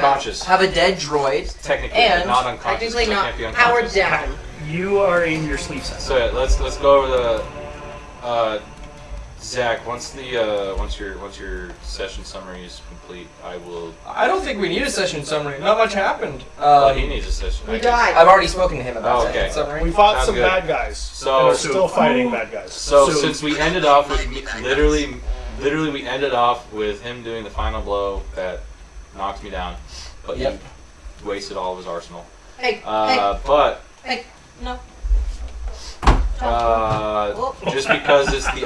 unconscious. Have a dead droid. Technically, and but not unconscious. Technically not Can't be powered unconscious. down. You are in your sleep cycle. So yeah, let's go over the Zach. Once your session summary is complete, I will. I don't think we need a session summary. Not much happened. He needs a session. We died. I've already spoken to him about Okay. that summary. We fought Sounds some good. bad guys. So- and we're still fighting bad guys. So since we ended off with literally we ended off with him doing the final blow that knocked me down, but Yep. he wasted all of his arsenal. Hey, But hey, no. just because it's the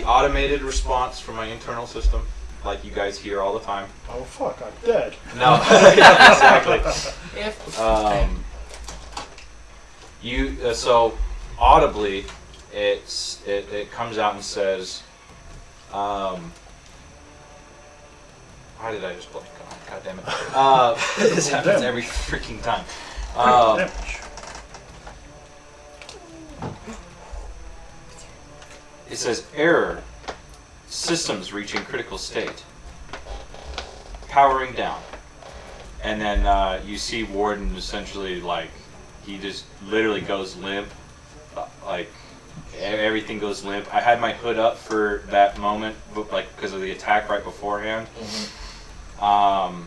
automated response from my internal system, like you guys hear all the time. Oh fuck, I'm dead. No, exactly. If So audibly, it comes out and says, why did I just blank on? God damn it! This happens every freaking time. It says error. Systems reaching critical state. Powering down. And then you see Warden essentially he just literally goes limp. Everything goes limp. I had my hood up for that moment, because of the attack right beforehand. And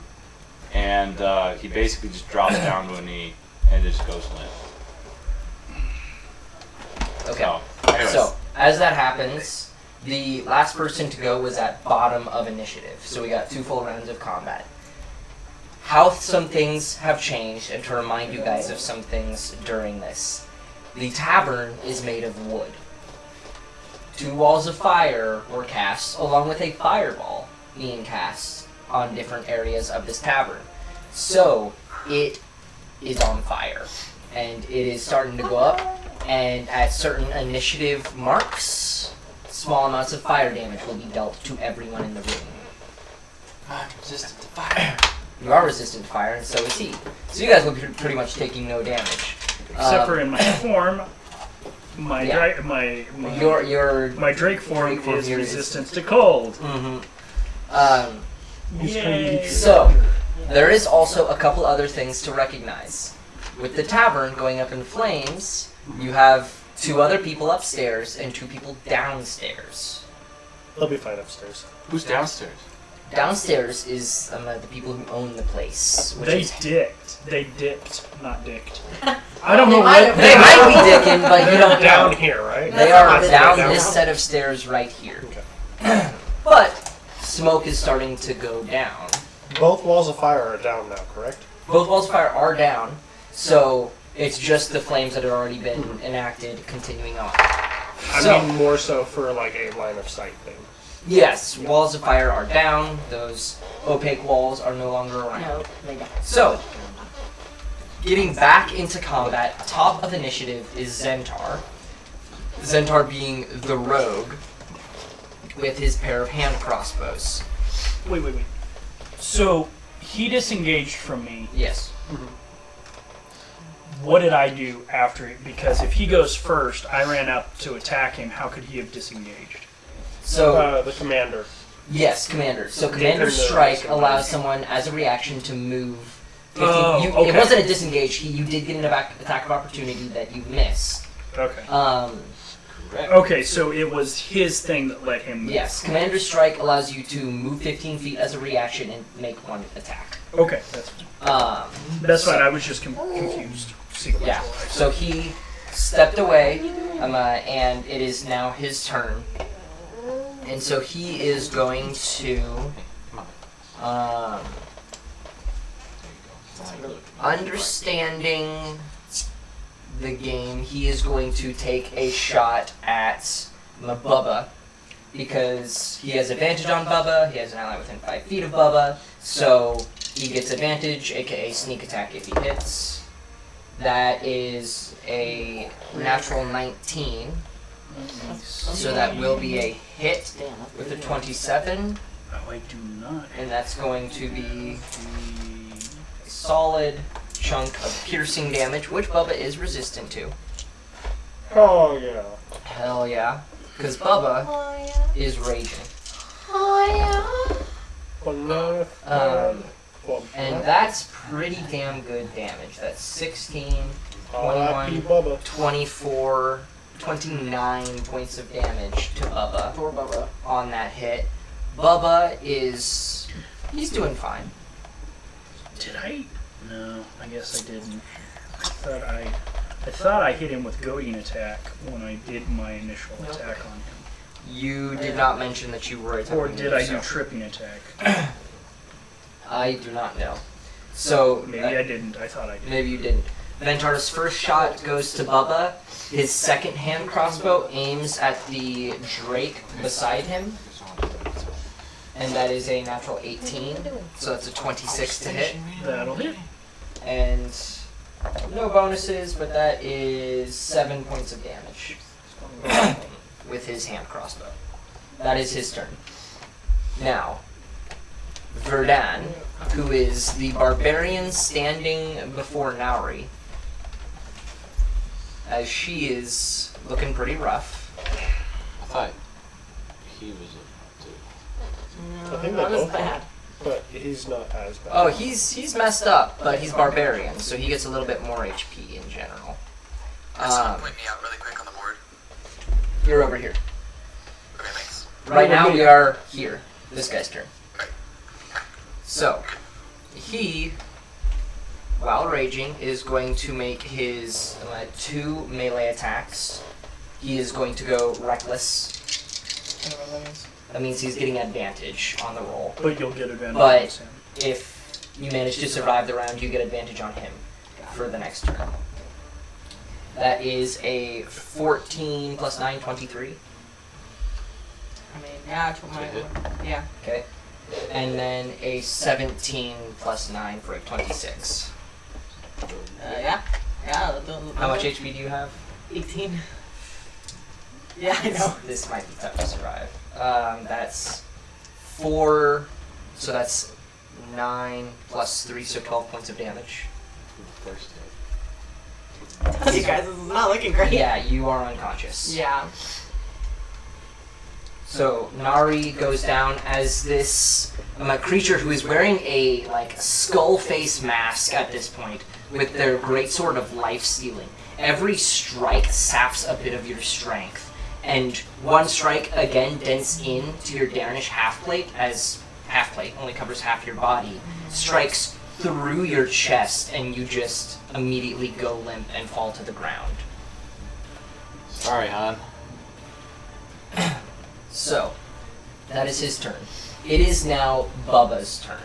he basically just drops down to a knee and just goes limp. Okay. Anyways. So, as that happens, the last person to go was at bottom of initiative. So we got 2 full rounds of combat. How some things have changed, and to remind you guys of some things during this. The tavern is made of wood. 2 walls of fire were cast, along with a fireball being cast on different areas of this tavern. So, it is on fire. And it is starting to go up, and at certain initiative marks, small amounts of fire damage will be dealt to everyone in the room. I'm resistant to fire. You are resistant to fire, and so is he. So you guys will be pretty much taking no damage. Except for in my form, my Yeah. my Drake form Drake form is here resistance to cold. Yay. So, there is also a couple other things to recognize. With the tavern going up in flames, you have 2 other people upstairs and 2 people downstairs. They'll be fine upstairs. Who's downstairs? Downstairs is the people who own the place. Which They is, dipped. They dipped, not dicked. I don't know might what they might be dicking, but you They're don't down know. here, right? They are That's down down. this set of stairs right here. Okay. But smoke is starting to go down. Both walls of fire are down now, correct? Both walls of fire are down, so it's just the flames that had already been enacted continuing on. I So- mean more so for like a line of sight thing. Yes, walls of fire are down. Those opaque walls are no longer around. No, they don't. So, getting back into combat, top of initiative is Zentar. Zentar being the rogue with his pair of hand crossbows. Wait. So he disengaged from me. Yes. What did I do after it? Because if he goes first, I ran up to attack him. How could he have disengaged? So, The commander. yes, Commander. So Did Commander the- Strike allows someone as a reaction to move. If It okay. wasn't a disengage. You did get an attack of opportunity that you missed. Okay. Correct. Okay, so it was his thing that let him move. Yes, Commander Strike allows you to move 15 feet as a reaction and make 1 attack. Okay, that's fine. I was just confused. Yeah. So he stepped away, and it is now his turn. And so he is going to, understanding the game, he is going to take a shot at Bubba, because he has advantage on Bubba, he has an ally within 5 feet of Bubba, so he gets advantage, aka sneak attack if he hits. That is a natural 19. So that will be a hit with a 27, Oh, I do not. and that's going to be a solid chunk of piercing damage, which Bubba is resistant to. Oh yeah. Hell yeah. Because Bubba is raging. Well, no. And that's pretty damn good damage. That's 16, R.I.P. 21, Bubba. 24, 29 points of damage to Bubba Poor Bubba. on that hit. Bubba is... he's doing fine. Did I? No, I guess I didn't. I thought I hit him with goading attack when I did my initial attack on him. You did not mention that you were attacking Or did I do yourself. tripping attack? I do not know. So Maybe I didn't. I thought I did. maybe you didn't. Ventar's first shot goes to Bubba. His second hand crossbow aims at the Drake beside him, and that is a natural 18. So that's a 26 to hit. That'll hit. And no bonuses, but that is 7 points of damage with his hand crossbow. That is his turn. Now, Verdan, who is the barbarian standing before Nauri, as she is looking pretty rough. I thought he was a dude. I think Not they as both bad. But he's not as bad. Oh, he's messed up, but he's barbarian, so he gets a little bit more HP in general. Someone point me out really quick on the board. You're over here. Okay, thanks. Right now we are here. This guy's turn. Okay. So, he, while raging, is going to make his 2 melee attacks. He is going to go reckless. That means he's getting advantage on the roll. But you'll get advantage But- against him. If you manage to survive the round, you get advantage on him for the next turn. That is a 14 plus 9, 23. I mean, yeah, yeah. Okay. And then a 17 plus 9 for a 26. Yeah. Yeah. How much HP do you have? 18. Yeah, I know. This might be tough to survive. That's 4, so that's 9 plus 3, so 12 points of damage. First You guys, this is not looking great. Yeah, you are unconscious. Yeah. So Nari goes down as this creature who is wearing a skull face mask at this point, with their greatsword of life stealing. Every strike saps a bit of your strength, and one strike again dents into your Darnish half plate, as half plate only covers half your body, strikes through your chest, and you just immediately go limp and fall to the ground. Sorry, Han. So, that is his turn. It is now Bubba's turn.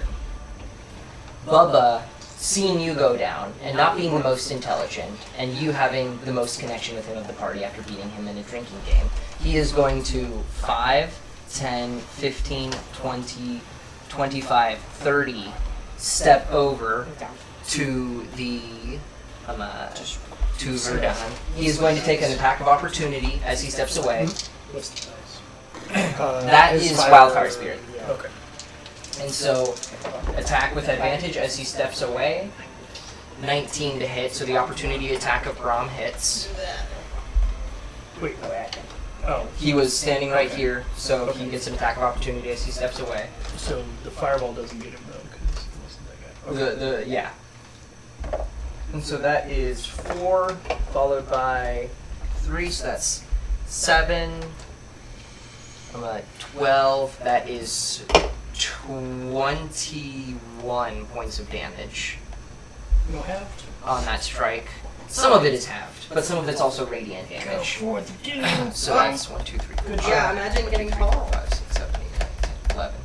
Bubba, seeing you go down, and not being the most intelligent, and you having the most connection with him of the party after beating him in a drinking game, he is going to 5, 10, 15, 20, 25, 30, step over to the to Verdan. He is going to take an attack of opportunity as he steps away. What's the dice? That his is fire- Wildfire Spirit. Yeah. Okay. And so, attack with advantage as he steps away. 19 to hit, so the opportunity attack of Grom hits. Wait. Oh, He was standing right here, so he gets an attack of opportunity as he steps away. so the fireball doesn't get him though, because it wasn't that guy. Yeah. And so that is 4, followed by 3, so that's 7. 12, that is 21 points of damage No halved. on that strike. Some of it is halved, but some of it's also radiant damage. For the game. So that's 1, 2, 3, 4, Good 5, Yeah, imagine getting 5, tall. 6, 7, 8, 9, 10, 11.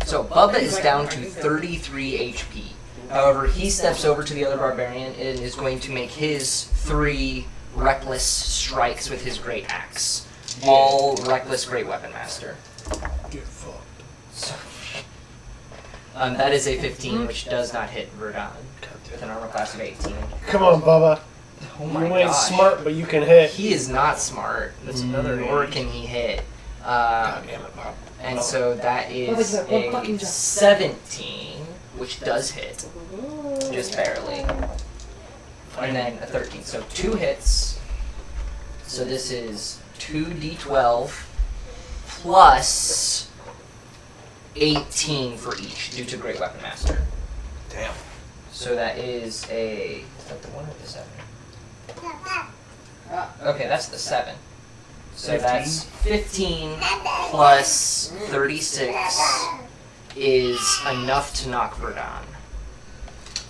So Bubba is down to 33 HP. However, he steps over to the other barbarian and is going to make his 3 reckless strikes with his great axe. All reckless great weapon master. Get fucked. So, that is a 15, which does not hit Verdan with an armor class of 18. Come on, Bubba. Oh my You ain't gosh. smart, but you can hit. He is not smart. That's another Nor 8. can he hit. God damn it, Bob. And so that is a 17, which does hit, just barely. And then a 13, so 2 hits. So this is 2d12 plus 18 for each due to Great Weapon Master. Damn. So that is a. Is that the 1 or the 7? Okay, that's the 7. So 15? that's 15 plus 36 is enough to knock Verdon.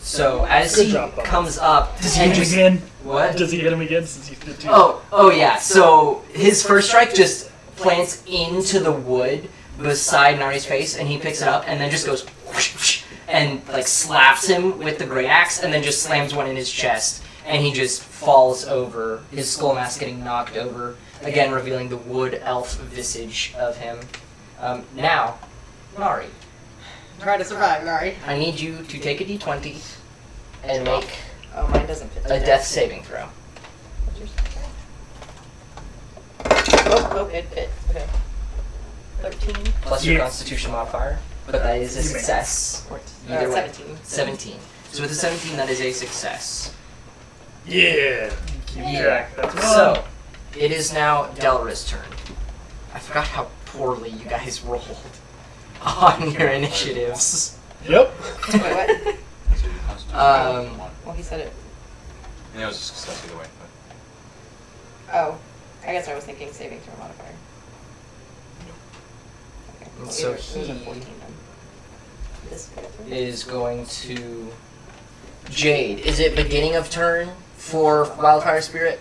So as Good he job, Bubba. comes up, Does he hit him again? What? Does he hit him again since he's 15? Oh yeah. So his first strike just plants into the wood beside Nari's face, and he picks it up and then just goes whoosh, whoosh, and like slaps him with the great axe, and then just slams one in his chest, and he just falls over. His skull mask getting knocked over, again revealing the wood elf visage of him. Now, Nari, Try to survive, Nari. I need you to take a d20 and make Oh, mine doesn't fit. a death saving throw. What's yours? Oh, it fit. Okay. 13. Plus your Yeah. Constitution modifier, but that is a You may. success. Either way. 17. 17. So with a 17, that is a success. Yeah. Keep Yeah. track. That's one. So, it is now Delra's turn. I forgot how poorly you guys rolled on your initiatives. Yep. Wait, what? So your Constitution Um, one. Well, he said it. And it was a success either way. But Oh. I guess I was thinking saving throw modifier. Okay. Well, So it was a he 14 then. This good. is going to... Jade, is it beginning of turn for Wildfire Spirit?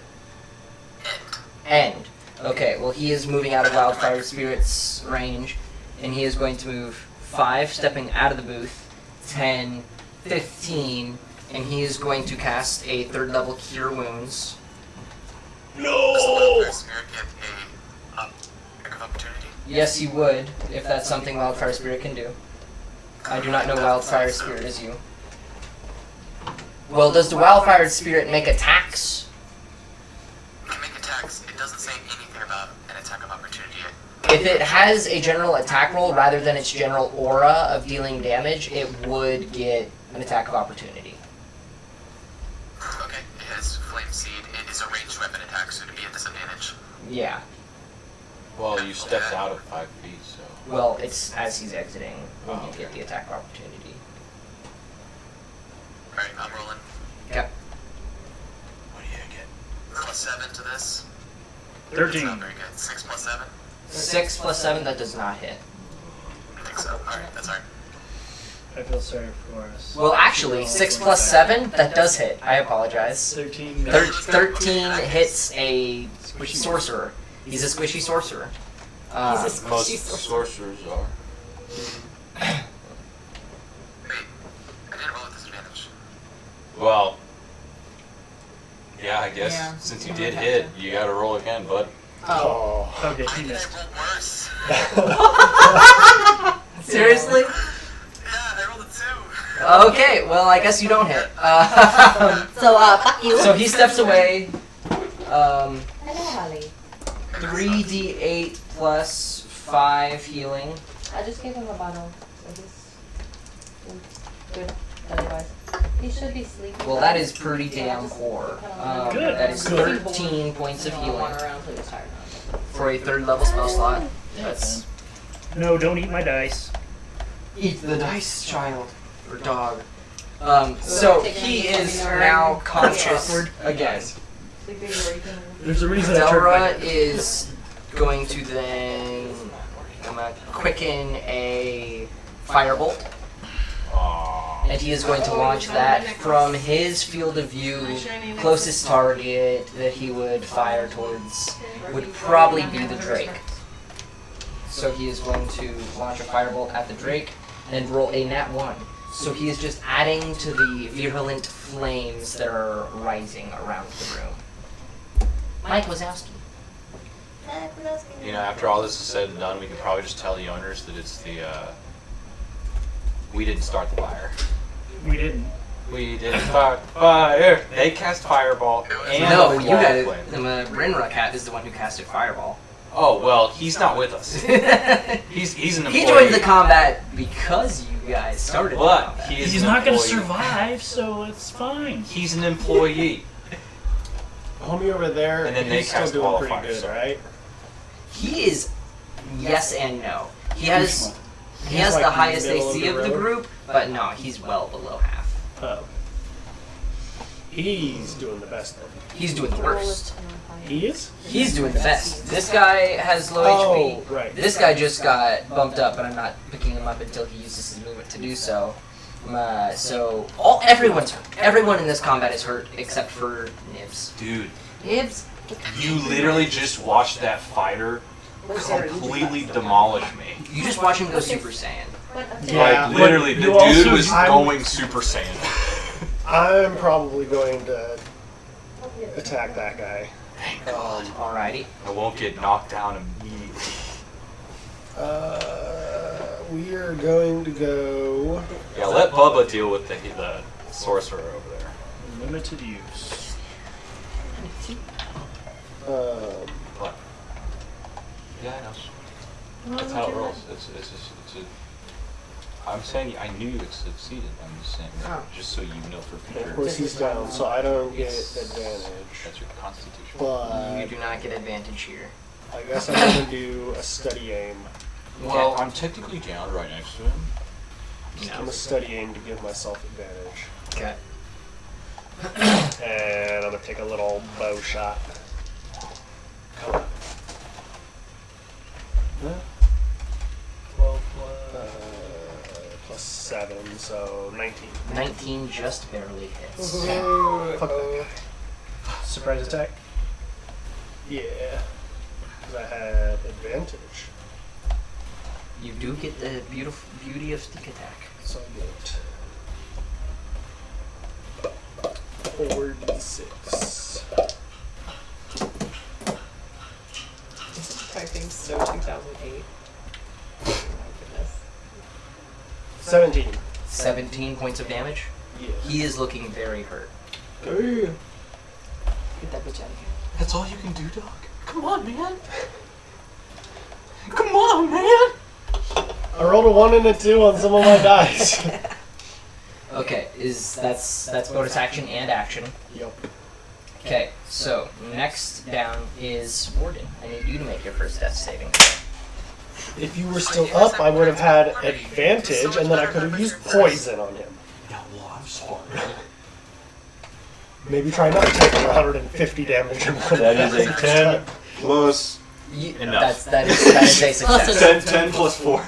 End. Okay, well he is moving out of Wildfire Spirit's range, and he is going to move 5, stepping out of the booth, 10, 15, and he is going to cast a 3rd level Cure Wounds. Does the Wildfire Spirit get a pick of opportunity? Yes, he would, if that's something Wildfire Spirit can do. I do not know Wildfire Spirit as you. Well, does the Wildfire Spirit make attacks? It can make attacks. It doesn't say anything about an attack of opportunity yet. If it has a general attack roll rather than its general aura of dealing damage, it would get an attack of opportunity. Okay, it has Flame Seed. It is a ranged weapon attack, so to be at disadvantage. Yeah. well, you stepped out of 5 feet, so Well, it's as he's exiting when Oh, you get the attack of opportunity. Alright, I'm rolling. Okay. what do you get? Plus 7 to this. 13. Not very good. 6 plus 7? 6 plus 7, that does not hit. I think so. Alright, that's alright. I feel sorry for us. Well, actually, 6 plus 7, that does hit. I apologize. 13. 13 hits a sorcerer. He's a squishy sorcerer. He's a Most squishy sorcerer. sorcerers are. Wait, I didn't roll with disadvantage. Well, yeah, I guess Yeah. since you did hit, you gotta roll again, bud. Oh. Okay, I he think missed. I rolled worse. Seriously? Yeah, I rolled a 2. Okay, well, I guess you don't hit. So, fuck you. So he steps away. Hello, Holly. 3d8 plus 5 healing. I just gave him a bottle, so he's good otherwise. He should be sleeping. Well, that is pretty damn poor. Good. That is Good. 13 points of healing Around till he was tired. for a 3rd level spell slot. That's No, don't eat my dice. eat the dice, child or dog. So he is now conscious again. Sleeping or eating. There's a reason I turned my Delra is going to then quicken a firebolt, Aww. and he is going to launch that from his field of view. Closest target that he would fire towards would probably be the Drake. So he is going to launch a firebolt at the Drake and roll a nat 1. So he is just adding to the virulent flames that are rising around the room. Mike Wazowski. You know, after all this is said and done, we can probably just tell the owners that it's the, we didn't start the fire. We didn't. We didn't start the fire. They cast fireball and No, the you wall guys. flame. Brinra Cat is the one who casted Fireball. Oh, well, he's not with us. he He's an employee. joined the combat because you guys started the But combat. he is He's an not going to employee. survive, so it's fine. He's an employee. Homie over there, And then they he's still cast doing pretty qualifiers, good, so- right? He is yes and no. He has He's the like highest middle of AC the of the road? group, but no, he's well below half. Oh. He's doing the best then. He's doing the worst. He is? He's doing the best. This guy has low HP. Oh, right. This guy just got bumped up, but I'm not picking him up until he uses his movement to do so. So everyone's hurt. Everyone in this combat is hurt except for Nibs. Dude, Ibs. you literally just watched that fighter completely demolish me. You just watch him go Super Saiyan. Yeah, Like, literally, but the you dude also- was I'm- going Super Saiyan. I'm probably going to attack that guy. Alrighty. I won't get knocked down immediately. We are going to go. Yeah, let Bubba deal with the sorcerer over there. Limited use. What? Yeah, I know. That's how it rolls. It's a. I'm saying I knew you succeeded. I'm just saying that just so you know for Of future. course, he's down, so I don't get It's- advantage. That's your constitution. You But do not get advantage here. I guess I'm going to do a study aim. Well, I'm technically down right next to him. I'm going to study aim to give myself advantage. Okay. And I'm going to take a little bow shot. Come on. 12 plus 7, so 19. 19 just barely hits. Fuck that guy. Surprise attack. Yeah. Because I had advantage. You do get the beauty of sneak attack. So I get 4d6. Typing so 2008. Oh my goodness. 17. 17 points of damage. Yeah. He is looking very hurt. Get that bitch out of here. That's all you can do, Doc? Come on, man. Come on, man. I rolled a 1 and a 2 on some of my dice. Okay, that's bonus action and action. Yep. Okay, so next down is Warden. I need you to make your first death saving throw. If you were still up, I would have had advantage, and then I could have used poison on him. Yeah, well, I'm sorry. Maybe try not to take 150 damage in one That is a attack. 10 plus. That Enough. is a success. 10 plus 4.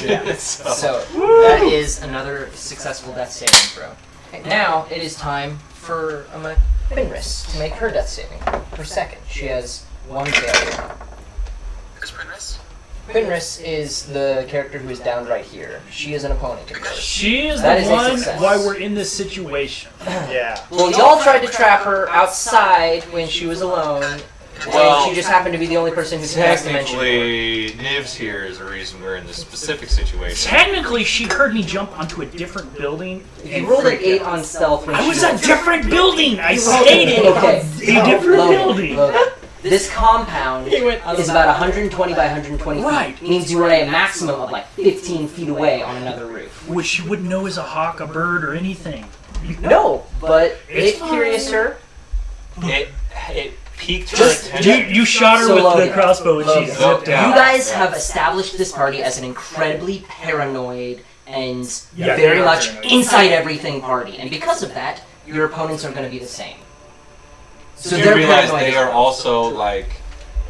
Yeah. So, So that is another successful death saving throw. Now it is time for Finris to make her death saving throw. Her second. She has one failure. Who's Prince? Finris is the character who is down right here. She is an opponent of yours. She is That the is a one success. why we're in this situation. Yeah. Well, y'all tried to trap her outside when she was alone. Well, And she just happened to be the only person who can cast Dimension Door. technically, Nivs here is the reason we're in this specific situation. Technically, she heard me jump onto a different building. You rolled an 8 on stealth when I she was a different building. I stated Okay. a different building. Look, this compound is about 120 by 120 Right. feet. Means you are a maximum of like 15 feet away on another roof. Which she wouldn't know is a hawk, a bird, or anything. No, but It's it curious her. It piqued her Just- attention. You shot her So with Logan, the crossbow and she Logan, zipped Yeah. You out. guys have established this party as an incredibly paranoid and Yeah, very they are much paranoid. inside everything party. And because of that, your opponents are going to be the same. So you they're realize paranoid. they are also like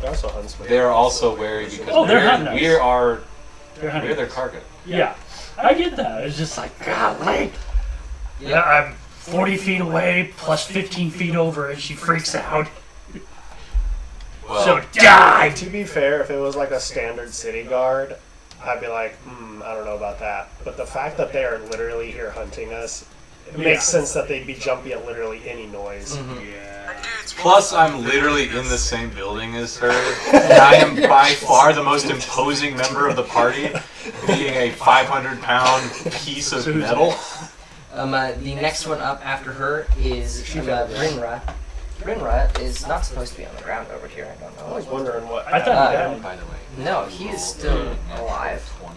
They're also huntsmen. they are also wary because Oh, they're hunting us. we're their target. Yeah, I get that. It's just like, God, wait. Yeah, I'm 40 feet away plus 15 feet over and she freaks out. Well, So die! To be fair, if it was like a standard city guard, I'd be like, I don't know about that. But the fact that they are literally here hunting us, it makes sense that they'd be jumpy at literally any noise. Yeah. plus, I'm literally in the same building as her, and I am by far the most imposing member of the party, being a 500-pound piece of metal. The next one up after her is Brinra. Brinra is not supposed to be on the ground over here. I don't know. I was wondering what. I thought Uh, you By the way, No, he is still alive. 20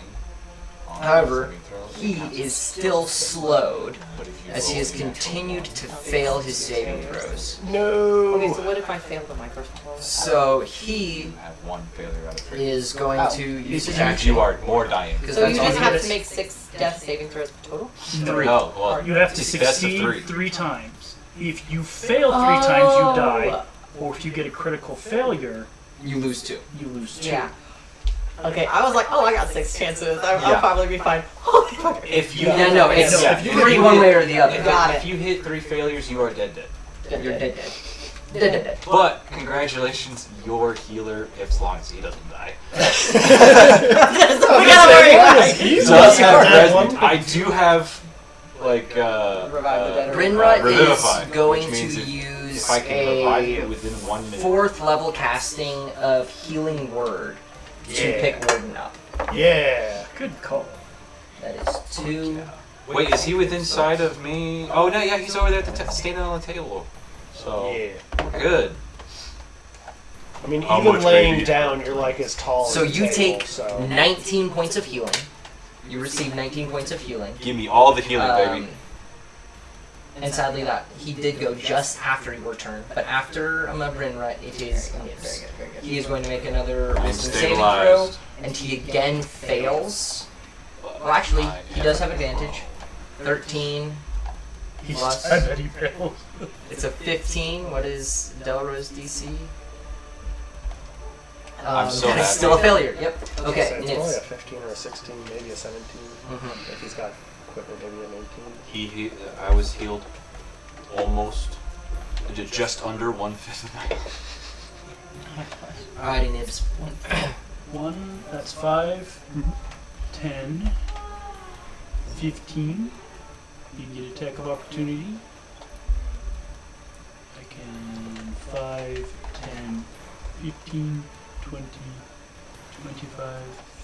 on However, saving throws. he is still slowed But if you as he roll has a natural continued to fail his saving throws. No. Okay, so what if I failed on my first roll? So he you have one failure out of 3. is going to use his And action. you are more dying. Because So that's you all just he have gets. to make 6 death saving throws total? 3. No, well, You have to it's best of succeed 3. 3 times. if you fail 3 times, you die. Or if you get a critical failure, You lose 2. you lose 2. Yeah. Okay, I was like, oh, I got 6 chances. I'll Yeah. probably be fine. Holy fuck. If you Yeah, no, it's yeah, if you 3 hit- one way or the other. Got if you hit 3 failures, you are dead. You're dead. Dead. But congratulations, your healer, as long as he doesn't die. We gotta worry. He's does the have red res- one. I do have like Revive the dead. Brinrut Revivify, is going which means to if use I can revive you a within 1 minute. 4th level casting of Healing Word to Yeah. pick Warden up. Yeah. Good call. That is 2. Wait, is he within sight of me? Oh no, yeah, he's over there at the standing on the table. So Yeah. good. I mean, How even much, laying baby? down, you're like as tall So as the you table, take so. 19 points of healing. You receive 19 points of healing. Give me all the healing, baby. And sadly, that he did go just after your turn. But after Brinrut, it is Nibs. Very good. He is going to make another I'm wisdom saving throw, stabilized. and he again fails. Well, actually, he does have advantage. 13. Plus. I bet he fails. It's a 15. What is Delro's DC? I'm so that is happy. still a failure. Yep. So Okay, it's probably a Nibs. 15 or a 16, maybe a 17. Mhm. If he's got equipment, maybe an 18. I was healed almost, just under 1/5 of my. Alrighty, Nibs. 1, that's 5, 10, 15. You get attack of opportunity. I can 5, 10, 15, 20, 25,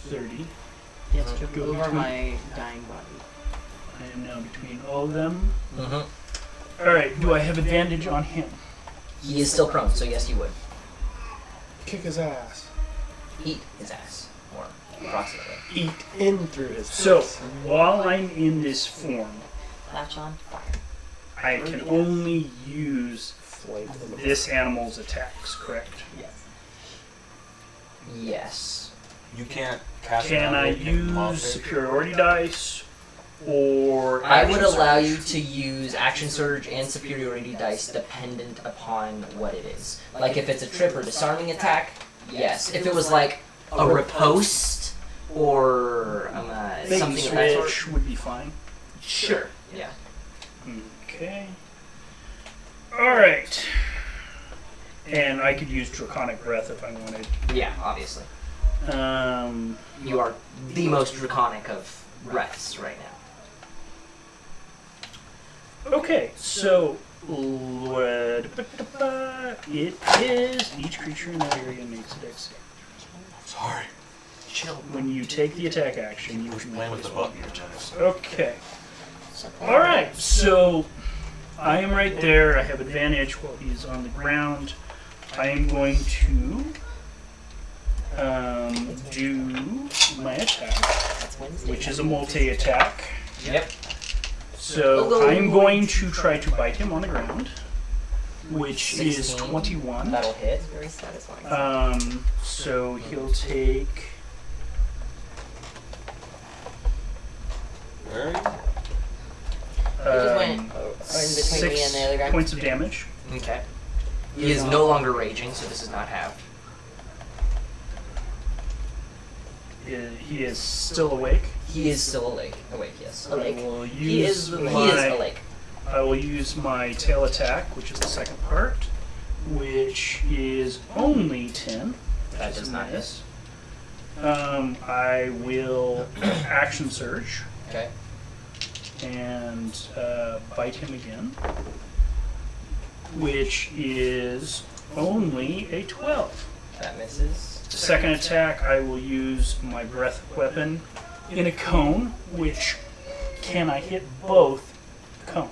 30. Yes, Go trip over between- my dying body. I am now between all of them. Mhm. Alright, do I have advantage on him? He is still prone, so yes, you would. Kick his ass. Eat his ass. Or approximately. Eat in through his So, face. while I'm in this form, Latch on fire. I can only use Flank in the this animal's attacks, correct? Yes. You can't cast. Can I use superiority dice or I would action allow surge? you to use action surge and superiority dice dependent upon what it is. Like if it's a trip or disarming attack, yes. If it was like a riposte or Bait something of that sort, switch would be fine. sure. Yeah. Okay. Alright. And I could use Draconic Breath if I wanted. Yeah, obviously. You are the most draconic of breaths right now. Okay, so it is each creature in that area makes a dex save. Sorry. Chill. When you take the attack action, you can Playing with the place one button. of your attacks. Okay. Alright, so I am right there. I have advantage while he's on the ground. I am going to do my attack, That's Wednesday. which is a multi-attack. Yep. So I'm going to try to bite him on the ground, which is 16. 21. That'll hit. It's very satisfying. So he'll take Where are you? He just went in between me and the other guy. 6 points of damage. Okay. He is no longer raging, so this is not halved. He is still awake. He is still awake. Awake, yes. I Awake. will He is use awake. I will use my tail attack, which is the second part, which is only 10. That which does is not nice. I will action surge Okay. and bite him again, which is only a 12. That misses. Second attack, I will use my breath weapon in a cone, which can I hit both coned?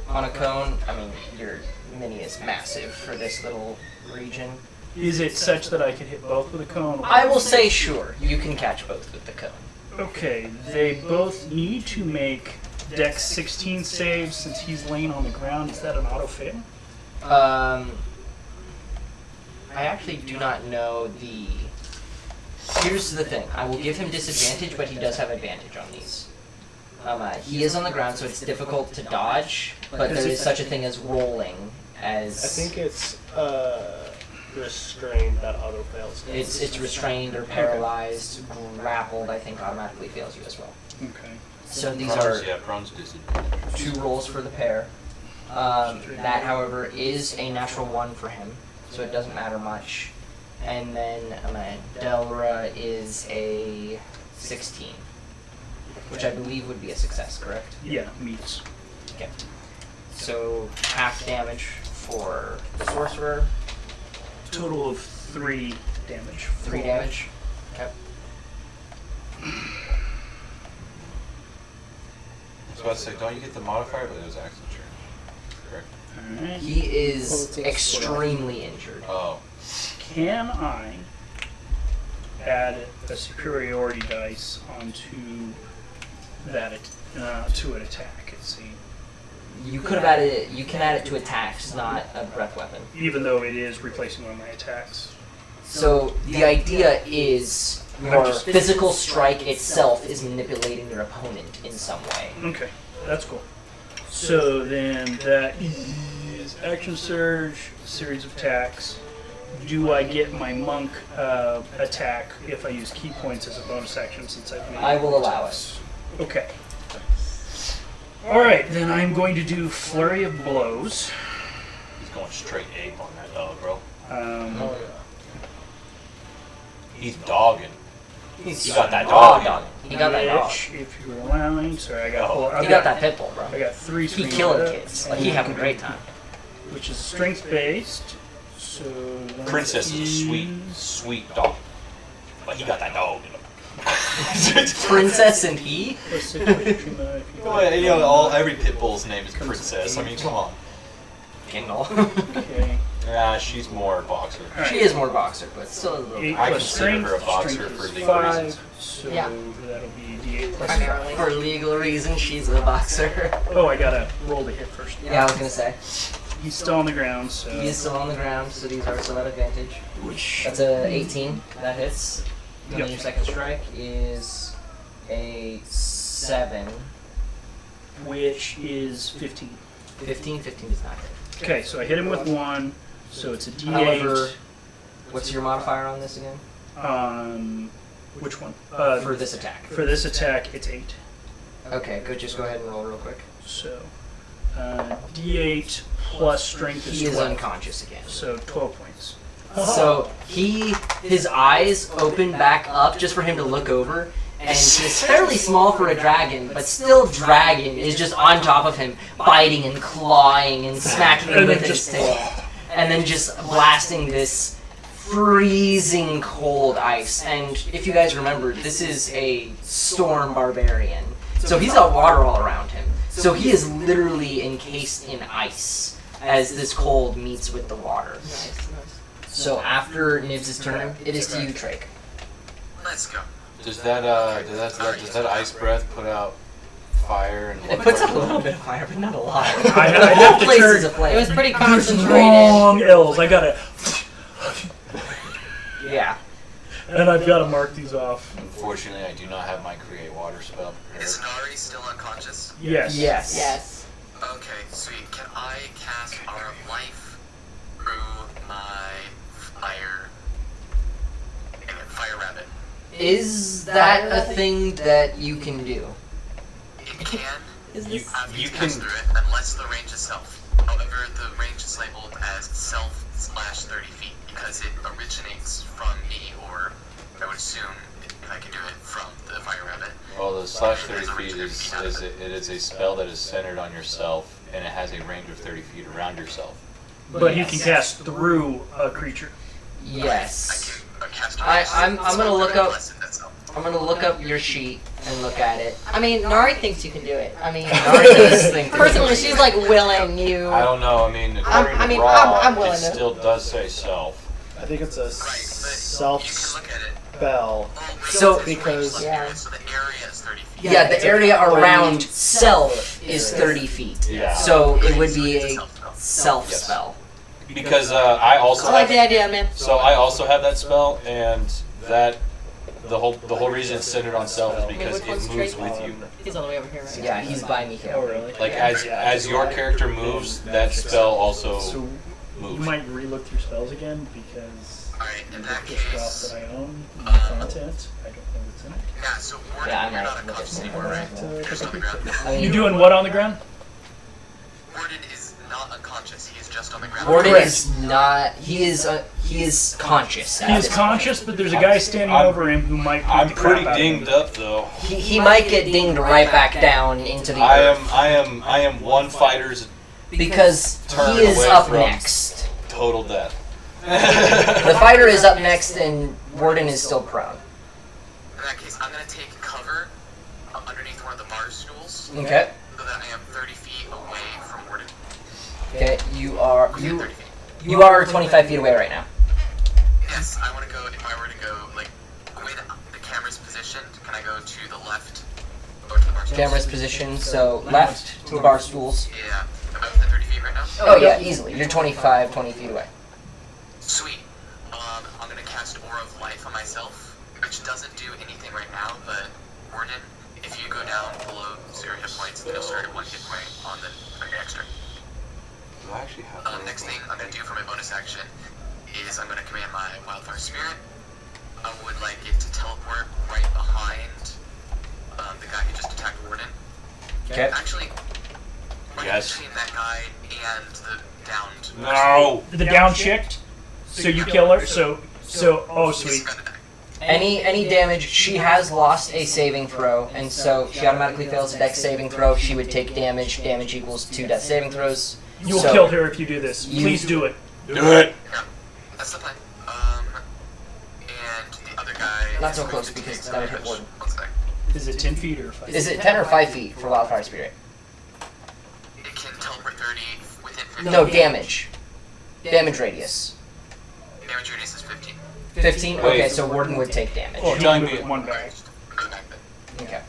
On a cone, I mean, your mini is massive for this little region. Is it such that I can hit both with a cone? I will say sure, you can catch both with the cone. Okay, they both need to make Dex 16 saves since he's laying on the ground. Is that an auto fail? I actually do not know the... Here's the thing. I will give him disadvantage, but he does have advantage on these. He is on the ground, so it's difficult to dodge, but there is such a thing as rolling. As I think it's restrained that auto fails. it's restrained or paralyzed, grappled. I think automatically fails you as well. Okay. So these are Prone's disadvantage. 2 rolls for the pair. That, however, is a natural 1 for him, so it doesn't matter much. And then Delra is a 16, which I believe would be a success, correct? Yeah, meets. Okay. So half damage for the sorcerer, Total of 3 damage. 3 damage. Okay. I was about to say, don't you get the modifier, but it was action turn. Correct. Alright. He is extremely injured. Oh. Can I add a superiority dice onto that to an attack? Let's see. You could have added it. You can add it to attacks, not a breath weapon. Even though it is replacing one of my attacks. So the idea is your physical strike itself is manipulating your opponent in some way. Okay, that's cool. So then that is action surge, series of attacks. Do I get my monk attack if I use key points as a bonus action since I've made I will allow it. Okay. Alright, then I'm going to do Flurry of Blows. He's going straight ape on that dog, bro. He's dogging. He got that dog. He got that dog. Which, if you're allowing, sorry, I got He got that pit bull, bro. I got 3 He strength killing up, kids. Like he having a great time. which is strength based. So that Princess is a sweet, sweet dog. But he got that dog in him. Princess and he. Well, you know, every pit bull's name is Princess. I mean, come on. Kindle. Okay. Yeah, she's more boxer. She is more boxer, but still a little. 8 I plus consider strength. her a boxer Strength for is legal 5, reasons. so Yeah. that'll be D8 plus Primarily. For legal reasons, she's a boxer. 5. Oh, I gotta roll to hit first. Yeah, I was gonna say. He's still on the ground, so. He is still on the ground, so these are still at advantage. That's a 18. That hits. And then your second strike is a 7. Which is 15. 15 does not hit. Okay, so I hit him with 1, so it's a D8. However, what's your modifier on this again? Which one? For this attack. For this attack, it's 8. Okay, good. Just go ahead and roll real quick. So, D8 plus strength is He is 12. unconscious again. So 12 points. So his eyes open back up just for him to look over, and this fairly small for a dragon, but still dragon is just on top of him, biting and clawing and smacking him And with then his just- tail, and then just blasting this freezing cold ice. And if you guys remember, this is a storm barbarian, so he's got water all around him. So he is literally encased in ice as this cold meets with the water. Nice. So after Nibs' turn, it is to you, Trake. Let's go. Does that ice breath put out fire and It puts out a little bit of fire, but not a lot. I The have whole to place turn- is aflame. It was pretty There's concentrated. long L's. I gotta. Yeah. And I've gotta mark these off. Unfortunately, I do not have my create water spell prepared. Is Nari still unconscious? Yes. Yes. Yes. Okay, sweet. Can I cast Aura of Life through my fire rabbit? Is that a thing that you can do? It can. Is You, this? you Pass can. through it unless the range is self. However, the range is labeled as self/30 feet because it originates from me, or I would assume if I can do it from the fire rabbit. Well, the slash 30 feet it is a spell that is centered on yourself, and it has a range of 30 feet around yourself. But you can cast through a creature. Yes. I can cast. I'm gonna look up- Unless that's self. I'm gonna look up your sheet and look at it. I mean, Nari thinks you can do it. I mean, Nari does think that- personally, she's like willing you. I don't know. I mean, according I mean, to Raw, I'm willing it to. still does say self. I think it's a Right, but you can look at it. spell. So- Because- Yeah. So the area is 30 feet. Yeah, the area around self is 30 feet. Yeah. So it would be a Self-spell. self Yes. spell. Because I also I like have, the idea, man. so I also have that spell, and that the whole reason it's centered on self is because which one's it moves straight? with you. He's all the way over here, right? Yeah, he's by me Oh, here. really? Like as your character moves, that spell also So you moves. might relook through spells again because Alright, in that the stuff case, that I own, the content, I don't know what's in it. yeah, so Warden, Yeah, I you're might not look at unconscious some anymore, right? more. You're still on the ground. I You mean, doing what on the ground? Warden is not unconscious, he is just on the ground. Warden is not. He is conscious. He is conscious, but there's a guy standing over him who might beat I'm the crap pretty out of him. dinged up though. He might get dinged right back down into the earth I am one fighter's because turn he is away up from next. total death. The fighter is up next, and Warden is still prone. In that case, I'm gonna take cover underneath one of the bar stools, Okay. so that I am 30 feet away from Warden. Okay. You are Within 30 feet. you are 25 feet away right now. Yes, I want to go, if I were to go, like, the way that the camera's positioned, can I go to the left or to the bar stools? Camera's position, so left to the bar stools. Yeah, about within 30 feet right now? Oh yeah, easily. You're 20 feet away. Sweet. I'm gonna cast Aura of Life on myself, which doesn't do anything right now, but Warden, if you go down below 0 hit points, then you'll start at 1 hit point on your next turn. Do I actually have Next thing I'm gonna do for my bonus action is I'm gonna command my Wildfire Spirit. I would like it to teleport right behind the guy who just attacked Warden. Okay. Actually, right Yes. between that guy and the downed. No. The down chicked, so you kill her. So oh sweet. Any damage, she has lost a saving throw, and so she automatically fails a dex saving throw. She would take damage. Damage equals 2 death saving throws. You'll So- kill her if you do this. You- Please do it. Do it. Yeah, that's the plan. And the other guy. Not is so going close to because take that would hit damage. Warden. One sec. Is it 10 feet or 5? Is it 10 or 5 feet for Wildfire Spirit? It can teleport 30 within 15. No, damage. Damage radius. Damage radius is 15. 15? Wait. Okay, so Warden would take damage. Well, telling you me- move one back. Alright, go back then. Okay.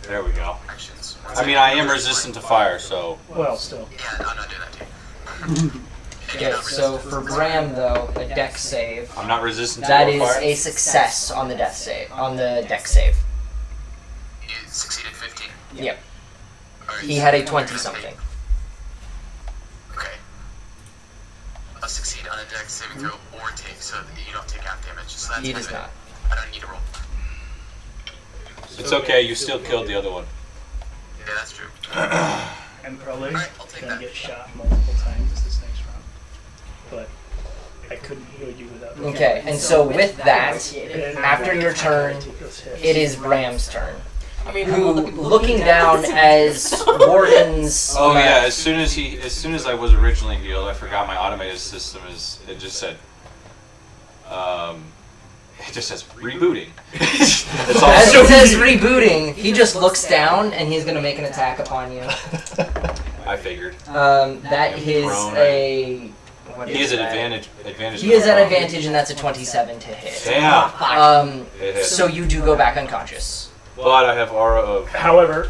There we go. Actions. One I sec. mean, I am resistant to fire, so Well, still. Yeah, I'm not doing that to you. Okay, so for Bram though, a dex save. I'm not resistant That to is fire. a success on the death save. On the dex save. You succeeded 15. Yep. Alright, He so had a you're 20 gonna something. take- Okay. A succeed on a dex saving throw or take, so that you don't take half damage. So that's He does good. not. I don't need to roll. It's okay. You still killed the other one. Yeah, that's true. I'm probably Alright, I'll take gonna that. get shot multiple times this next round. But I couldn't heal you without. Okay, and so with that, And after your turn, take those hits. it is Bram's turn. Who, looking down as Warden's. Oh yeah. As soon as I was originally healed, I forgot my automated system is. It just said. It just says rebooting. It's all As so it says rebooting, he just looks down and he's gonna make an attack upon you. I figured. That is Prone. a. What He has an that? advantage. He has an advantage, and that's a 27 to hit. Damn. It hit. So you do go back unconscious. But I have aura of. However,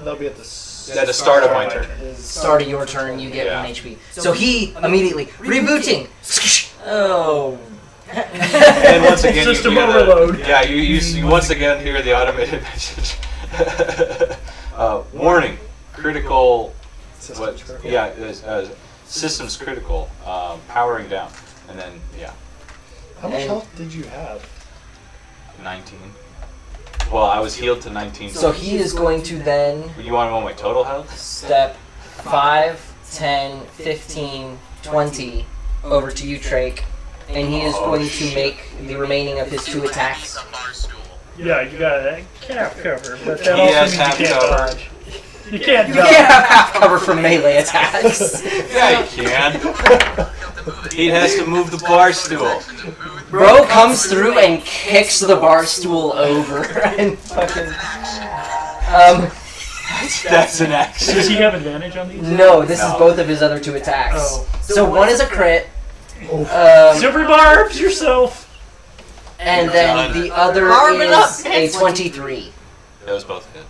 They'll be at the At the start of my turn. Start of your turn, you get Yeah. 1 HP. So he immediately rebooting. Oh. And once again, System you hear overload. Yeah, you once again hear the automated message. Warning: critical. What? Yeah, systems critical. Powering down, and then yeah, How much And- health did you have? 19. Well, I was healed to 19. So he is going to then You want to know my total health? step 5, 10, 15, 20 over to you, Trake. And he is going to make the remaining of his 2 attacks. A bar stool. yeah, you got that half cover, but that He also has means you half can't cover. dodge. You can't You dodge. can't have half cover from melee attacks. Yeah, you can. He has to move the bar stool. Bro comes through and kicks the bar stool over and fucking. That's an action. Does he have advantage on these? No, this is No. both of his other 2 attacks. Oh. So one is a crit, Silver barbs yourself. and then the other is a 23. Those both hit.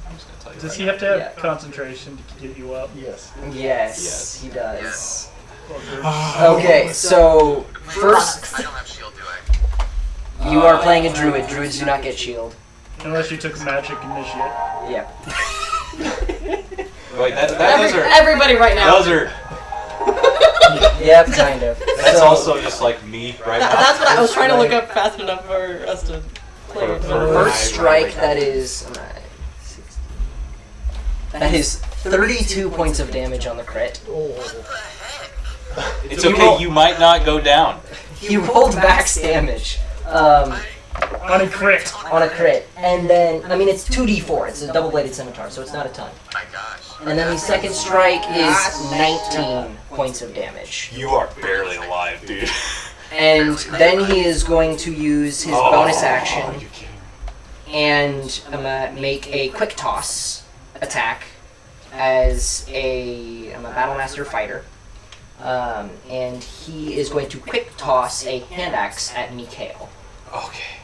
I'm just gonna tell you. Does right he have to have Yeah. concentration to get you up? Yes. Yes, Yes. he does. Fucker. Okay, so first, I don't have shield, do I? You are playing a druid. Druids do not get shield. Unless you took magic initiate. Yep. Wait, those are. Everybody right now. Those are. Yep, kind of. That's So, also just like me right now. That's what I was trying to look up fast enough for us to play. For- First strike, that is... That is 32 points of damage on the crit. It's okay, you might not go down. He rolled max damage. On a crit. On a crit. And then, I mean, it's 2d4. It's a double-bladed scimitar, so it's not a ton. My gosh. And then the second strike is 19 points of damage. You are barely alive, dude. And then he is going to use his bonus action you kidding me? and make a quick toss attack as I'm a Battlemaster fighter. And he is going to quick toss a hand axe at Mikhail. Okay.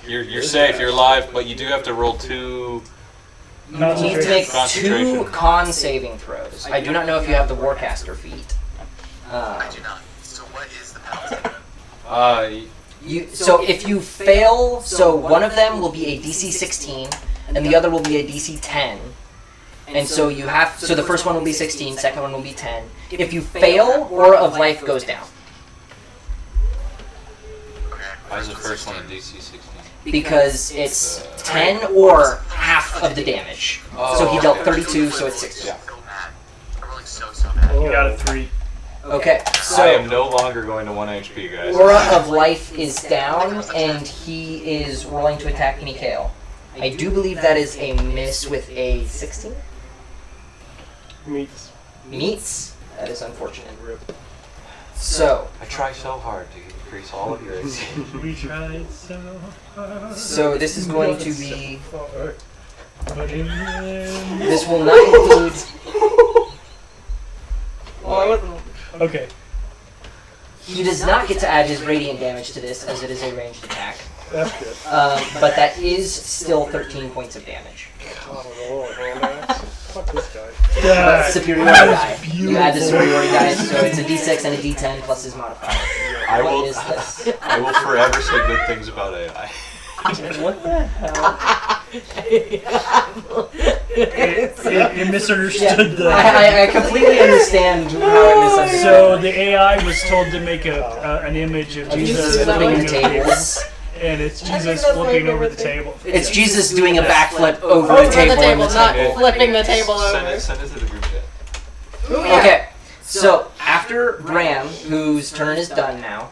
You're safe, you're alive, but you do have to roll 2. You need to make 2 Concentration. con saving throws. I do not know if you have the Warcaster feat. I do not. So what is the penalty? So if you fail, so one of them will be a DC 16, and the other will be a DC 10. And so you have, so the first one will be 16, second one will be 10. If you fail, Aura of Life goes down. Okay. Why is the first one a DC 16? Because it's 10 or half of the damage. So he dealt 32, so it's 60. Yeah. So bad. I'm rolling so bad. You got a 3. Okay, I am so no longer going to 1 HP, guys. Aura of Life is down, and he is rolling to attack Mikhail. I do believe that is a miss with a 16. Meats. Meets. That is unfortunate. So, I try so hard to increase all of your AC. We tried so hard. so this is going to be. But in the end... This will not include. Oh, I wasn't. Okay. He does not get to add his radiant damage to this, as it is a ranged attack. That's good. But that is still 13 points of damage. God, I'm rolling hand axe. Fuck this guy. But superiority die. You add the superiority die, so it's a d6 and a d10 plus his modifier. I What will, is this? I will forever say good things about AI. What the hell? It misunderstood the... I completely understand how it misunderstood. So the AI was told to make an image of Jesus Jesus flipping flipping the tables. and it's Jesus flipping over the table. It's Jesus doing a backflip over Over the table. the table, in the not temple. flipping the table Send over. it to the group chat. Okay, so after Bram, whose turn is done now,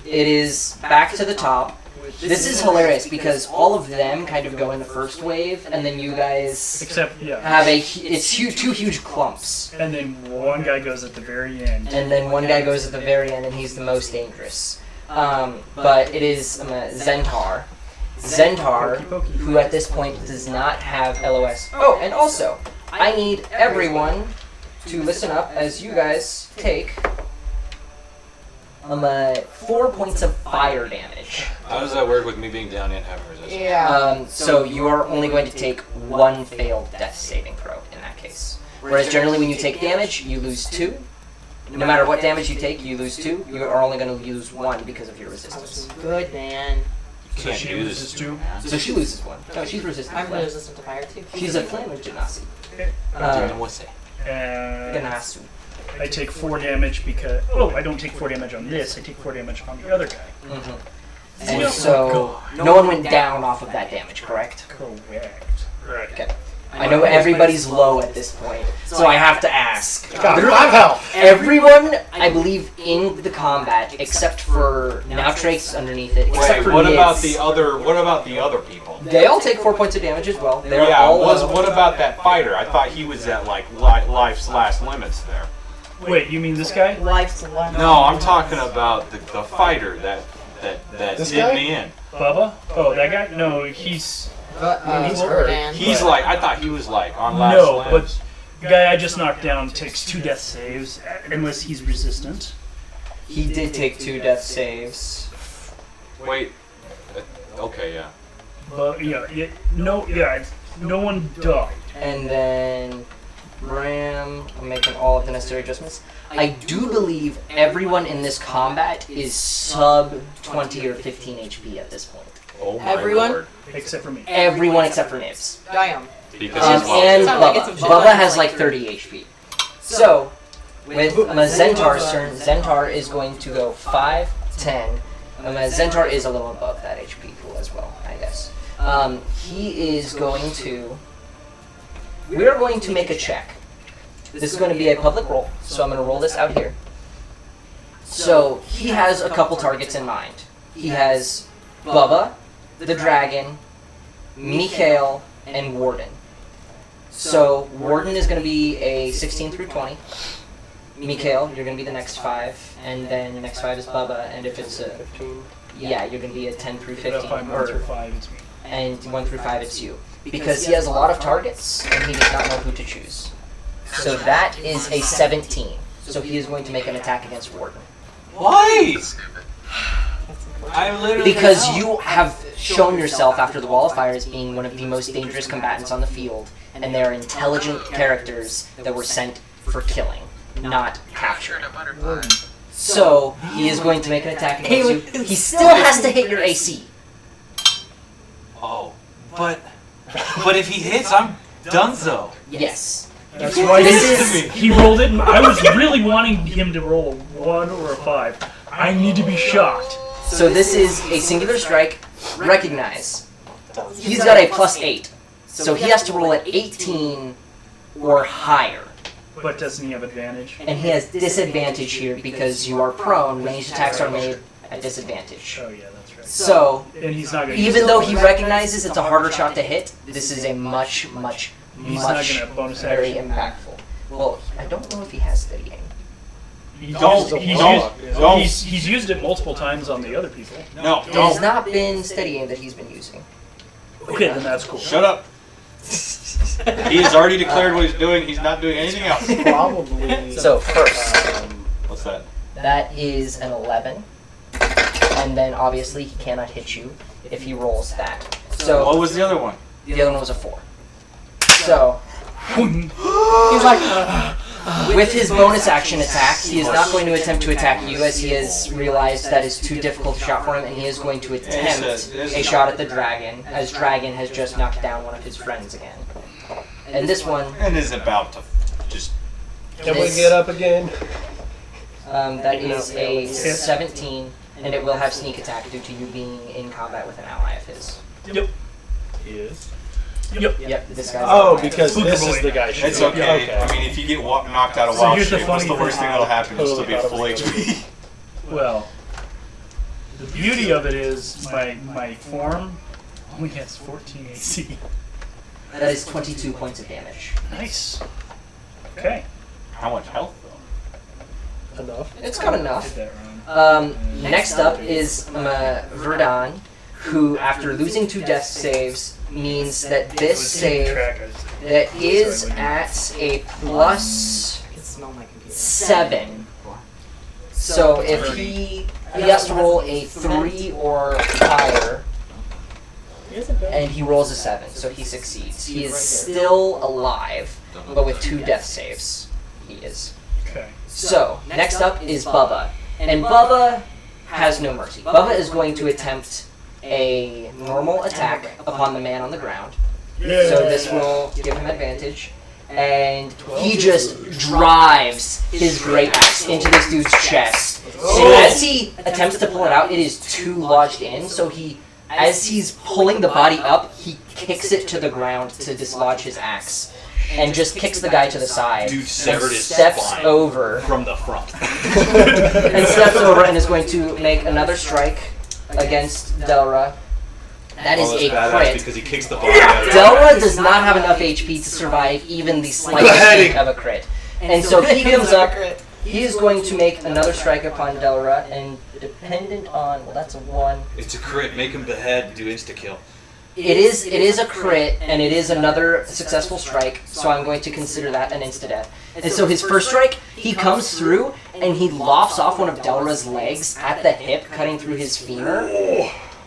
it is back to the top. This is hilarious because all of them kind of go in the first wave, and then you guys Except, yeah. have it's two huge clumps. And then one guy goes at the very end. And then one guy goes at the very end, and he's the most dangerous. But it is Zentar. Zentar, who at this point does not have LOS. Oh, and also, I need everyone to listen up as you guys take 4 points of fire damage. How does that work with me being down and having resistance? Yeah. So you are only going to take 1 failed death saving throw in that case. Whereas generally when you take damage, you lose 2. No matter what damage you take, you lose 2. You are only going to lose 1 because of your resistance. Good man. You can't she do this loses to me, too? man. So she loses 1. No, she's resistant. I'm to flame. resistant to fire too. She's a flame of genasi. What's that? And Ganasu. I take 4 damage because... Oh, I don't take 4 damage on this. I take 4 damage on the other guy. Mm-hmm. And so no one went down off of that damage, correct? Correct. Right. Okay. I know everybody's low at this point, so I have to ask. God, 5 health! Everyone, I believe, in the combat, except for now Trake's underneath it, except Wait, for what about Niz. the other? What about the other people? They all take 4 points of damage as well. They're Yeah, all low. what about that fighter? I thought he was at like life's last limits there. Wait, you mean this guy? Life's one. No, I'm talking about the fighter that This did guy? me in. Bubba? Oh, that guy? No, he's... He's hurt. He's like, I thought he was like on last No, limbs. but the guy I just knocked down takes 2 death saves, unless he's resistant. He did take 2 death saves. Wait. Okay, yeah. But, no one died. And then Bram, I'm making all of the necessary adjustments. I do believe everyone in this combat is sub 20 or 15 HP at this point. Oh my Everyone? lord. Except for me. Everyone except for Nibs. Damn. Because he's And Sounds like Bubba. it's a shit Bubba like has like 30 HP. So, with Zentar's turn, Bubba. Zentar is going to go 5, 10. Zentar is a little above that HP pool as well, I guess. He is going to... We are going to make a check. This is going to be a public roll, so I'm going to roll this out here. So, he has a couple targets in mind. He has Bubba, the Dragon, Mikhail, and Warden. So, Warden is going to be a 16 through 20. Mikhail, you're going to be the next 5. And then the next 5 is Bubba, and if it's a... 15. Yeah, you're going to be a 10 through If 15. I'm 1 through 5, it's me. And 1 through 5, it's you. Because he has a lot of targets, and he does not know who to choose. So that is a 17. So he is going to make an attack against Warden. Why? Stupid. I literally. Because you have shown yourself after the Wall of Fire as being one of the most dangerous combatants on the field, and they are intelligent characters that were sent for killing, not capturing. Captured a butterfly. So he is going to make an attack against you. He still has to hit your AC. Oh, but if he hits, I'm donezo. Yes. That's why This is- he rolled it, and I was really wanting him to roll a 1 or a 5. I need to be shocked. So this is a singular strike. Recognize. He's got a +8. So he has to roll at 18 or higher. But doesn't he have advantage? And he has disadvantage here because you are prone. Ranged attacks are made at disadvantage. Oh yeah, that's right. So, And he's not gonna. even though he recognizes it's a harder shot to hit, this is a much he's not gonna bonus very action. impactful. Well, I don't know if he has steady aim. He's Don't, used, he's, don't, used, don't. he's used it multiple times on the other people. No, It has don't. not been steady aim that he's been using. Okay, then that's cool. Shut up. He has already declared what he's doing. He's not doing anything else. Probably. So first, What's that? that is an 11. And then obviously he cannot hit you if he rolls that. What So was the other one? the other one was a 4. So He's like, with his bonus action attack, he is not going to attempt to attack you as he has realized that is too difficult a shot for him, and he is going to attempt a shot at the dragon, as Dragon has just knocked down one of his friends again. And this one, And is about to just. Can we get up again? that is a 17, and it will have sneak attack due to you being in combat with an ally of his. Yep. He is. Yep, this guy's Oh, an ally. because this is the guy. It's shooting. okay. I mean, if you get knocked out of So wild here's the shape, what's the funny worst thing. thing that'll happen? You'll still Totally be at full thought it was HP. Well, the beauty of it is my form only has 14 AC. That is 22 points of damage. Nice. Okay. How much health, though? Enough. It's got Hit enough. that round. Next up is Verdun, who, after losing 2 death saves, means that this I was keeping save track. that is at a plus I can smell my computer. 7. So if he has to roll a 3 or higher, and he rolls a 7, so he succeeds. He is still alive, but with 2 death saves, he is. Okay. So, next up is Bubba. And Bubba has no mercy. Bubba is going to attempt a normal attack upon the man on the ground. So this will give him advantage. And he just drives his great axe into this dude's chest. And as he attempts to pull it out, it is too lodged in, so as he's pulling the body up, he kicks it to the ground to dislodge his axe. And just kicks the guy to the side. Dude and severed his steps spine. over. From the front. And steps over and is going to make another strike against Delra. That is a crit. Because he kicks the body out of Delra does not have enough HP to survive even the slightest hit of a crit. And so he comes up, he is going to make another strike upon Delra, and dependent on, well, that's a 1. It's a crit. Make him behead. Do insta-kill. It is a crit, and it is another successful strike, so I'm going to consider that an insta-death. And so his first strike, he comes through, and he lofts off one of Delra's legs at the hip, cutting through his femur.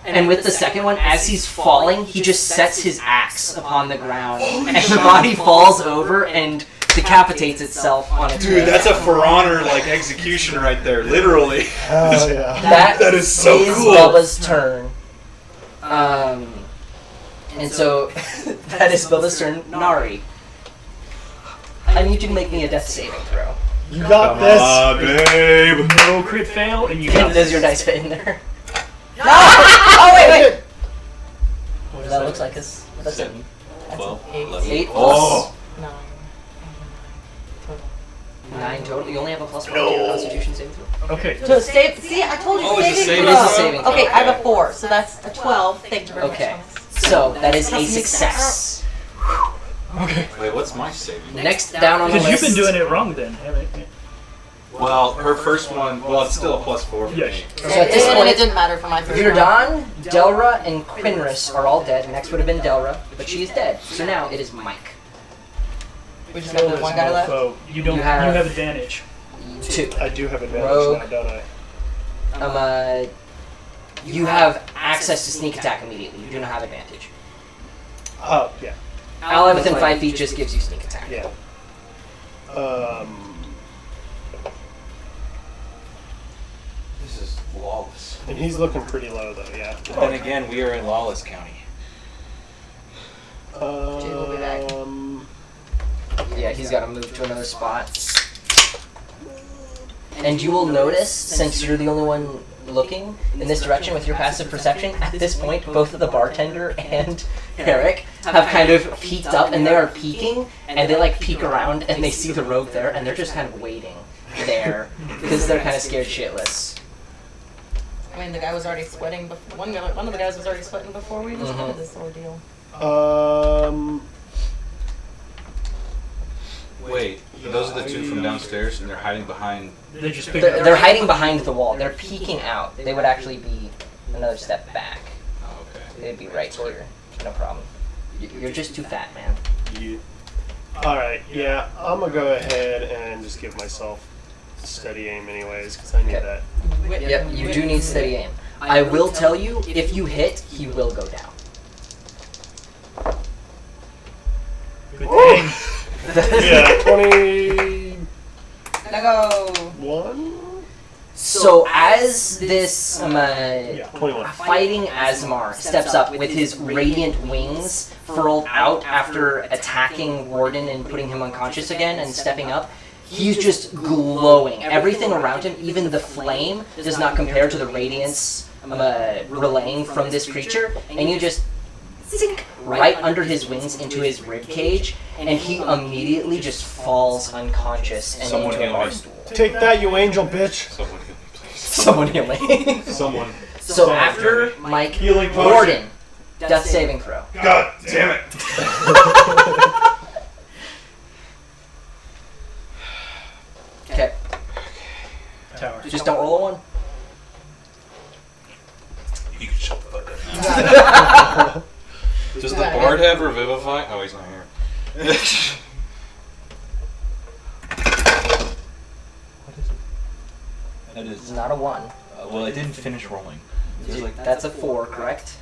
And with the second one, as he's falling, he just sets his axe upon the ground, and the body falls over, and decapitates itself on its way. Dude, that's a For Honor like execution right there, literally. Oh yeah. That is so cool. Bubba's turn. And so that is Bubba's turn. Nari, I need you to make me a death saving throw. You got this. babe. No crit fail, and you Does got this. your dice fit in there? No! Oh wait! What does that look like? That's a 12, 8. 8 Oh. 9. 9 total. You only have a +1 to your Constitution saving throw. Okay. So save. See, I told you Oh, it's a saving saving throw. throw. It is a saving throw. Okay, I have a 4, so that's a 12. Thank you very Okay, much. so that is a success. Okay. Wait, what's my saving? Next down on the Because list. you've been doing it wrong then, haven't you? Well, her first one, well, it's still a +4 for Yes. me. So at this And point, it didn't matter for my first one. Virdan, Delra, and Quinris are all dead. Next would have been Delra, but she is dead. So now it is Mike. We just got the one guy left. Mofo. You don't. You You have- have advantage. 2. I do have advantage Rogue. now, don't I? You have access to sneak attack immediately. You do not have advantage. Oh yeah. Ally within 5 feet just gives you sneak attack. Yeah. This is lawless. And he's looking pretty low though. Yeah. But then again, we are in Lawless County. will be back. Yeah, he's got to move to another spot. And you will notice, since you're the only one looking in this direction with your passive perception, at this point, both the bartender and Eric have kind of peeked up, and they are peeking, and they like peek around, and they see the rogue there, and they're just kind of waiting there because they're kind of scared shitless. I mean, the guy was already sweating. One of the guys was already sweating before we even started this ordeal. Wait, those are the two from downstairs, and they're hiding behind. They just picked They're, up. they're hiding behind the wall. They're peeking out. They would actually be another step back. Oh, okay. They'd be right here. No problem. You're just too fat, man. Yeah. All right. Yeah, I'm gonna go ahead and just give myself steady aim anyways because I need Okay. that. Yep, you do need steady aim. I will tell you, if you hit, he will go down. Good thing. Yeah, 21. Let go. So as this Yeah, 21. fighting Asmar steps up with his radiant wings furled out after attacking Warden and putting him unconscious again and stepping up, he's just glowing. Everything around him, even the flame, does not compare to the radiance relaying from this creature, and you just sink right under his wings into his rib cage, and he immediately just falls unconscious and Someone into a heal bar me. stool. Take that, you angel bitch. Someone heal me, please. Someone heal me. Someone. So after Mike, Healing potion. Warden, death saving throw. God damn it! Okay, Tower. just don't roll a 1. You can shut the fuck up. Does the bard have Revivify? Oh, he's not here. That It's is. not a 1. Well, I didn't finish rolling. It was like That's a 4, correct?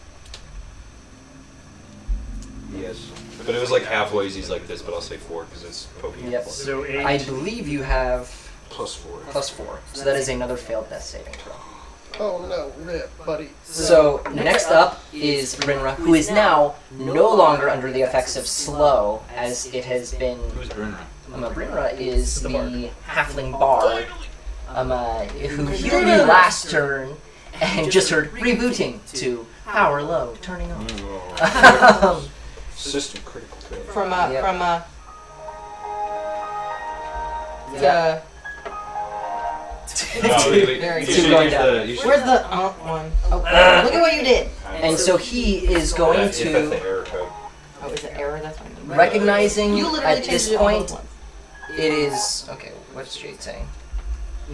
yes, but it was like halfwaysies like this. But I'll say 4 because it's poking. Yep. So 8. I believe you have +4. +4, so that is another failed death saving throw. Oh no, rip, buddy. So next up is Rinra, who is now no longer under the effects of slow, as it has been. Who's Brynra? Rinra is The the bard. halfling bard, who healed you last turn, and just heard rebooting to power low, turning on. System critical failure. From Yep. to You Keep should going use down. you should- where's the one? Oh, look at what you did. And so he is going If that's the to, error code. Oh, is it error? That's what I mean. recognizing You literally at changed this it all point, at once. it is, okay, what's Jade saying?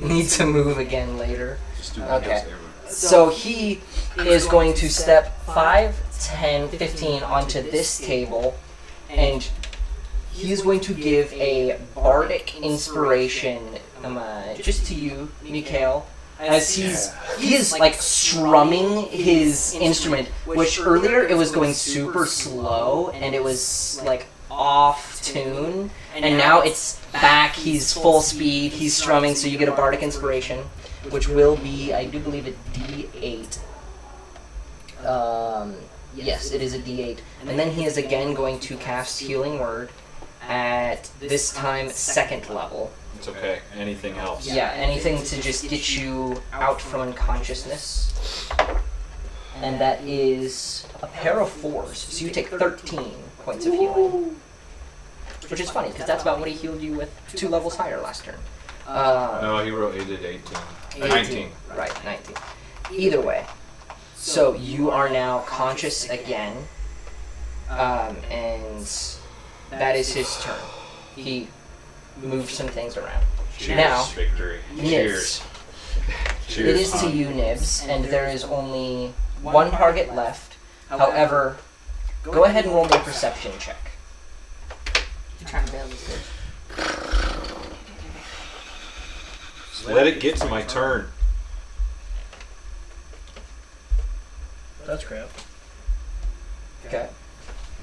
Need to move again later. Just do Okay. Windows error. So he is going to step 5, 10, 15 onto this table, and he is going to give a bardic inspiration just to you, Mikhail, as he is like strumming his instrument, which earlier it was going super slow and it was like off tune, and now it's back. He's full speed. He's strumming, so you get a bardic inspiration, which will be, I do believe, a D8. Yes, it is a D8, and then he is again going to cast Healing Word at this time 2nd level. It's okay. Anything else? Yeah, anything to just get you out from unconsciousness. And that is a pair of 4s, so you take 13 points of healing. Which is funny, because that's about what he healed you with 2 levels higher last turn. No, he did 18. 19. Right, 19. Either way. So you are now conscious again, and that is his turn. He moved some things around. Cheers, Now, victory. Nibs. Cheers. It is to you, Nibs, and there is only 1 target left. However, go ahead and roll me a perception check. You're trying to bail this bitch. Just let it get to my turn. That's crap. Okay.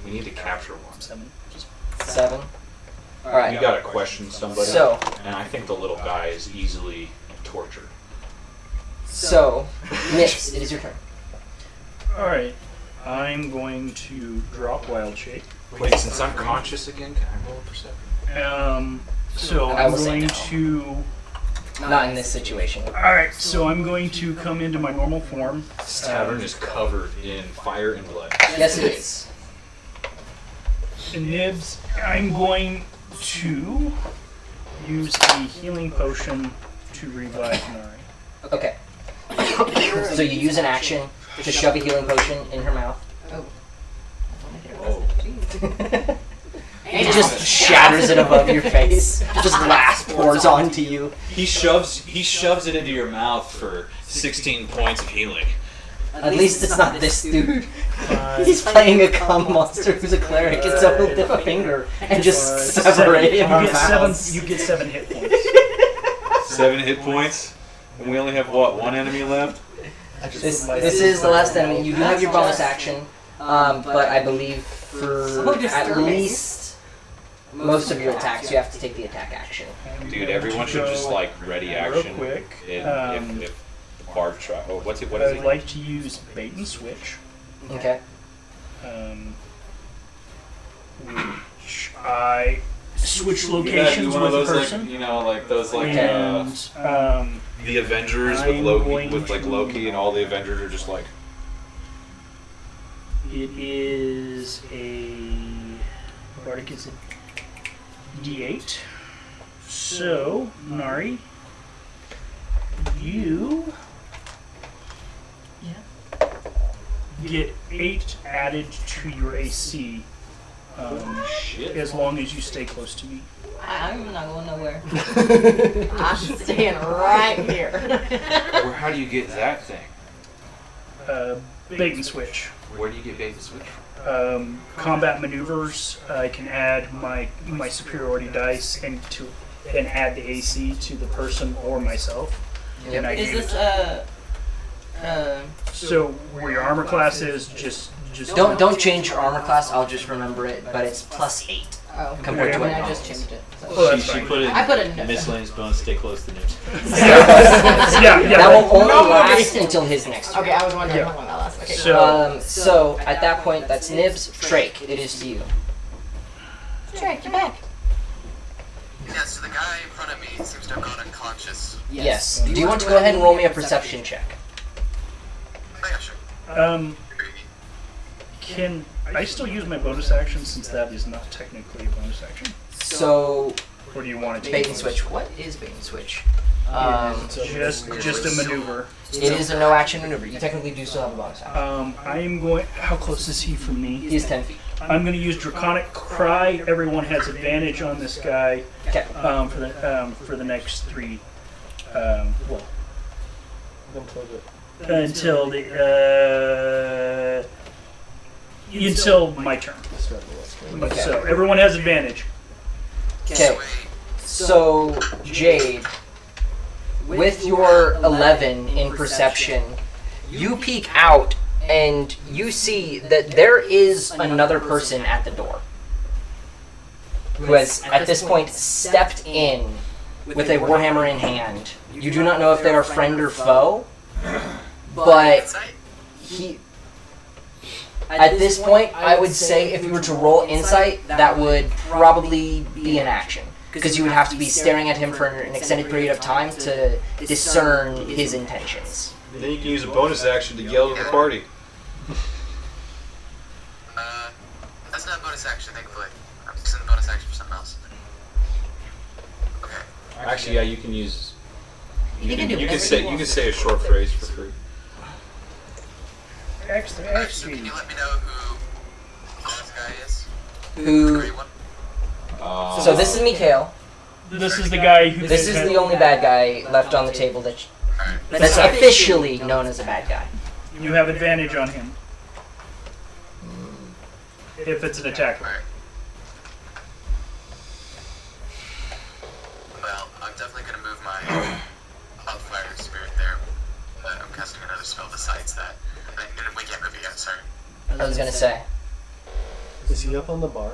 We need to capture one. 7. 7. You Alright. gotta question somebody. So, And I think the little guy is easily tortured. Nibs, it is your turn. Alright. I'm going to drop Wild Shape. Wait, since I'm conscious again, can I roll a perception? So I I'm will say going no. to... Not in this situation. Alright, so I'm going to come into my normal form. This tavern is covered in fire and blood. Yes, it is. And Nibs, I'm going to use the healing potion to revive Nari. Okay. So you use an action to shove a healing potion in her mouth. Oh. It just shatters it above your face. Just glass pours onto you. He shoves it into your mouth for 16 points of healing. At least it's not this dude. He's playing a cum monster who's a cleric, and so he'll dip a finger and just sever it in our mouths. You get 7 hit points. 7 hit points? And we only have what, 1 enemy left? This is the last enemy. You do have your bonus action, but I believe for at least most of your attacks, you have to take the attack action. Dude, everyone should just like ready Real action. quick, If the bard try. Oh, what is I'd it? like to use bait and switch. Okay. Which I switch Yeah, locations one with of a those person. like, you know, like those like And the Avengers with I'm Loki, going with like to- Loki, and all the Avengers are just like. it is a Bardic is a D8. So Nari, you get 8 added to your AC. Shit. As long as you stay close to me. I'm not going nowhere. I'm staying right here. How do you get that thing? Bait and switch. Where do you get bait and switch from? Combat maneuvers. I can add my superiority dice and add the AC to the person or myself. And I Is gain this it. So where your armor class is, just Don't change your armor class. I'll just remember it, but it's +8 oh, compared to I what mean, I it just is. changed it. So. Oh, that's She fine. put it I put it in miscellaneous bonus, stay close to Nibs. Yeah, That will only No, last until his next turn. Okay, I was wondering Yeah. how long that lasts. Okay. So at that point, that's Nibs. Drake, it is to you. Drake, you're back. Yeah, so the guy in front of me seems to have gone unconscious. Yes. Do you want to go ahead and roll me a perception check? Oh, yeah, sure. Can I still use my bonus action since that is not technically a bonus action? So Or do you want it to bait be and bonus? switch. What is bait and switch? Just a maneuver. It is a no action maneuver. You technically do still have a bonus action. I'm going. How close is he from me? He's 10 feet. I'm going to use Draconic Cry. Everyone has advantage on this guy Okay. for the next 3. Until my turn. Okay. So everyone has advantage. Okay. So Jade, with your 11 in perception, you peek out and you see that there is another person at the door. who has at this point stepped in with a warhammer in hand. You do not know if they are friend or foe, but Insight? he. At this point, I would say if you were to roll insight, that would probably be an action. Because you would have to be staring at him for an extended period of time to discern his intentions. Then you can use a bonus action to yell to the party. That's not a bonus action, thankfully. I'm using the bonus action for something else. Okay. Actually, yeah, you can use. You can do You whatever can say a short phrase for free. Extra, Alright, so extra. can you let me know who this guy is? The Who? gray one? So this is Mikhail. This is the guy who. This is the only bad guy left on the table Alright. that's officially known as a bad guy. You have advantage on him. If it's an attacker. Alright. Well, I'm definitely gonna move my Wildfire Spirit there. I'm casting another spell besides that. We can't move it yet, sorry. I was gonna say. Is he up on the bar?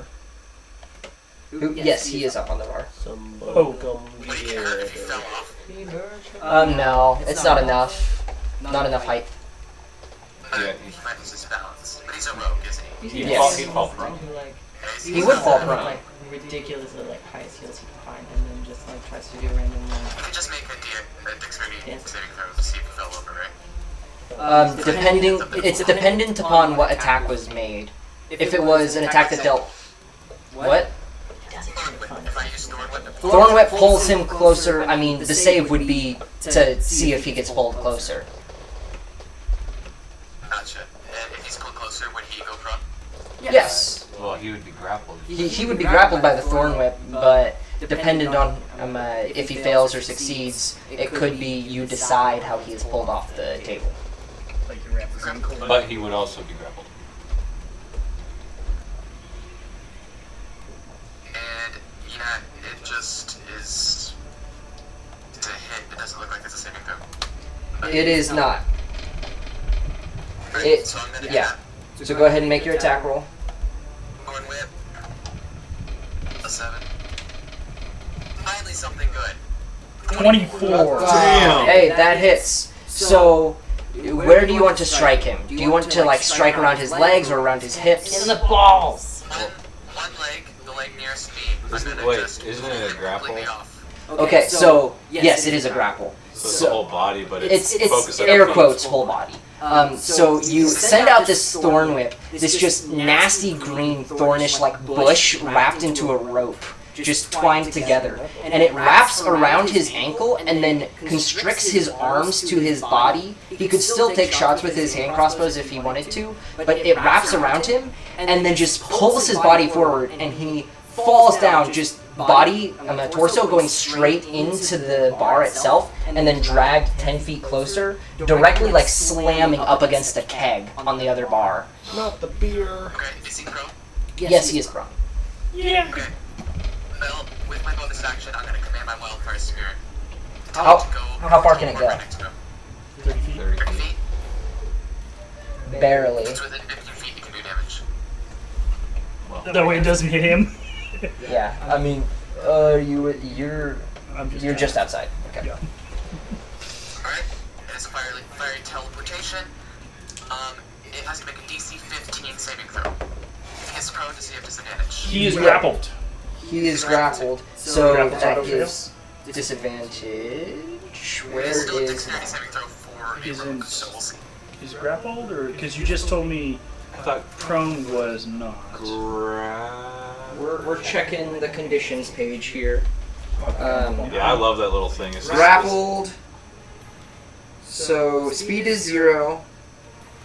Yes, he is up on the bar. Somebody Oh. come Would he get hurt if he fell off? No, it's not enough. Not enough height. Yeah. He might lose his balance. But he's a rogue, isn't he? Yes. He'd fall prone. Like, He would fall prone. like ridiculously like high skills he can find, and then just like tries to do random You could just make a dexterity Yes. saving throw to see if he fell over, right? It's dependent upon what attack was made. If it was an attack that dealt. What? If I use Thorn Whip, Thorn Whip pulls him closer. I mean, the save would be to see if he gets pulled closer. gotcha. And if he's pulled closer, would he go prone? Yes. Well, he would be grappled. He would be grappled by the Thorn Whip, but dependent on if he fails or succeeds, it could be you decide how he is pulled off the table. Like you wrap his ankle. But he would also be grappled. And yeah, it just is. It's a hit. It doesn't look like it's a saving throw. It is not. Right, It- so I'm gonna do yeah. that. So go ahead and make your attack roll. Thorn Whip. A 7. Finally, something good. 24. Damn. Hey, that hits. So, where do you want to strike him? Do you want to like strike around his legs or around his hips? in the balls. One leg, the leg nearest me. I'm gonna Wait, just isn't it a pull him grapple? completely off. Okay, so yes, it is a grapple. So it's the whole body, but It's focused on air the quotes whole body. So you send out this thorn whip, this just nasty green thornish like bush wrapped into a rope, just twined together, and it wraps around his ankle and then constricts his arms to his body. He could still take shots with his hand crossbows if he wanted to, but it wraps around him and then just pulls his body forward, and he falls down, just body, torso going straight into the bar itself, and then dragged 10 feet closer, directly like slamming up against a keg on the other bar. Not the beer. Okay, is he prone? Yes, he is prone. Yeah. Okay. Well, with my bonus action, I'm gonna command my Wildfire Spirit. How- to go how far can it go? right next to him. 30 feet. 30 30 feet. feet. Barely. It's within 15 feet, you can do damage. That way it doesn't hit him. Yeah, I mean, you're just outside. Okay. Yeah. Alright, it is a fiery teleportation. It has to make a DC 15 saving throw. If he gets prone, does he have disadvantage? He is grappled. He is grappled, so Grapple's that auto gives disadvantage. Where It's still a is dexterity saving throw for a Isn't- rogue, so we'll see. He's grappled, or because you just told me I thought prone was not. We're checking the conditions page here. Yeah, I love that little thing. It's just- Grappled. So speed is 0.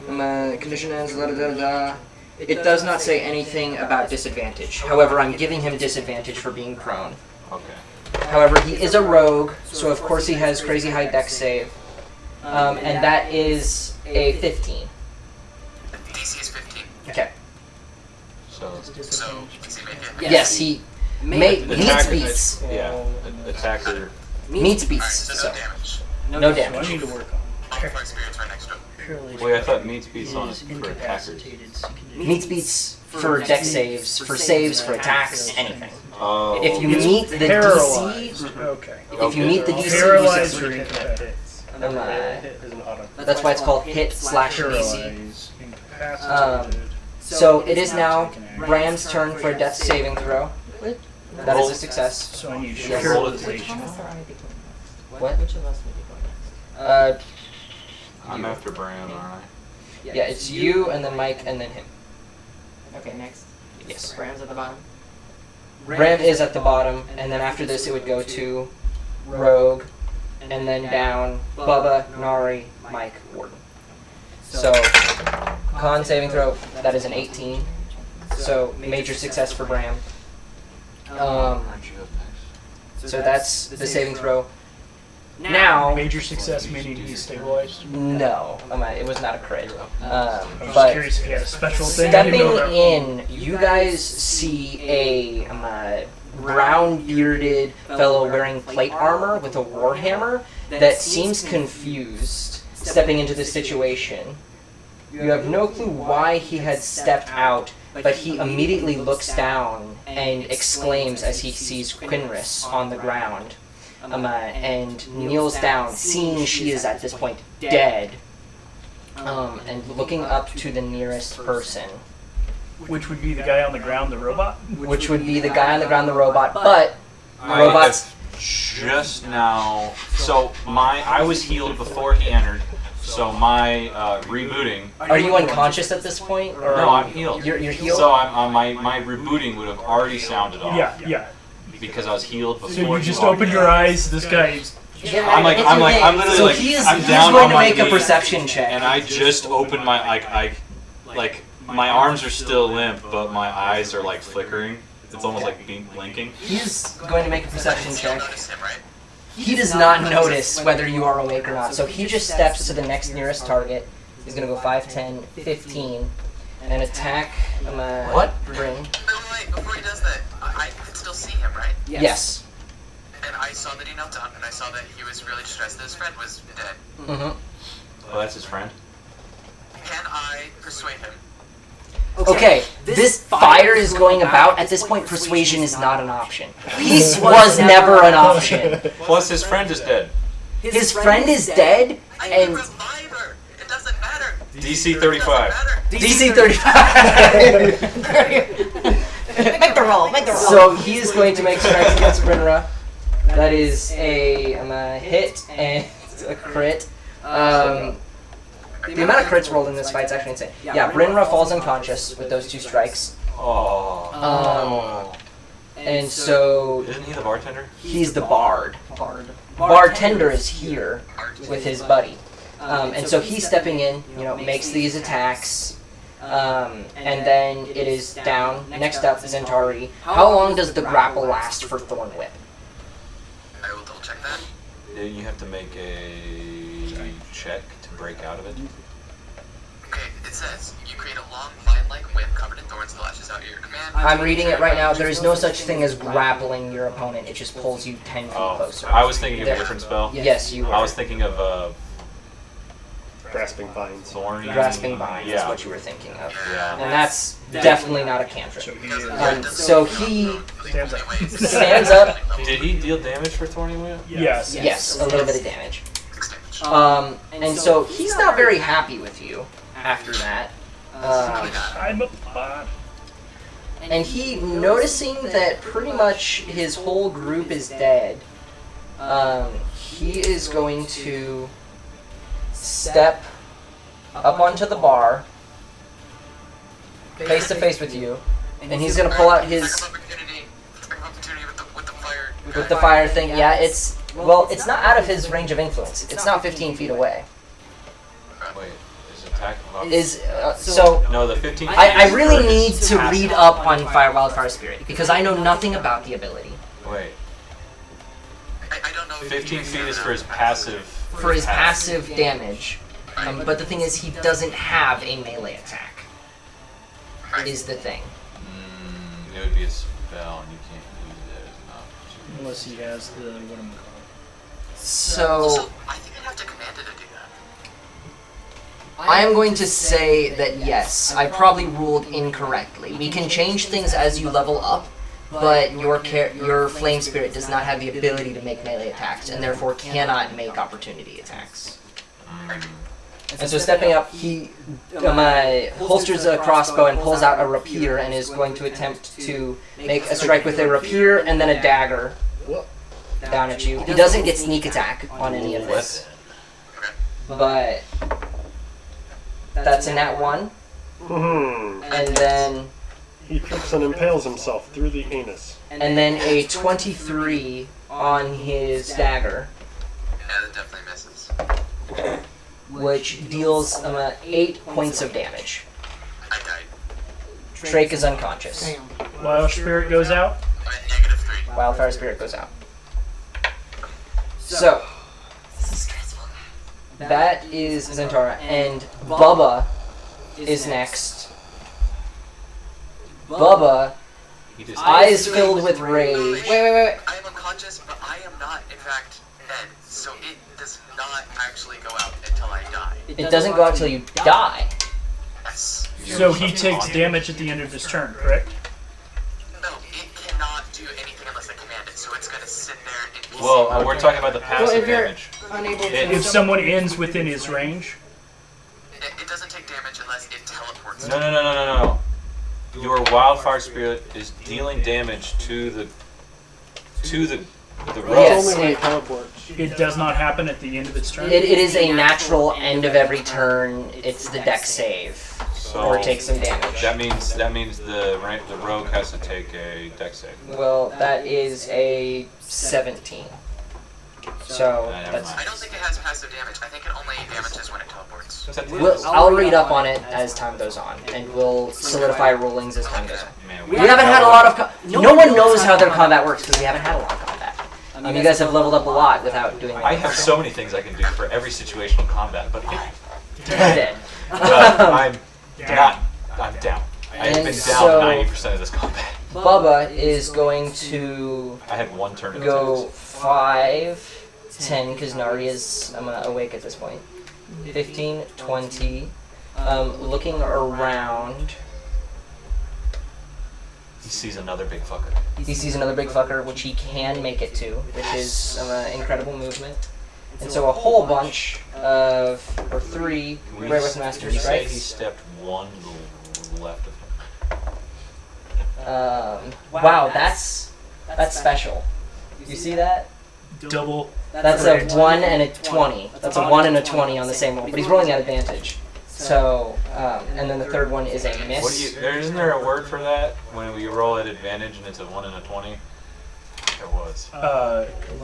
Condition ends. Da, da, da, da. It does not say anything about disadvantage. However, I'm giving him disadvantage for being prone. Okay. However, he is a rogue, so of course he has crazy high dex save, and that is a 15. DC is 15, Okay. So, so does he make it? Yes, he meets Attacker- beats. Yeah, attacker. Meets Alright, beats. so So no damage. no So I damage. need to work on. Wildfire Spirit's right next to him. Wait, I thought meat beats on Is for attackers. incapacitated. Meets beats for dex saves, for attacks, anything. Oh. If you meet the Paralyzed. DC, Okay. if you meet the DC, you Paralyzed or succeed. incapacitated. Hit is an auto. That's why it's called hit/DC. Paralyzed, incapacitated. So it is now Bram's turn for a death saving throw. That is a success. So I need Yes. paralyzation. What? Which of us would be going next? I'm after Bram, aren't I? Yeah, it's you and then Mike and then him. Okay, next. Yes. Bram's at the bottom. Bram is at the bottom, and then after this it would go to Rogue, and then down Bubba, Nari, Mike, Warden. So, con saving throw, that is an 18. So, major success for Bram. Aren't you up next? So that's the saving throw. Now, Major success meaning he's stabilized. no, it was not a crit. I was just But curious if he had a special thing. I stepping didn't know that. in, you guys see a brown bearded fellow wearing plate armor with a warhammer that seems confused stepping into the situation. You have no clue why he had stepped out, but he immediately looks down and exclaims as he sees Quinris on the ground, and kneels down, seeing she is at this point dead, and looking up to the nearest person, Which would be the guy on the ground, the robot? which would be the guy on the ground, the robot, but I robots. have just now. So I was healed before he entered. So my rebooting. Are you unconscious at this point? Or No, I'm healed. You're healed? So my rebooting would have already sounded off. Yeah. Because I was healed before. So you just he walked opened in. your eyes, this guy's... I'm literally so like, he's I'm down going on to my make a knee, perception check. and I just opened my like my arms are still limp, but my eyes are like flickering. It's almost like blinking. He's going to make a perception check. Notice him, right? He does not notice whether you are awake or not, so he just steps to the next nearest target. He's going to go 5, 10, 15, and attack What? Bryn. Wait, before he does that, I could still see him, right? Yes. And I saw that he knelt down, and I saw that he was really distressed that his friend was dead. Mm-hmm. Oh, that's his friend. Can I persuade him? Okay, this fire is going about. At this point, persuasion is not an option. Peace was never an option. Plus, his friend is dead. His friend is dead, I can and revive her! It doesn't matter! DC 35. DC 35. Make the roll. Make the roll. So he is going to make strikes against Brynra. That is a hit and a crit. The amount of crits rolled in this fight is actually insane. Yeah, Brynra falls unconscious with those 2 strikes. Oh. And so Isn't he the bartender? he's the bard. Bartender is here with his buddy. And so he's stepping in, makes these attacks. And then it is down. Next up is Zentari. How long does the grapple last for Thorn Whip? I will double check that. You have to make a check to break out of it. Okay, it says, you create a long, vine-like whip covered in thorns that lashes out your command. I'm reading it right now. There is no such thing as grappling your opponent. It just pulls you 10 feet Oh, closer. I was thinking of a different spell. Yes, you I were. was thinking of Grasping vines. thorny. Grasping Vine is Yeah. what you were thinking of. Yeah. And that's definitely not a cantrip. So he So he stands up. stands up. Did he deal damage for thorny whip? Yes. Yes, a little bit of damage. 6 damage. And so he's not very happy with you after that. I'm a bot. And he, noticing that pretty much his whole group is dead, he is going to step up onto the bar, face to face with you, and he's going to pull out his Opportunity with the fire. with the fire thing. Yeah, it's not out of his range of influence. It's not 15 feet away. Wait, is attack of So No, the 15 feet I is really for need his to passive. read up on Wildfire Spirit because I know nothing about the ability. Wait, I don't know. 15 feet is for his passive. For his passive damage. But the thing is, he doesn't have a melee attack. Is the thing. It would be a spell, and you can't use it as an opportunity. Unless he has the, whatchamacallit. So Also, I think I'd have to command it to do that. I am going to say that yes, I probably ruled incorrectly. We can change things as you level up, but your flame spirit does not have the ability to make melee attacks, and therefore cannot make opportunity attacks. And so stepping up, he holsters a crossbow and pulls out a rapier and is going to attempt to make a strike with a rapier and then a dagger down at you. He doesn't get sneak attack on any of this, but that's a nat 1. And then he trips and impales himself through the anus. And then a 23 on his dagger. Yeah, that definitely misses. Which deals 8 points of damage. I died. Drake is unconscious. Wild spirit goes out. I'm at -3. Wildfire spirit goes out. So that is Zentara, and Bubba is next. Bubba, eyes filled with rage. Wait. I am unconscious, but I am not, in fact, dead. So it does not actually go out until I die. It doesn't go out until you die. Yes. So he takes damage at the end of his turn, correct? No, it cannot do anything unless I command it. So it's gonna sit there and... Well, we're talking about the passive if you're damage. unable to... If someone ends within his range, It doesn't take damage unless it teleports. No. Your wildfire spirit is dealing damage to the rogue. Yes. Only when he teleports. it does not happen at the end of its turn. It is a natural end of every turn. It's the deck save, So or take some damage. that means the rogue has to take a deck save. Well, that is a 17. So that's. I don't think it has passive damage. I think it only damages when it teleports. I'll read up on it as time goes on, and we'll solidify rulings as time goes on. Man, We haven't had a lot of. No one knows how their combat works because we haven't had a lot of combat. You guys have leveled up a lot without doing. I have so many things I can do for every situational combat, but I'm dead. I'm not. I'm down. I've been down so- 90% of this combat. Bubba is going to I had one turn to go 5, 10, because Nari is awake at this point. 15, 20. Looking around, He sees another big fucker. he sees another big fucker, which he can make it to, which is incredible movement. And so a whole bunch of, or 3, Rare with Master Can you say he Strikes. stepped one left of him? Wow, that's special. You see that? Double. That's a 1 and a 20. That's a 1 and a 20 on the same roll, but he's rolling at advantage. So, and then the third one is a miss. Isn't there a word for that when we roll at advantage and it's a 1 and a 20? There was.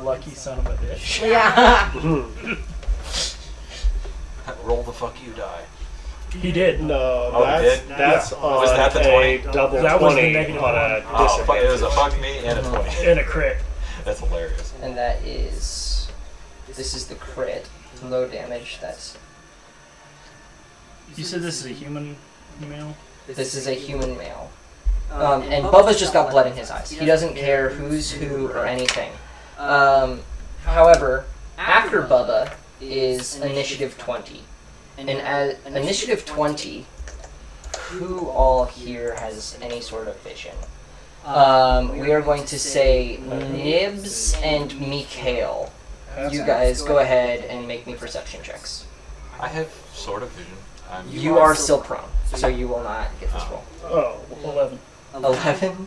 Lucky son of a bitch. Yeah. Roll the fuck you die. He did. No, Oh, that's, he did? that's on Was that the a 20? double That was the 20 negative on a one. Oh, fuck, it was a disadvantage. fuck me and a 20. And a crit. That's hilarious. And that is, this is the crit, low damage. That's You said this is a human male? this is a human male. And Bubba's just got blood in his eyes. He doesn't care who's who or anything. However, after Bubba is initiative 20. And at initiative 20, who all here has any sort of vision? We are going to say Nibs and Mikhail. You guys go ahead and make me perception checks. I have sort of vision. You are still prone, so you will not get this roll. Oh, 11. 11,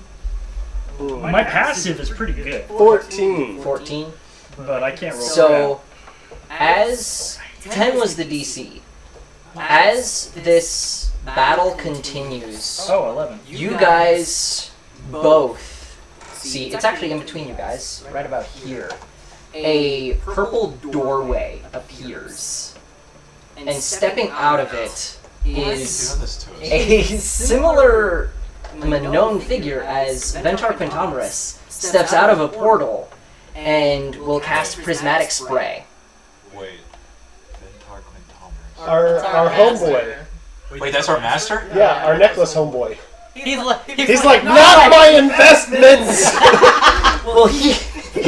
My passive is pretty good, 14. 14. but I can't roll. So, as 10 was the DC, as this battle continues, Oh, 11. you guys both see, it's actually in between you guys, right about here. A purple doorway appears, and stepping out of it is doing this to us? a similar known figure as Ventar Quintomerus steps out of a portal and will cast Prismatic Spray. Wait. Ventar Quintomerus. Our homeboy. Wait, that's our master? Yeah, our necklace homeboy. He's He's like, not my investments! Well, he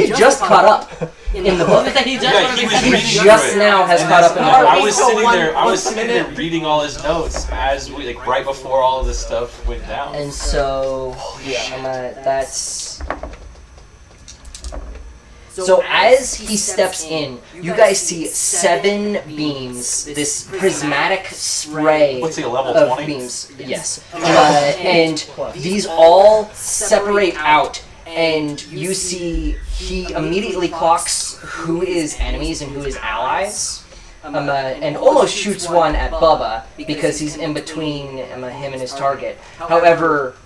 just caught up. in the book. He just, Yeah, he was He reading just through it. now has And caught this- up in the I book. was So sitting one- there. I was one sitting there minute. reading all his notes as we like right before all of this stuff went down. And so, that's. So as he steps in, you guys see 7 beams, this prismatic spray What's he, a level of 20? beams. Yes. And these all separate out, and you see he immediately clocks who is enemies and who is allies. And almost shoots one at Bubba because he's in between him and his target. However,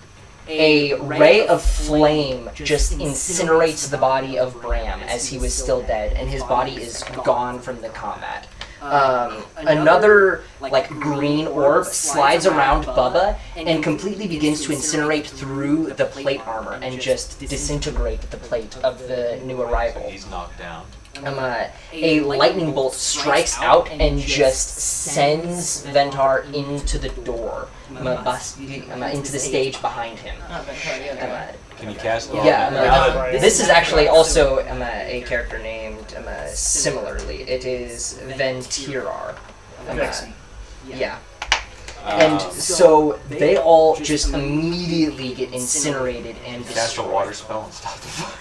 a ray of flame just incinerates the body of Bram as he was still dead, and his body is gone from the combat. Another green orb slides around Bubba and completely begins to incinerate through the plate armor and just disintegrate the plate of the new arrival. He's knocked down. A lightning bolt strikes out and just sends Ventar into the door, into the stage behind him. Can you cast it? This is actually also a character named similarly. It is Ventirar. Yeah. And so they all just immediately get incinerated and Cast a destroyed. water spell and stop the fire.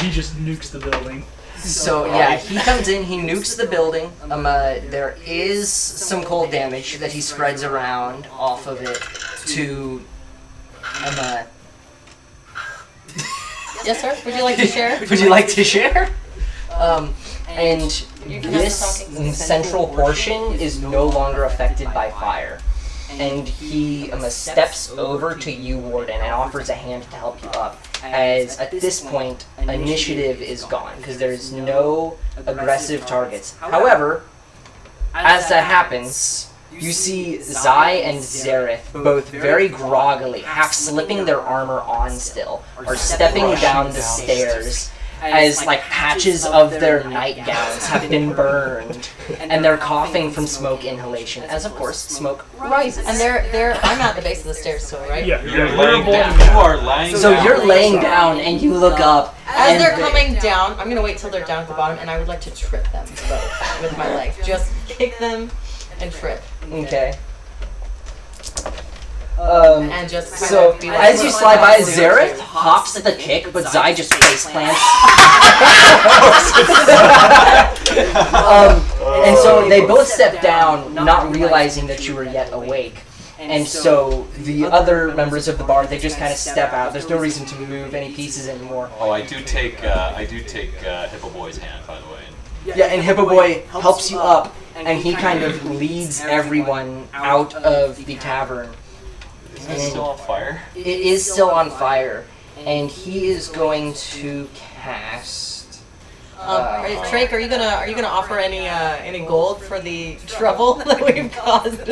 He just nukes the building. So yeah, he comes in, he nukes the building. There is some cold damage that he spreads around off of it to. Yes, sir. Would you like to share? Would you like to share? And this central portion is no longer affected by fire. And he steps over to you, Warden, and offers a hand to help you up. As at this point, initiative is gone, because there's no aggressive targets. However, as that happens, you see Zai and Zareth, both very groggily, half slipping their armor on still, are stepping down the stairs as patches of their nightgowns have been burned, and they're coughing from smoke inhalation, as of course smoke rises. And I'm at the base of the stairs still, right? Yeah, You're laying down. You are laying down. So you're laying down, and you look up. As and they're coming down, I'm gonna wait till they're down at the bottom, and I would like to trip them both with my legs. Just kick them and trip. Okay. And just kind So of be like, as you slide by, Zareth hops at the kick, but Zai just face plants. And so they both step down, not realizing that you were yet awake. And so the other members of the bar, they just kind of step out. There's no reason to move any pieces anymore. Oh, I do take Hippo Boy's hand, by the way. Yeah, and Hippo Boy helps you up, and he kind of leads everyone out of the tavern. Is it still on fire? It is still on fire, and he is going to cast. Drake, are you gonna offer any gold for the trouble that we've caused?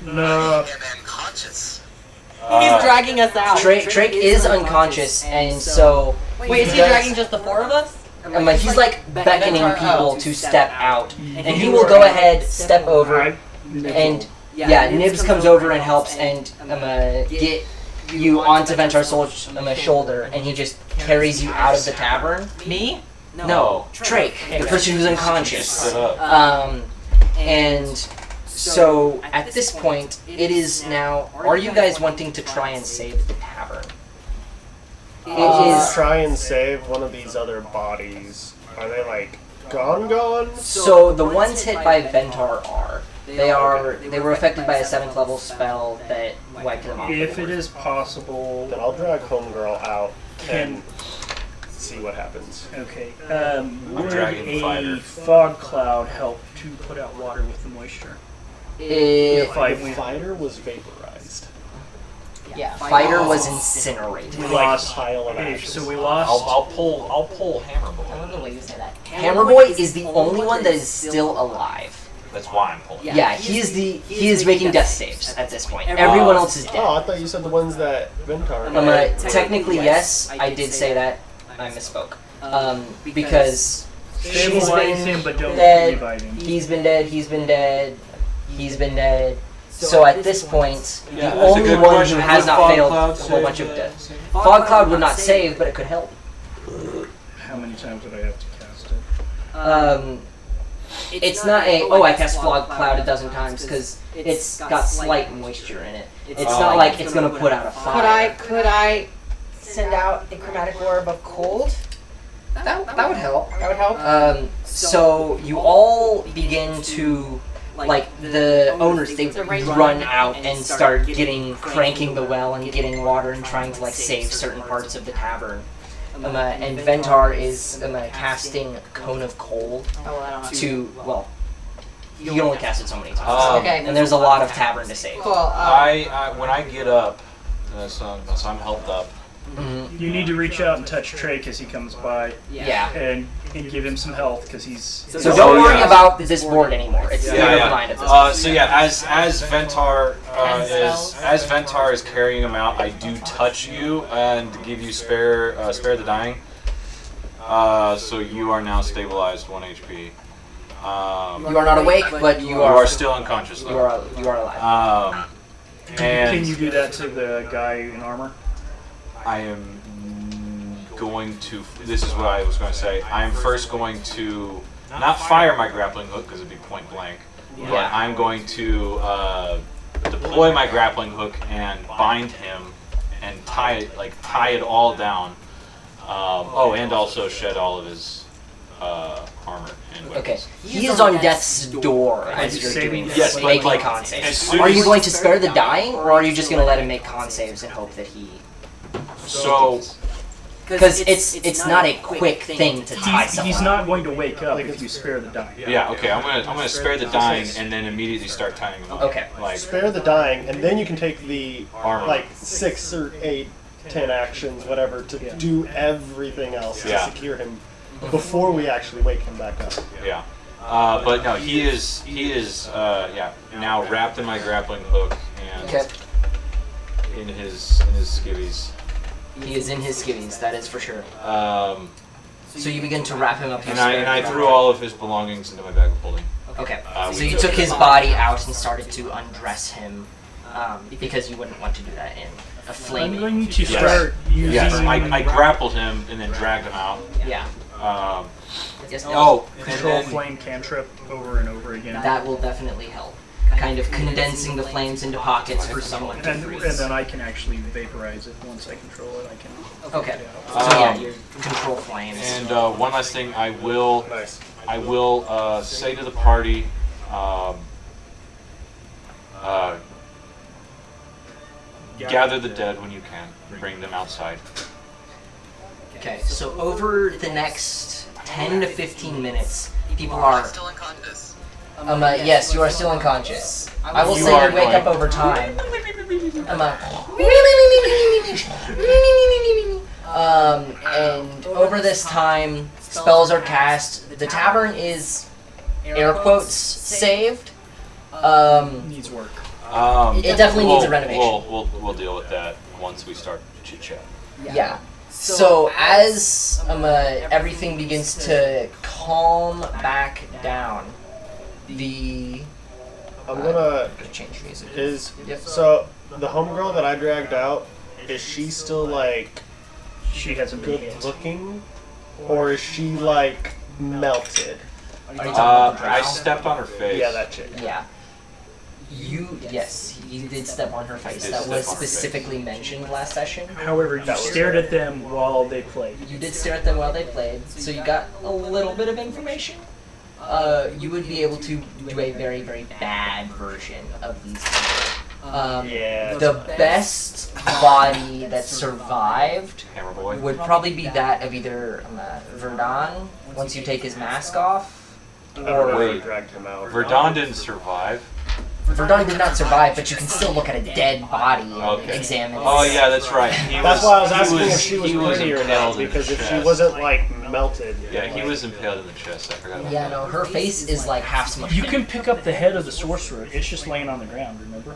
No. Unconscious. He's dragging us out. Drake is unconscious, and so. Wait, is he dragging just the 4 of us? He's beckoning people to step out, and he will go ahead, step over, and Nibs comes over and helps and get you onto Ventar's shoulder, and he just carries you out of the tavern. Me? No, Drake, the person who's unconscious. Sit up. And so at this point, it is now. Are you guys wanting to try and save the tavern? It is. Try and save one of these other bodies. Are they gone? So the ones hit by Ventar are. They were affected by a 7th level spell that wiped them off. If it is possible, Then I'll drag Homegirl out Can- and see what happens. okay. Would dragging the fighter. a fog cloud help to put out water with the moisture? It, I The win. fighter was vaporized. Yeah. Fighter was incinerated. We lost. Pile of Okay, ashes. so we lost. I'll pull Hammer Boy. I love the way you say that. Hammerboy is the only one that is still alive. That's why I'm pulling. Yeah, he is making death saves at this point. Everyone else is Oh, dead. I thought you said the ones that Ventar. Technically, yes, I did say that. I misspoke. Because Stabilize him, but don't dead. revive him. He's been dead. He's been dead. He's been dead. So at this point, the that's a only good one question. who has Would not Fog failed Cloud a whole save bunch of the- death. Fog Cloud would not save, but it could help. How many times would I have to cast it? It's not I cast Fog Cloud a dozen times because it's got slight moisture in it. It's not like it's gonna put out a fire. Could I send out a chromatic orb of cold? That would help. That would help. So you all begin to, like, the owners, they run out and start cranking the well and getting water and trying to, like, save certain parts of the tavern. And Ventar is casting Cone of Cold to, well, you can only cast it so many times. Okay. And there's a lot of tavern to save. Cool. When I get up, so I'm helped up. You need to reach out and touch Trey because he comes by. Yeah. And give him some health because he's. So don't worry about this board anymore. It's blind at this point. So yeah, as Ventar is carrying him out, I do touch you and give you spare the dying. So you are now stabilized 1 HP. You are not awake, but you are still unconscious. You are alive. Can you do that to the guy in armor? I am going to. This is what I was going to say. I am first going to not fire my grappling hook because it'd be point blank. Yeah. But I'm going to deploy my grappling hook and bind him and tie it all down. And also shed all of his armor and weapons. Okay. He is on death's door as you're doing this. Yes, but making like, con saves. as soon Are as- you going to spare the dying, or are you just going to let him make con saves and hope that he? So Because it's not a quick thing to tie someone. He's not going to wake up if you spare the dying. yeah, okay. I'm gonna spare the dying and then immediately start tying him up. Okay. Like Spare the dying, and then you can take the Armor. 6 or 8, 10 actions, whatever, to do everything else Yeah. to secure him before we actually wake him back up. yeah. But no, he is now wrapped in my grappling hook and Okay. in his skivvies. He is in his skivvies, that is for sure. So you begin to wrap him up. And I threw all of his belongings into my bag of holding. Okay. We So you took his body out and started to undress him, because you wouldn't want to do that in a I'm flaming. going to start using. Yes, I grappled him and then dragged him out. Yeah. Yes. Control and then- flame cantrip over and over again. That will definitely help. Kind of condensing the flames into pockets for someone to And breathe. then I can actually vaporize it once I control it. I can. Okay. Yeah. So yeah, you control flames. And one last thing, I will Nice. say to the party, gather the dead when you can, bring them outside. Okay. So over the next 10 to 15 minutes, people I'm are. still unconscious. Yes, you are still unconscious. I will You say are you wake going- up over time. And over this time, spells are cast. The tavern is, air quotes, saved. Needs work. It definitely needs a renovation. We'll deal with that once we start chit chat. Yeah. So as everything begins to calm back down, I'm gonna change music. So the homegirl that I dragged out, is she still like She hasn't been good hit. looking, or is she like melted? Are you talking about the I drow? stepped on her face. Yeah, that chick. Yeah. Yes, you did step on her face. did That step was on her face. specifically mentioned last session. However, you stared at them while they played. You did stare at them while they played, so you got a little bit of information. You would be able to do a very, very bad version of these people. Yeah. The best body that survived Hammer boy. would probably be that of either Verdun, once you take his mask off, Or Wait. dragged him out. Verdun didn't survive. Verdun did not survive, but you can still look at a dead body and Okay. examine it. Oh yeah, that's right. That's why I was asking if she was he prettier now, impaled in the because if she chest. wasn't like melted. Yeah, he was impaled in the chest. I forgot about Yeah, that. no, her face is like half smushed. You can pick up the head of the sorcerer. It's just laying on the ground. Remember?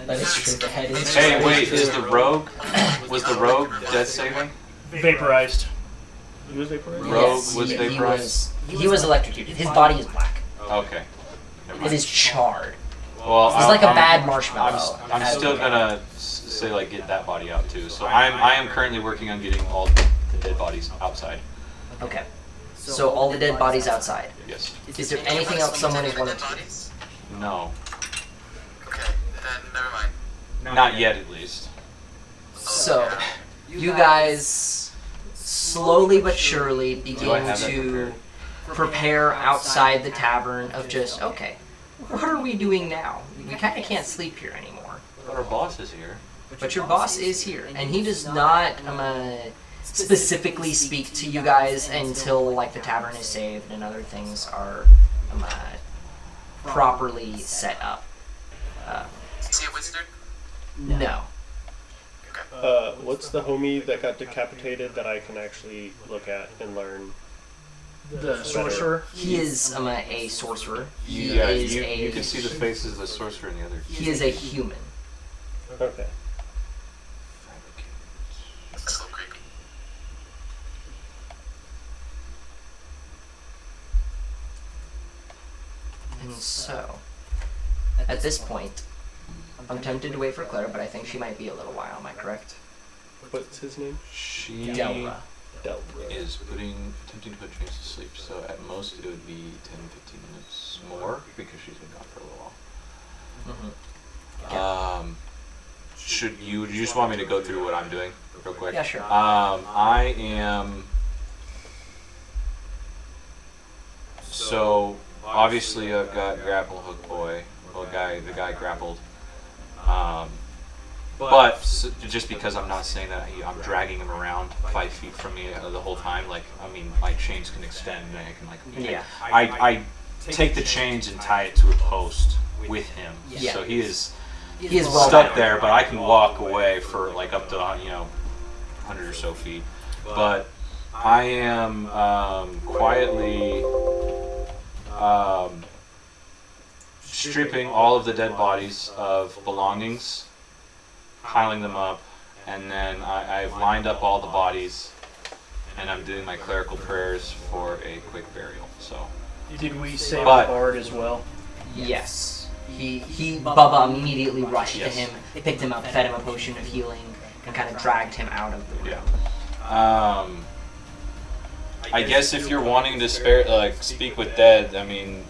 That is true. The head is. Hey, wait, was the rogue death saving? Vaporized. He was vaporized. Rogue Yes, was he vaporized? he was electrocuted. His body is black. Okay. Never It mind. is charred. Well, It's like a bad marshmallow. I'm still gonna say like get that body out too. So I am currently working on getting all the dead bodies outside. Okay. So all the dead bodies outside. Yes. Is there Do you anything wanna else speak to someone any is of the wanting dead to do? bodies? No. Okay, then never mind. Not yet, at least. So, you guys slowly but surely Do I begin have that to prepare outside the tavern of just, okay, what are we doing now? We kind of can't sleep here anymore. But our boss is here. But your boss is here, and he does not specifically speak to you guys until like the tavern is saved and other things are properly set up. Is he a wizard? No. What's the homie that got decapitated that I can actually look at and learn? The sorcerer. He is a sorcerer. He Yeah, is you can see the faces of the sorcerer and the other. He is a human. Okay. That's a little creepy. And so, at this point, I'm tempted to wait for Claire, but I think she might be a little while. Am I correct? What's his name? She Delra. Delbra. is attempting to put James to sleep, so at most it would be 10-15 minutes more because she's been gone for a little while. Mm-hmm. Do you just want me to go through what I'm doing real quick? Yeah, sure. I am. So obviously I've got grapple hook boy, the guy grappled. But just because I'm not saying that, I'm dragging him around 5 feet from me the whole time. Like, I mean, my chains can extend, and I can like. Yeah. I take the chains and tie it to a post with him, Yeah. so he is well stuck bound. there. But I can walk away for like up to 100 or so feet. But I am quietly stripping all of the dead bodies of belongings, piling them up, and then I've lined up all the bodies, and I'm doing my clerical prayers for a quick burial. So Did we save But- the bard as well? Yes. Bubba immediately rushed Yes. to him, picked him up, fed him a potion of healing, and kind of dragged him out of the room. yeah. I guess if you're wanting to speak with dead, I mean,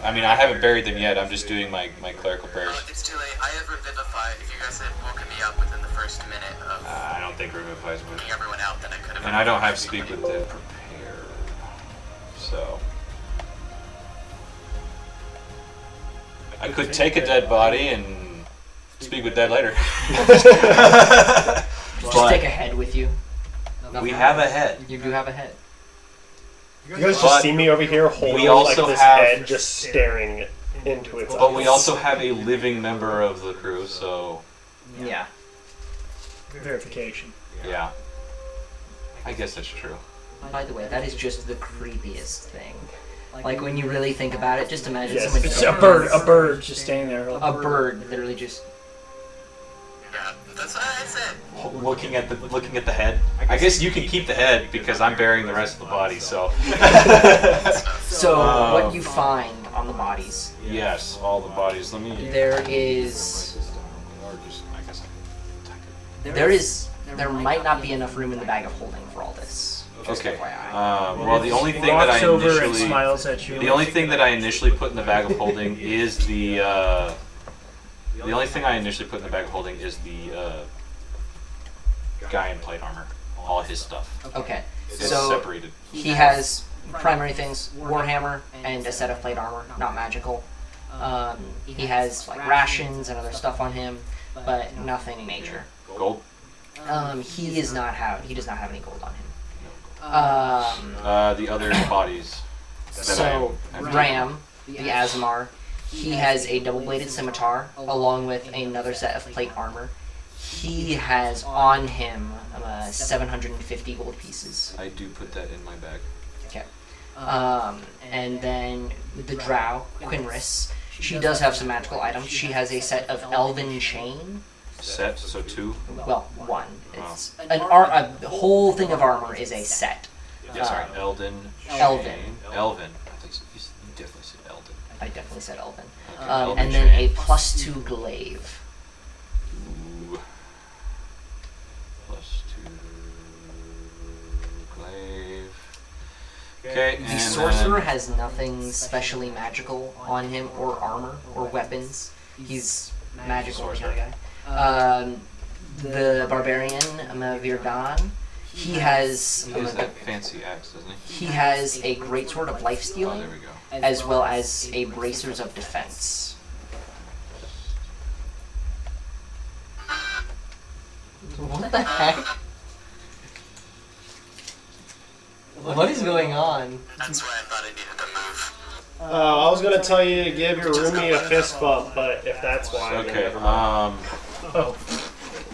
I haven't buried them yet. I'm just doing my clerical prayers. It's too late. I have Revivify. If you guys had woken me up within the first minute of I don't think Revivify's with. kicking everyone out, then I could have. And I don't have speak with dead prepared. So I could take a dead body and speak with dead later. Just take a head with you. We have a head. You do have a head. You guys But just see me over here holding we also like this have- head, just staring into its But we eyes. also have a living member of the crew, so Yeah. Verification. yeah. I guess that's true. By the way, that is just the creepiest thing. Like when you really think about it, just imagine Yes. someone. It's a bird just standing there. A bird, literally just. Yeah, that's what I said. Looking at the head. I guess you can keep the head because I'm burying the rest of the body. So So what you find on the bodies? yes, all the bodies. Let me. There is. Or just, I guess I can type it. There might not be enough room in the bag of holding for all this. Just Okay. FYI. Well, the only thing that I Walks over and initially. smiles at you. The only thing that I initially put in the bag of holding is the only thing I initially put in the bag of holding is the guy in plate armor, all his stuff. Okay. It's So separated. he has primary things: warhammer and a set of plate armor, not magical. He has like rations and other stuff on him, but nothing major. Gold. He does not have any gold on him. The other bodies. that So I have- Ram, the Asmar, he has a double-bladed scimitar along with another set of plate armor. He has on him 750 gold pieces. I do put that in my bag. Okay. And then the Drow, Quinris, she does have some magical items. She has a set of elven chain. Set, so 2. Well, one. It's a whole thing of armor is a set. Yeah, sorry. Elven. Elven. Chain. Elven. I think you definitely said Elden. I definitely said elven. Okay, Elven And then chain. a +2 glaive. Ooh. +2 glaive. Okay, The and sorcerer then, has nothing specially magical on him, or armor, or weapons. He's magical kind of guy. The barbarian, Virdan, he has he has that fancy axe, doesn't he? he has a greatsword of life Oh, stealing, there we go. as well as a bracers of defense. What the heck? What is going on? That's why I thought I needed to move. I was gonna tell you to give your roomie a fist bump, but if that's why, then Okay. never mind. Oh,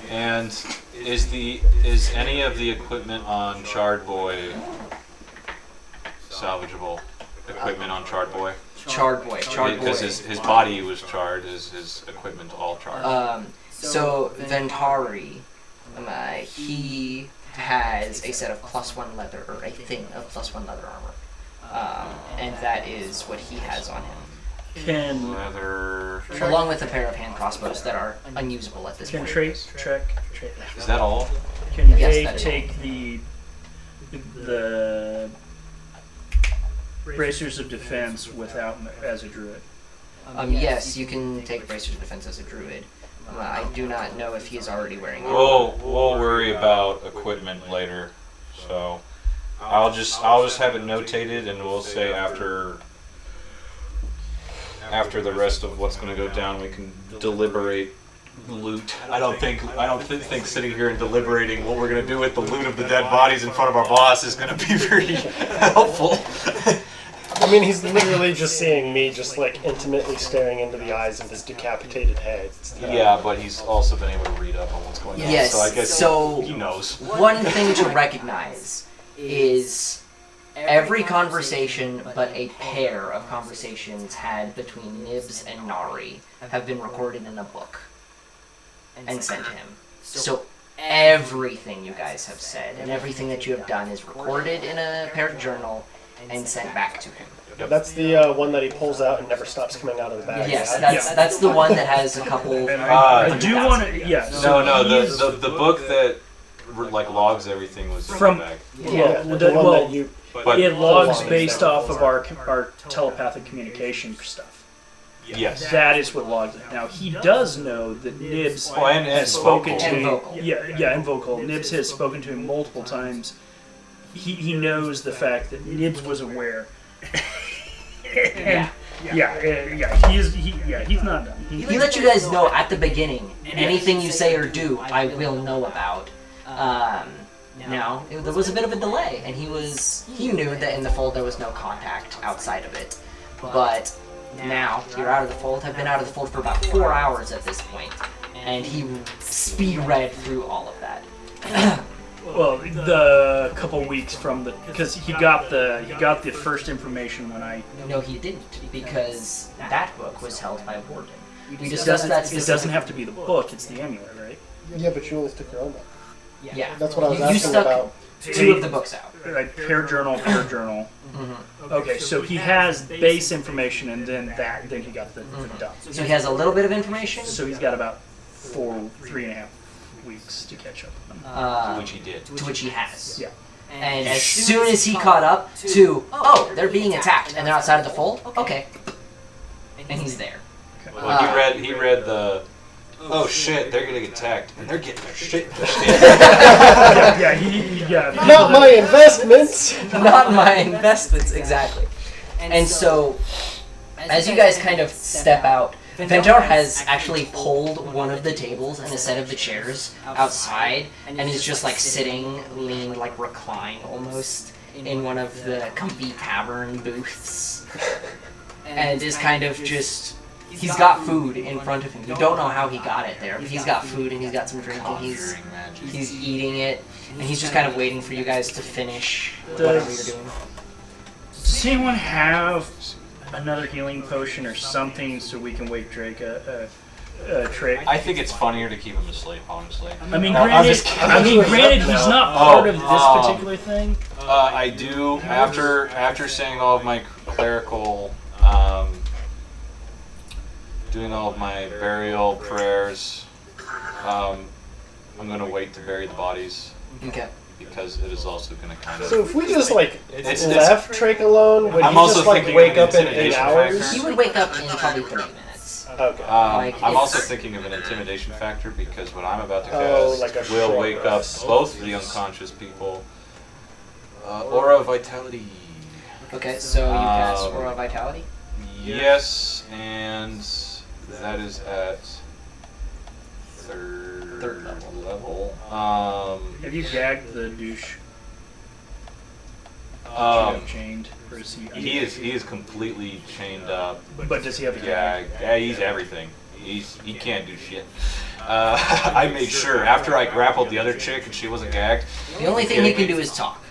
And is any of the equipment on Charred Boy salvageable? Equipment on Charred Boy? Charred boy. Because his body was charred, his equipment all charred. So Ventari, he has a set of +1 leather, or a thing of +1 leather armor, and that is what he has on him, can Leather. along with a pair of hand crossbows that are unusable at this can point. trace check? Is that all? Can Yes, they that is take the bracers of defense without as a druid? Yes, you can take bracers of defense as a druid. I do not know if he is already wearing it. We'll worry about equipment later. So I'll just have it notated, and we'll say after the rest of what's going to go down, we can deliberate loot. I don't think sitting here and deliberating what we're going to do with the loot of the dead bodies in front of our boss is going to be very helpful. I mean, he's literally just seeing me just like intimately staring into the eyes of his decapitated head. Yeah, but he's also been able to read up on what's going on. Yes, So I guess so he knows. one thing to recognize is every conversation but a pair of conversations had between Nibs and Nari have been recorded in a book and sent to him. So everything you guys have said and everything that you have done is recorded in a paired journal and sent back to him. That's the one that he pulls out and never stops coming out of the bag. Yes, yeah? that's the one that has a couple. And I do 100,000. want to, yeah. So No, he's- the book that like logs everything was From- the bag. Yeah, Well, the one well, that you. But it logs Hold on, based there. off of our telepathic communication stuff. yes. That is what logs it. Now he does know that Nibs Oh, and has spoken vocal. to And him. vocal. Yeah, and vocal. Nibs has spoken to him multiple times. He knows the fact that Nibs was aware. Yeah. He's not done. He let you guys know at the beginning anything you say or do, I will know about. Now there was a bit of a delay, and he knew that in the fold there was no contact outside of it. But now you're out of the fold. Have been out of the fold for about 4 hours at this point, and he speed read through all of that. Well, the couple weeks from because he got the first information when I. No, he didn't, because that book was held by Warden. We It discussed that doesn't specifically. have to be the book. It's the amulet, right? Yeah, but you only took your own book. Yeah, That's what I was you asking stuck about. 2 of the books out. Like pair journal. Okay, so he has base information, and then he got the dump. So he has a little bit of information. So he's got about 3.5 weeks to catch up. Which he did. To which he has. Yeah. And as soon as he caught up to, oh, they're being attacked and they're outside of the fold, okay. And he's there. Well, he read the. Oh shit! They're gonna get attacked, and they're getting their shit. Not my investments. Not my investments, exactly. And so, as you guys kind of step out, Ventar has actually pulled one of the tables and a set of the chairs outside, and is just like sitting, leaned, like reclined almost, in one of the comfy tavern booths. And is kind of just, he's got food in front of him. You don't know how he got it there, but he's got food and he's got some drinking. He's eating it, and he's just kind of waiting for you guys to finish whatever you're doing. Does anyone have another healing potion or something so we can wake Drake a trick? I think it's funnier to keep him asleep, honestly. I mean, No, I'm granted, just kidding. He's not part of this particular thing. I do after saying all of my clerical, doing all of my burial prayers. I'm gonna wait to bury the bodies. Okay. because it is also going to kind of. So if we just like It's- left Drake alone, would I'm he also just like thinking wake of up in 8 intimidation hours? factor. He would wake up in probably 30 minutes. Okay. Like, I'm it's- also thinking of an intimidation factor because what I'm about to Oh, cast like a will short wake up rest. both the unconscious people. Aura of Vitality. Okay, so you cast Um, Aura of Vitality? Yes, and that is at third level. Have you gagged the douche? Chained, or is He is completely chained up. But does he have a gag? Yeah, he's everything. He can't do shit. I made sure after I grappled the other chick and she wasn't gagged. The only thing he can do is talk.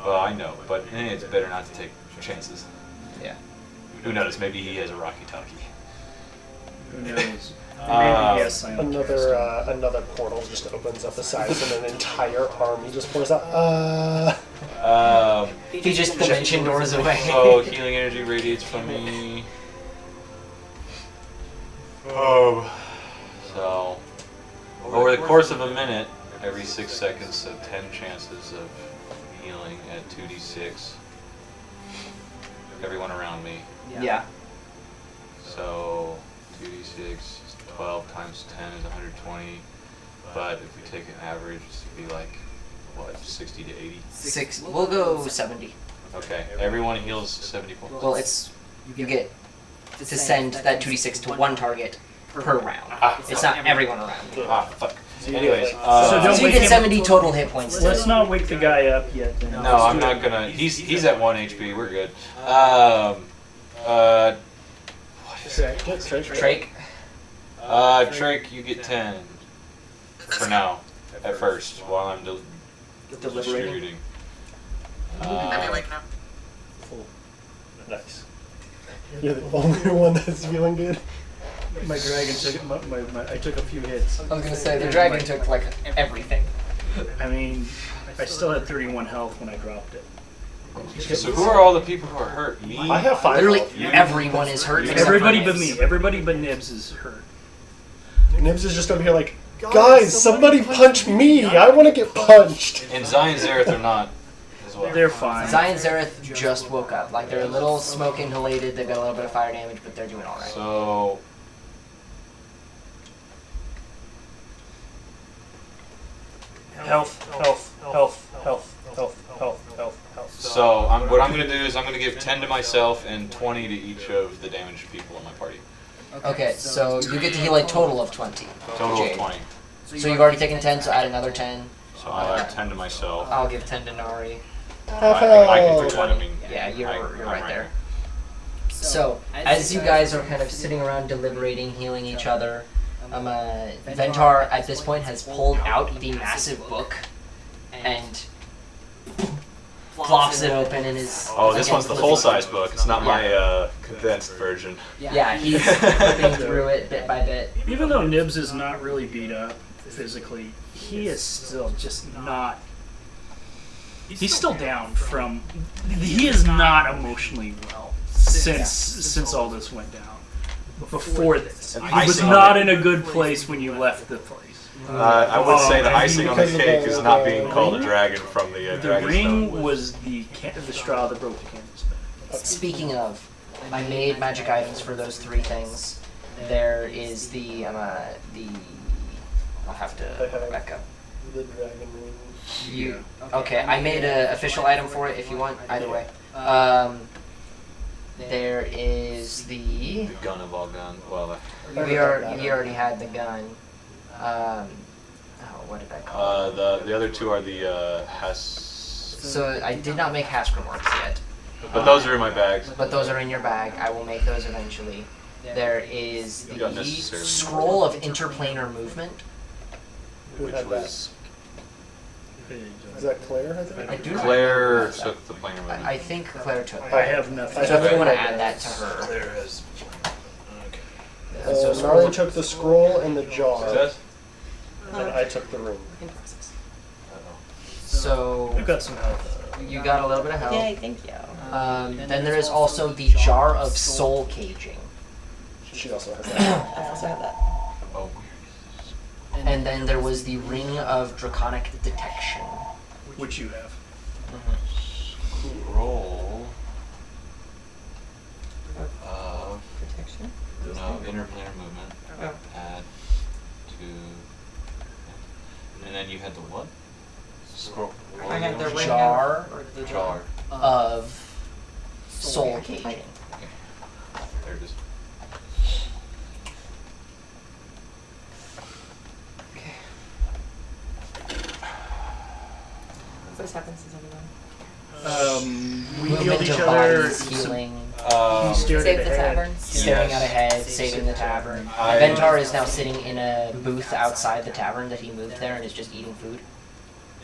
Well, I know, but it's better not to take chances. Yeah. Who knows? Maybe he has a rocky talkie. Who knows? Maybe yes, I am. Another portal just opens up the size and an entire army just pours out. He just dimension doors away. So healing energy radiates from me. So over the course of a minute, every 6 seconds, so 10 chances of healing at 2d6. Everyone around me. Yeah. So 2d6, 12 times 10 is 120. But if we take an average, it'd be like, what, 60 to 80? We'll go 70. Okay, everyone heals 70 points. Well, it's you get to send that 2d6 to one target per round. It's not everyone around you. Fuck. Anyways, So don't So you wake get him- 70 total hit points. Let's not wake the guy up yet. Then. no, I'm not gonna. He's at 1 HP. We're good. What is it? Trake. Trake, you get 10 for now. At first, while I'm distributing. I'm awake now. Nice. You're the only one that's feeling good. My dragon took I took a few hits. I was gonna say the dragon took like everything. I mean, I still had 31 health when I dropped it. So who are all the people who are hurt? Me? I have 5 Literally health. everyone is hurt. except for Everybody but Nibs. me. Everybody but Nibs is hurt. Nibs is just over here like, guys, somebody punch me! I want to get punched! And Zion Zareth are not as well. They're fine. Zion Zareth just woke up. Like they're a little smoke inhalated. They've got a little bit of fire damage, but they're doing all right. So Health. So what I'm gonna do is I'm gonna give 10 to myself and 20 to each of the damaged people in my party. Okay, so you get to heal a total of 20. Total of Jade. 20. So you've already taken 10, so add another 10. So I'll add 10 to myself. I'll give 10 to Nari. Half I can do health. 20. I mean, Yeah, you're I'm right there. So, as you guys are kind of sitting around deliberating, healing each other, Ventar at this point has pulled out the massive book and flops it open and is. Oh, this one's the flipping full-size book. It's not my condensed version. Yeah, he's flipping through it bit by bit. Even though Nibs is not really beat up physically, he is still just not. He's still down from. He is not emotionally well since all this went down. Before this, he was icing on not the- in a good place when you left the place. I would say the icing on the because of cake the- is not being called a dragon from the The dragon ring stone. was the straw that broke the camel's back. Speaking of, I made magic items for those 3 things. There is the. I'll have to back up. The dragon ring. You okay? I made an official item for it. If you want, either way. There is the. The gun of all guns. Well, We already had the gun. What did I call it? the other two are the has. So I did not make Haskrimorks yet, But those are in my bags. but those are in your bag. I will make those eventually. There is You don't the necessarily need scroll of interplanar movement. Who Which had was Is that Claire, I think? I do not Claire have that. took the planar movement. I think Claire took I it. have nothing. So if you want to add that to her. Claire has. So Gnarly took the scroll and the jar, Success? and I took the ring. In process. So I've got some health. you got a little bit of help. Yay, thank you. Then there is also the jar of soul caging. She also has that. I also have that. Oh, And then there was the Ring of Draconic Detection. Which you have. Roll of Protection. no interplanar movement. Oh. Add to, and then you had the what? Scroll. I had the ring Jar or the jar. of Soul Caging. There it is. So this happens since everyone. We Movement healed each of other. bodies, healing, He steered Save it the ahead. tavern. staring Yes. out ahead, saving the tavern. I- Ventar is now sitting in a booth outside the tavern that he moved there and is just eating food.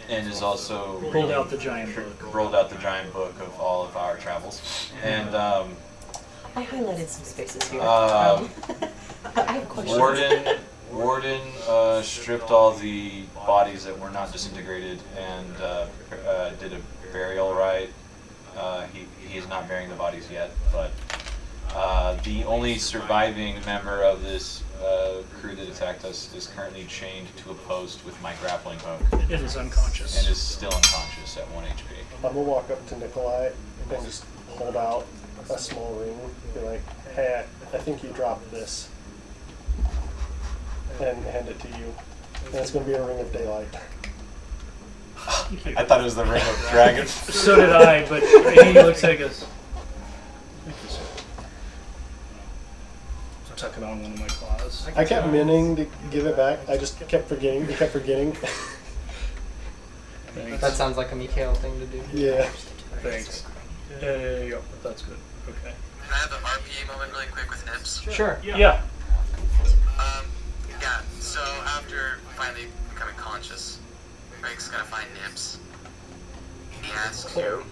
And is also Pulled out the giant book. rolled out the giant book of all of our travels. And I highlighted some spaces here. Um, I have questions. Warden stripped all the bodies that were not disintegrated and did a burial rite. He is not burying the bodies yet, but the only surviving member of this crew that attacked us is currently chained to a post with my grappling hook It is unconscious. and is still unconscious at 1 HP. I'm gonna walk up to Nikolai and just hold out a small ring. Be like, hey, I think you dropped this. And hand it to you. And it's gonna be a ring of daylight. I thought it was the ring of dragons. So did I, but he looks at us. Thank you, sir. Tuck it on one of my claws. I kept meaning to give it back. I just kept forgetting. Thanks. That sounds like a Mikhail thing to do. Yeah. Thanks. Yeah, that's good. Okay. Can I have an RPA moment really quick with Nibs? Sure. Yeah. Yeah, so after finally becoming conscious, Greg's gonna find Nibs. He asks you,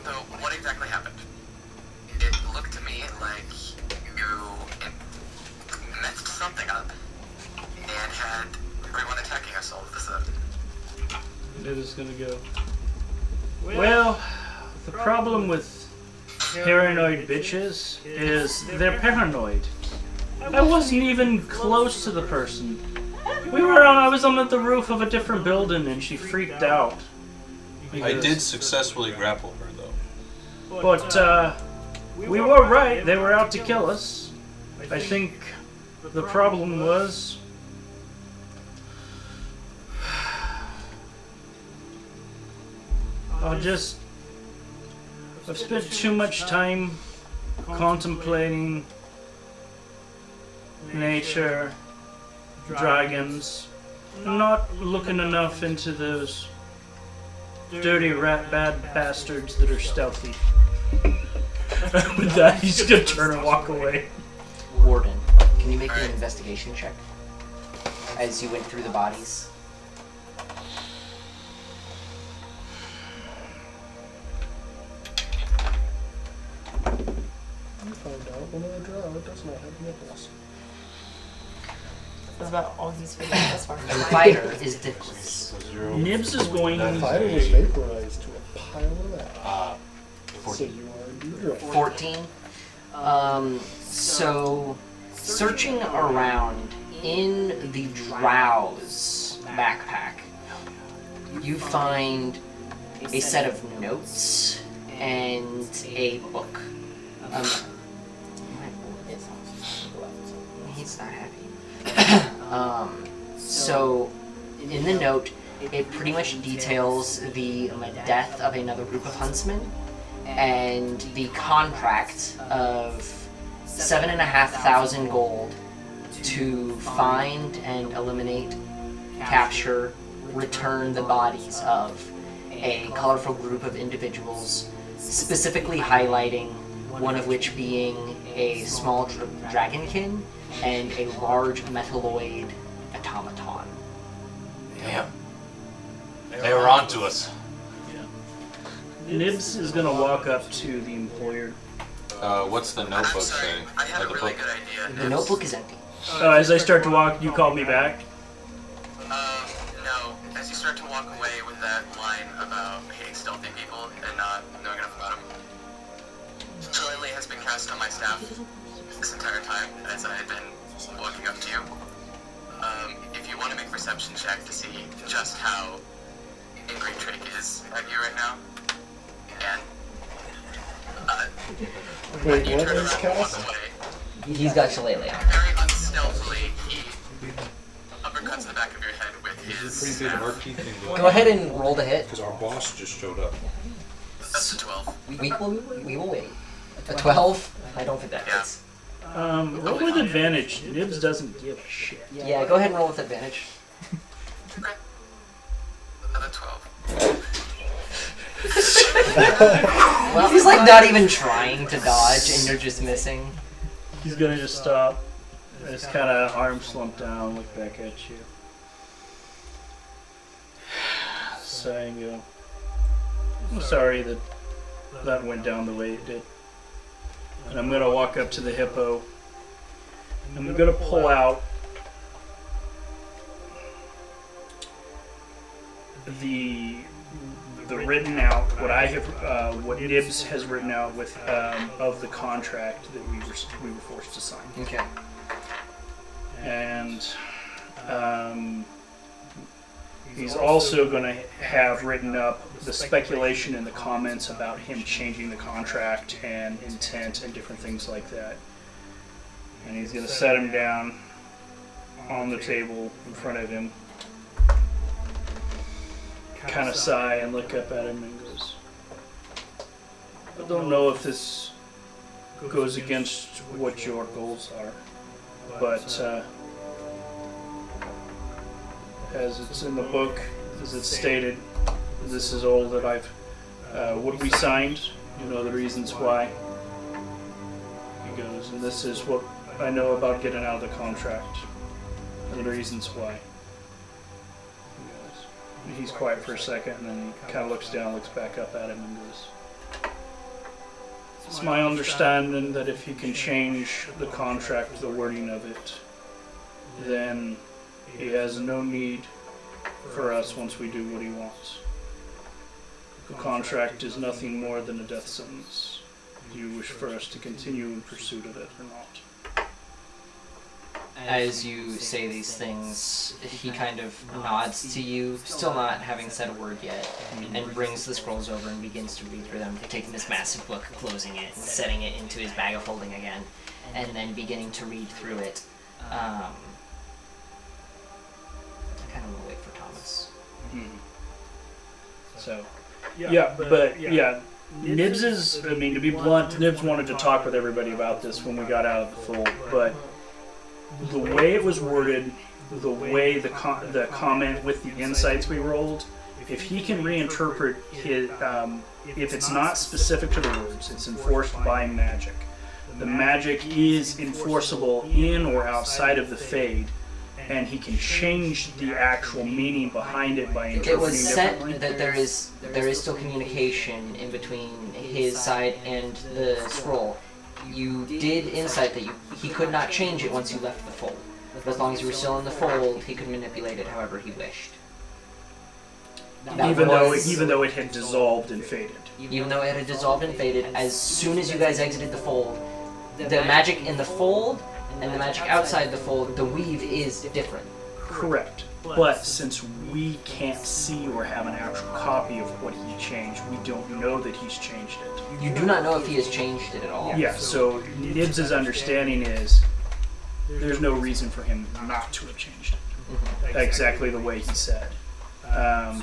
so what exactly happened? It looked to me like you messed something up and had everyone attacking us all of a sudden. It is gonna go. Well, the problem with paranoid bitches is they're paranoid. I wasn't even close to the person. I was on the roof of a different building and she freaked out. I did successfully grapple her though. But, we were right. They were out to kill us. I think the problem was... I've spent too much time contemplating nature, dragons, not looking enough into those dirty rat bad bastards that are stealthy. With that, he's gonna turn and walk away. Warden, can you make me an investigation check as you went through the bodies? You found out one of the drow does not have nipples. That's about all he's figured out thus far. The fighter is Dickless. Nibs is going. The fighter was vaporized to a pile of that. So 14. you are indeed drow. 14. So, searching around in the Drow's backpack, you find a set of notes and a book. He's not happy. So, in the note, it pretty much details the death of another group of huntsmen and the contract of 7,500 gold to find and eliminate, capture, return the bodies of a colorful group of individuals, specifically highlighting one of which being a small dragonkin and a large metalloid automaton. Damn. They were onto us. Nibs is gonna walk up to the employer. What's the I'm notebook sorry, say? I had Or a the really book? good idea. The notebook is empty. As I start to walk, you call me back. No. As you start to walk away with that line about hating stealthy people and not knowing enough about them, Joy has been cast on my staff this entire time as I had been walking up to you. If perception check to see just how angry Drake is at you right now. And Wait, you what turn is around and walk cast? away. He's got Shillelagh. Very unstealthily, he uppercuts the back of your head with his staff. Go ahead and roll the hit. Because our boss just showed up. That's a 12. We will wait. A 12? I don't think that Yeah. hits. Roll with advantage. Nibs doesn't give a shit. Yeah, go ahead and roll with advantage. Okay. Another 12. Well, he's like not even trying to dodge, and you're just missing. He's gonna just stop. Just kind of arm slumped down, look back at you. Sigh and go. I'm sorry that that went down the way it did. And I'm gonna walk up to the hippo. I'm gonna pull out the written out what I have what Nibs has written out with of the contract that we were forced to sign. Okay. And he's also going to have written up the speculation in the comments about him changing the contract and intent and different things like that. And he's going to set him down on the table in front of him, kind of sigh and look up at him and goes, I don't know if this goes against what your goals are, but as it's in the book, as it's stated, this is all that I've, what we signed, you know the reasons why. He goes, and this is what I know about getting out of the contract, and the reasons why. He goes, and he's quiet for a second, and then he kind of looks down, looks back up at him, and goes, it's my understanding that if he can change the contract, the wording of it, then he has no need for us once we do what he wants. The contract is nothing more than a death sentence. Do you wish for us to continue in pursuit of it or not? As you say these things, he kind of nods to you, still not having said a word yet, and brings the scrolls over and begins to read through them, taking this massive book, closing it, and setting it into his bag of holding again, and then beginning to read through it. I kind of want to wait for Thomas. So, yeah, Nibs is, I mean, to be blunt, Nibs wanted to talk with everybody about this when we got out of the fold, but the way it was worded, the way the comment with the insights we rolled, if he can reinterpret his, if it's not specific to the words, it's enforced by magic. The magic is enforceable in or outside of the Fade, and he can change the actual meaning behind it by interpreting It was said differently. that there is still communication in between his side and the scroll. You did insight that he could not change it once you left the fold. As long as you were still in the fold, he could manipulate it however he wished. Even though it had dissolved and faded. Even though it had dissolved and faded, as soon as you guys exited the fold, the magic in the fold and the magic outside the fold, the weave is different. Correct. But since we can't see or have an actual copy of what he changed, we don't know that he's changed it. You do not know if he has changed it at all. Yeah, so Nibs' understanding is there's no reason for him not to have changed it. Exactly the way he said.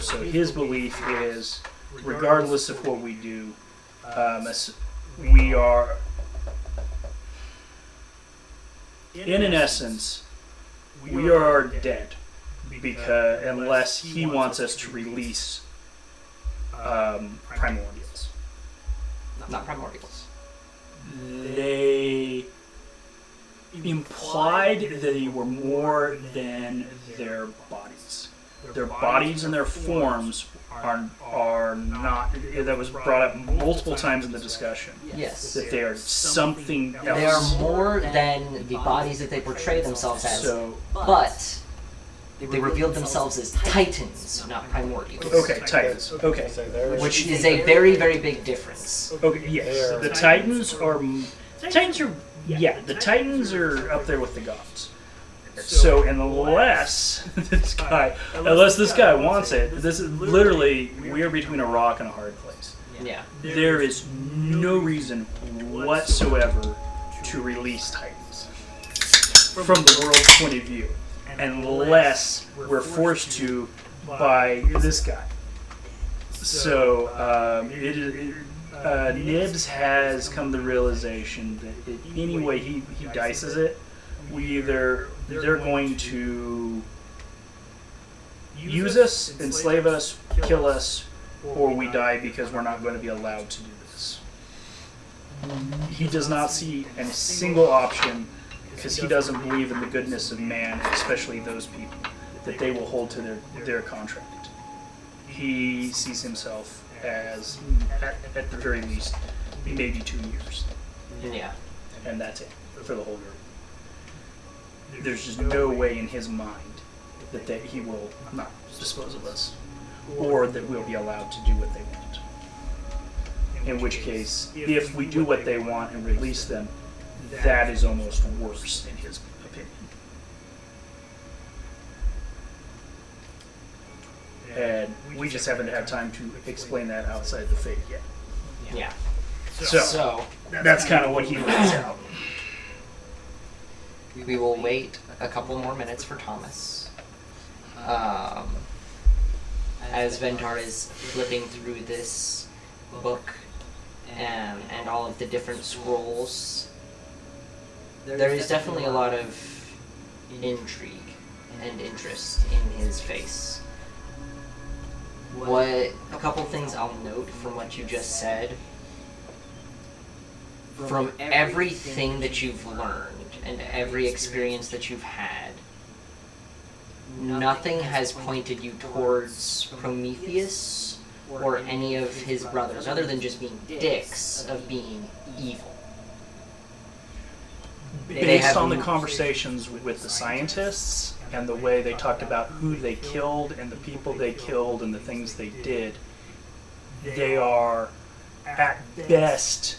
So his belief is, regardless of what we do, we are, in an essence, we are dead. Because unless he wants us to release primordials. Not primordials. They implied that they were more than their bodies. Their bodies and their forms are not. That was brought up multiple times in the discussion. Yes. That they are something else. They are more than the bodies that they portray themselves as, So, but they revealed themselves as titans, not primordials. okay, Titans. Okay. Which is a very, very big difference. Okay, yes. The Titans are. Yeah, the Titans are up there with the gods. So unless this guy wants it, this is literally, we are between a rock and a hard place. Yeah. There is no reason whatsoever to release Titans from the world's point of view, unless we're forced to by this guy. So Nibs has come to the realization that any way he dices it, they're going to use us, enslave us, kill us, or we die because we're not going to be allowed to do this. He does not see a single option because he doesn't believe in the goodness of man, especially those people, that they will hold to their contract. He sees himself as, at the very least, maybe 2 years. Yeah. And that's it for the whole group. There's just no way in his mind that he will not dispose of us, or that we'll be allowed to do what they want. In which case, if we do what they want and release them, that is almost worse in his opinion. And we just haven't had time to explain that outside the fate yet. Yeah. So that's kind of what he lays out. We will wait a couple more minutes for Thomas. As Ventar is flipping through this book and all of the different scrolls, there is definitely a lot of intrigue and interest in his face. A couple things I'll note from what you just said. From everything that you've learned and every experience that you've had, nothing has pointed you towards Prometheus or any of his brothers, other than just being dicks of being evil. Based on the conversations with the scientists and the way they talked about who they killed and the people they killed and the things they did, they are, at best,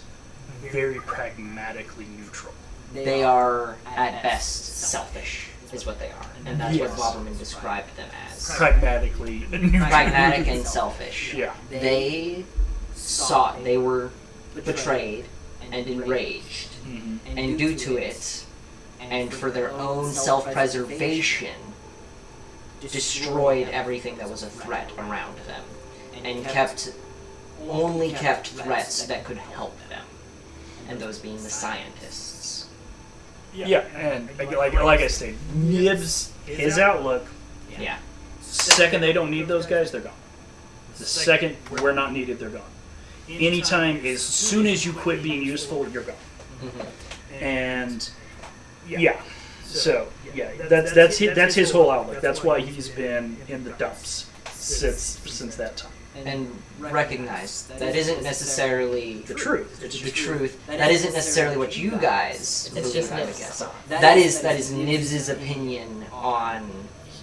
very pragmatically neutral. They are, at best, selfish, is what they are. And that's Yes. what Boberman described them as. Pragmatically neutral. Pragmatic and selfish. Yeah. They were betrayed and enraged. Mhm. And due to it, and for their own self-preservation, destroyed everything that was a threat around them. And only kept threats that could help them. And those being the scientists. Yeah, and like I said, Nibs, his outlook, Yeah. second they don't need those guys, they're gone. The second we're not needed, they're gone. Anytime, as soon as you quit being useful, you're gone. And yeah, so yeah, that's his whole outlook. That's why he's been in the dumps since that time. And recognize that isn't necessarily The truth. It's the truth. That isn't necessarely what you guys It's believe, just I would Nibs. guess. That is Nibs's opinion on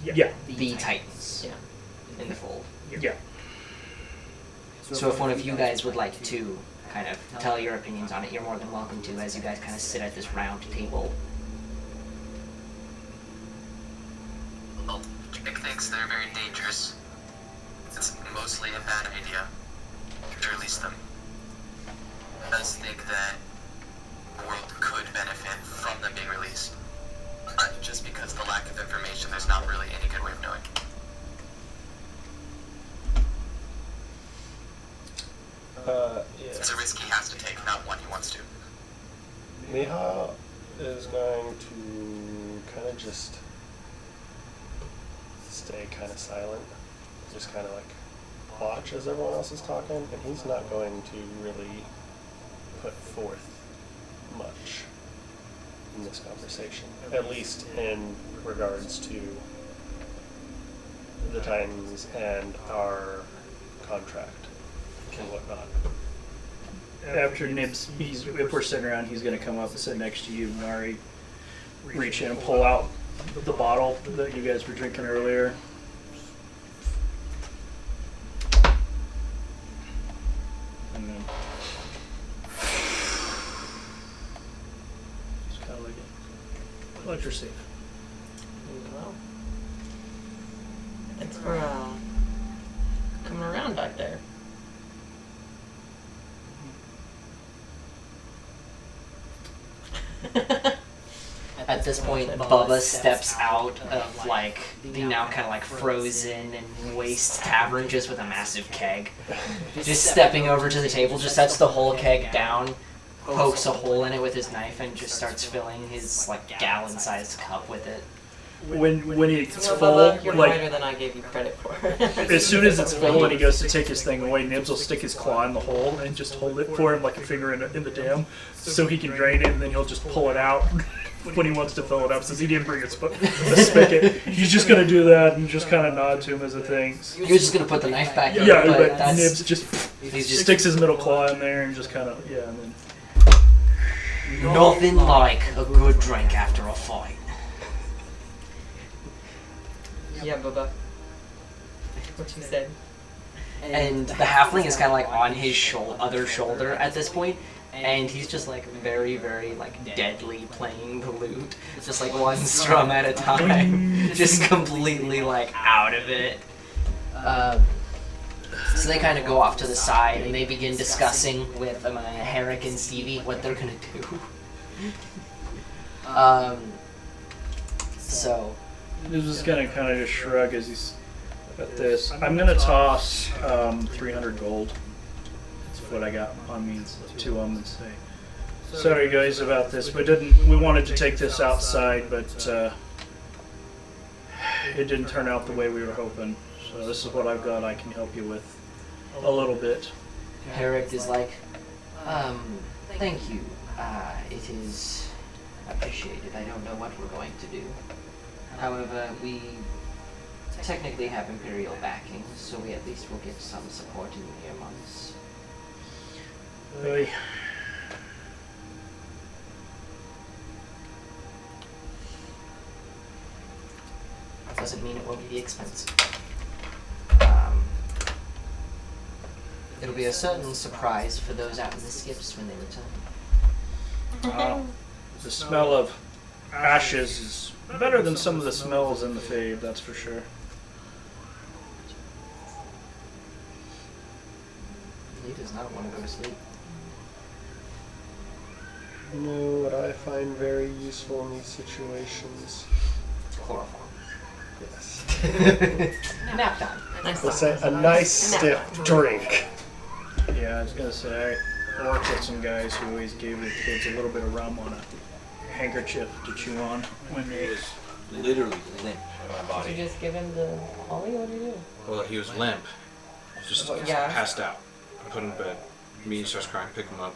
Yeah, the Titans in the fold. yeah. So if one of you guys would like to kind of tell your opinions on it, you're more than welcome to, as you guys kind of sit at this round table. Well, Nick thinks they're very dangerous. It's mostly a bad idea to release them. He does think that the world could benefit from them being released. But just because of the lack of information, there's not really any good way of knowing. Yeah. It's a risk he has to take, not one he wants to. Miha is going to kind of just stay kind of silent, just kind of like watch as everyone else is talking, and he's not going to really put forth much in this conversation, at least in regards to the Titans and our contract and whatnot. After Nibs, if we're sitting around, he's going to come up and sit next to you, Mari, reach in and pull out the bottle that you guys were drinking earlier. And then just kind of like it. Electrosafe. for coming around back there. At this point, Bubba steps out of like the now kind of like frozen and waste tavern just with a massive keg. Just stepping over to the table, just sets the whole keg down, pokes a hole in it with his knife, and just starts filling his like gallon-sized cup with it. When it's Well, full, Bubba, you're like brighter than I gave you credit for. as soon as it's full and he goes to take his thing away, Nibs will stick his claw in the hole and just hold it for him like a finger in the dam, so he can drain it, and then he'll just pull it out when he wants to fill it up, since he didn't bring a spigot. He's just gonna do that and just kind of nod to him as a thing. He was just gonna put the knife back in, Yeah, but but that's Nibs just he's just sticks his middle claw in there and just kind of and then. nothing like a good drink after a fight. Yeah, Bubba. What you said. And the halfling is kind of like on his other shoulder at this point, and he's just like very, very like deadly playing the lute. It's just like one strum at a time, just completely like out of it. So they kind of go off to the side and they begin discussing with Herrick and Stevie what they're gonna do. So Nibs is gonna kind of just shrug as he's at this. I'm gonna toss 300 gold. That's what I got on me. It's 2 of them and say, sorry guys about this, we wanted to take this outside, but it didn't turn out the way we were hoping. So this is what I've got I can help you with a little bit. Herrick is like, thank you. It is appreciated. I don't know what we're going to do. However, we technically have Imperial backing, so we at least will get some support in the near months. Hey. Doesn't mean it won't be expensive. It'll be a certain surprise for those out in the skips when they return. The smell of ashes is better than some of the smells in the Fade, that's for sure. He does not want to go to sleep. You know what I find very useful in these situations? Chloroform. Yes. Nap time. Let's say a nice stiff drink. Yeah, I was gonna say, I worked with some guys who always gave their kids a little bit of rum on a handkerchief to chew on when He they. was literally limp in my Did body. you just give him the Holly? What did you do? Well, he was limp. Just Yeah. passed out. I put him in bed. Me starts crying, pick him up.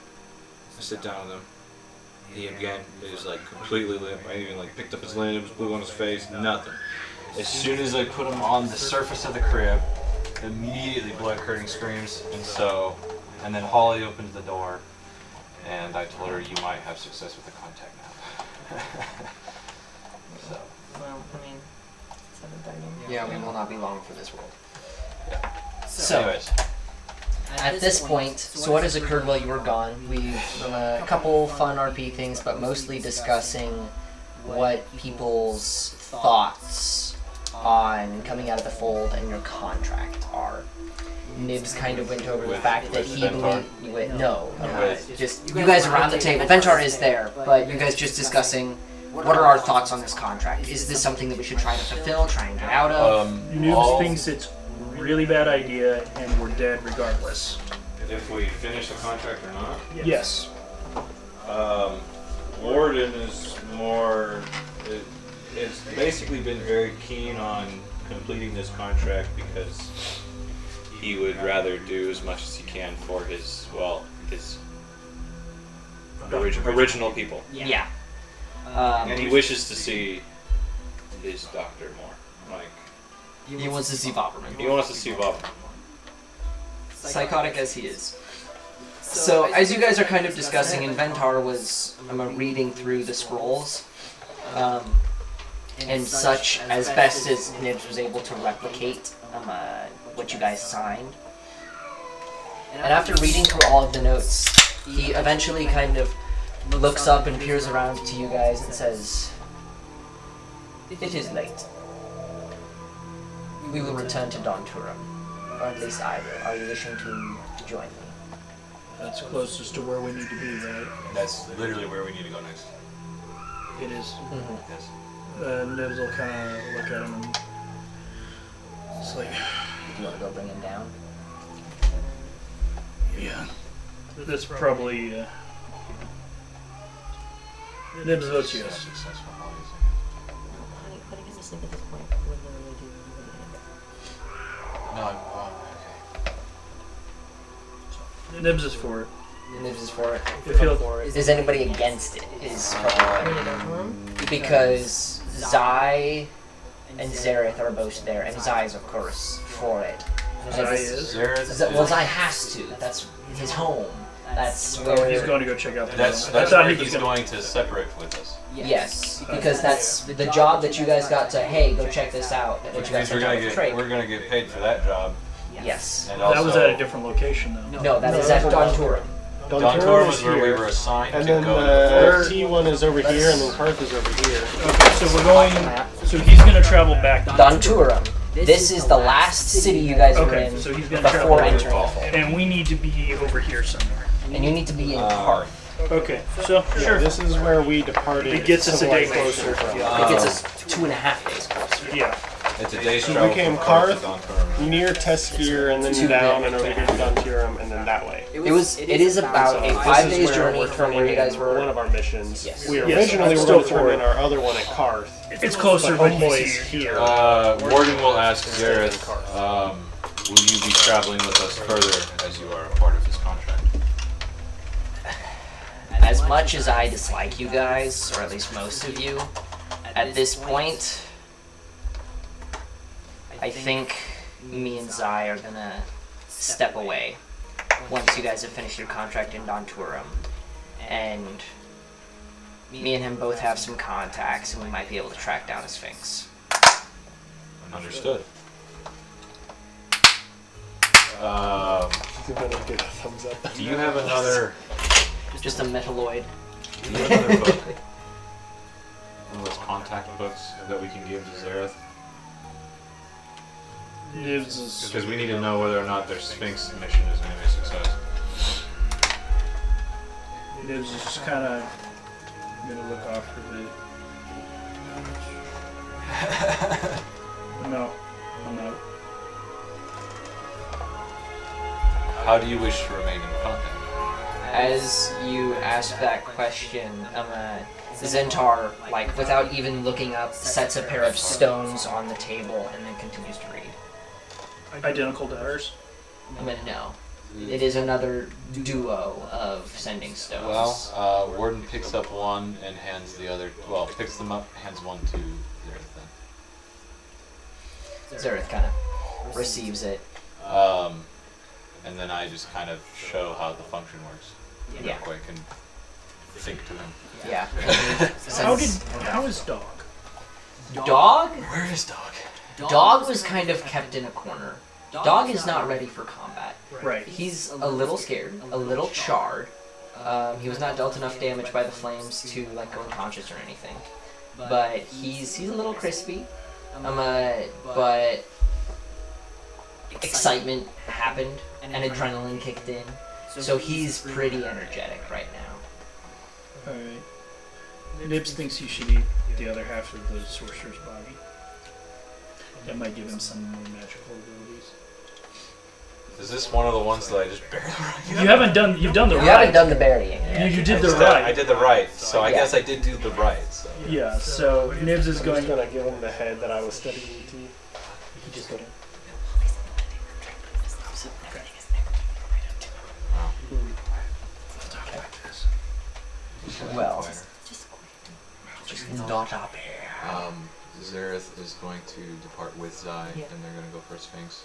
I sit down with him. He again is like completely limp. I even like picked up his limbs, blew on his face, nothing. As soon as I put him on the surface of the crib, immediately blood-curdling screams, and then Holly opened the door, and I told her, you might have success with the contact now. So, Well, I mean, 7:30. Yeah, we will not be long for this world. so anyways, At this point, so what has occurred while you were gone? We've done a couple fun RP things, but mostly discussing what people's thoughts on coming out of the fold and your contract are. Nibs kind of went over the With- fact that with he Ventar? no, With- just you guys around the table. Ventar is there, but you guys just discussing what are our thoughts on this contract? Is this something that we should try to fulfill, try and get out of? Nibs thinks it's a really bad idea and we're dead regardless. if we finish the contract or not, Yes. Warden is more. It's basically been very keen on completing this contract because he would rather do as much as he can for his original people. Yeah. And he wishes to see his doctor more. Like, He wants to see Bopperman. he wants to see Bob. Psychotic as he is. So, as you guys are kind of discussing, and Ventar was reading through the scrolls, and such, as best as Nibs was able to replicate what you guys signed. And after reading through all of the notes, he eventually kind of looks up and peers around to you guys and says, "It is late. we will return to Donturum. Or at least I will. Are you wishing to join me? That's closest to where we need to be, right? That's literally where we need to go next. It is. Mm-hmm. Yes. Nibs will kind of look at him and it's like, You want to go bring him down? yeah. That's probably. Nibs votes yes. Successful holidays. But I guess just think at this point, we're literally doing No, I'm okay. Nibs is for it. Nibs is for it. If he'll, Is anybody against it? Is probably because Zai and Zareth are both there, and Zai is of course for it. Zai is. Well, Zai has to. That's his home. That's Oh, where he's going to go check out the That's I thought where he was he's going. going to separate with us. Yes, because that's the job that you guys got to. Hey, go check this out. That Which you guys means got to trade. we're gonna get paid for that job. Yes. And That also, was at a different location though. No, that is at Donturum. Donturum was where we were assigned And to then go. the T1 is over here, and then Karth is over here. Okay, so we're going. So he's going to travel back. Donturum. This is the last city you guys were Okay, in so he's going to before travel. entering the fold. And we need to be over here somewhere. And you need to be in Karth. Okay, so Yeah, sure. this is where we departed. It gets us a day civilization closer. from. It gets us 2.5 days closer. Yeah. It's a day's So travel we came from Karth to Karth, Donturum. near Teskir, and then down and over here to Donturum, and then that way. It is about a This 5 is days where journey we're from where you guys turning in one were. of our missions. Yes. We Yes, originally I'm were still going to for turn it. in our other one at Karth. It's closer, But but homeboy he's is here. Warden will ask Zareth, will you be traveling with us further as you are a part of his contract? As much as I dislike you guys, or at least most of you, at this point, I think me and Zai are gonna step away once you guys have finished your contract in Donturum. And me and him both have some contacts, and we might be able to track down a Sphinx. Understood. You better get a thumbs up. Do you have another? Just a metalloid. Do you have another book? One of those contact books that we can give to Zareth? Nibs is. Because we need to know whether or not their Sphinx mission is going to be a success. Nibs is just kind of gonna look off for a bit. No, I'm not. How do you wish to remain in contact? As you ask that question, Zentar, like without even looking up, sets a pair of stones on the table and then continues to read. Identical to hers. No. It is another duo of sending stones. Well, Warden picks up one and hands the other. Well, picks them up, hands one to Zareth then. Zareth kind of receives it. And then I just kind of show how the function works. Real Yeah. quick and think to him. Yeah. How is Dog? Dog? Where is Dog? Dog was kind of kept in a corner. Dog is not ready for combat. Right. He's a little scared, a little charred. He was not dealt enough damage by the flames to like go unconscious or anything. But he's a little crispy. But excitement happened and adrenaline kicked in. So he's pretty energetic right now. Alright. Nibs thinks he should eat the other half of the sorcerer's body. That might give him some more magical abilities. Is this one of the ones that I just barely? You've done the You right. haven't done the burying yet. You did I the just- right. I did the right, so I Yeah. guess I did do the right. So. Yeah, so Nibs is I'm going just gonna give him the head that I was studying to. You just go to. Well, just not up here. Zareth is going to depart with Zai, and they're going to go for Sphinx.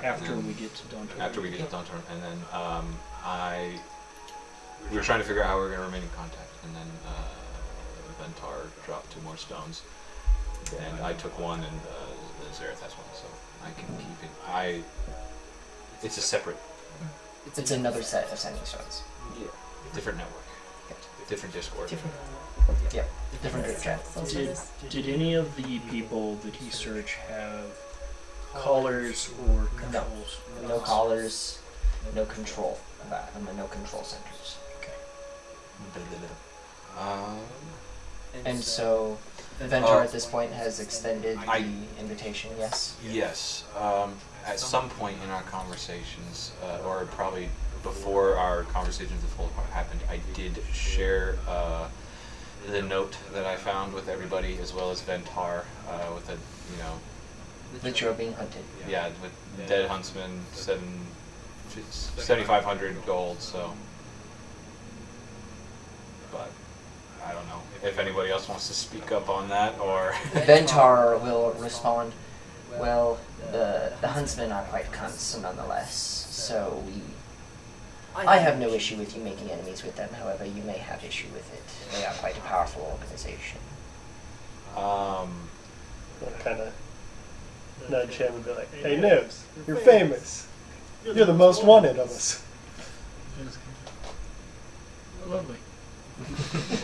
After we get to Donturum. After we get to Donturum, and then we were trying to figure out how we were going to remain in contact, and then Ventar dropped 2 more stones, and I took one, and Zareth has one, so I can keep it. It's a separate, It's another set of sending stones. different network, different Discord. Different group chat. Did any of the people that he searched have collars or controls? No collars, no control. No control centers. And so, Ventar at this point has extended the invitation. Yes. Yes. At some point in our conversations, or probably before our conversations with Full happened, I did share the note that I found with everybody, as well as Ventar, with a, That you're being hunted. yeah, with dead huntsman, 7,500 gold. So, but I don't know if anybody else wants to speak up on that, or Ventar will respond, well, the huntsmen are quite cunts nonetheless, so I have no issue with you making enemies with them, however, you may have issue with it. They are quite a powerful organization. I'll kind of nudge him and be like, hey, Nibs, you're famous. You're the most wanted of us. Lovely.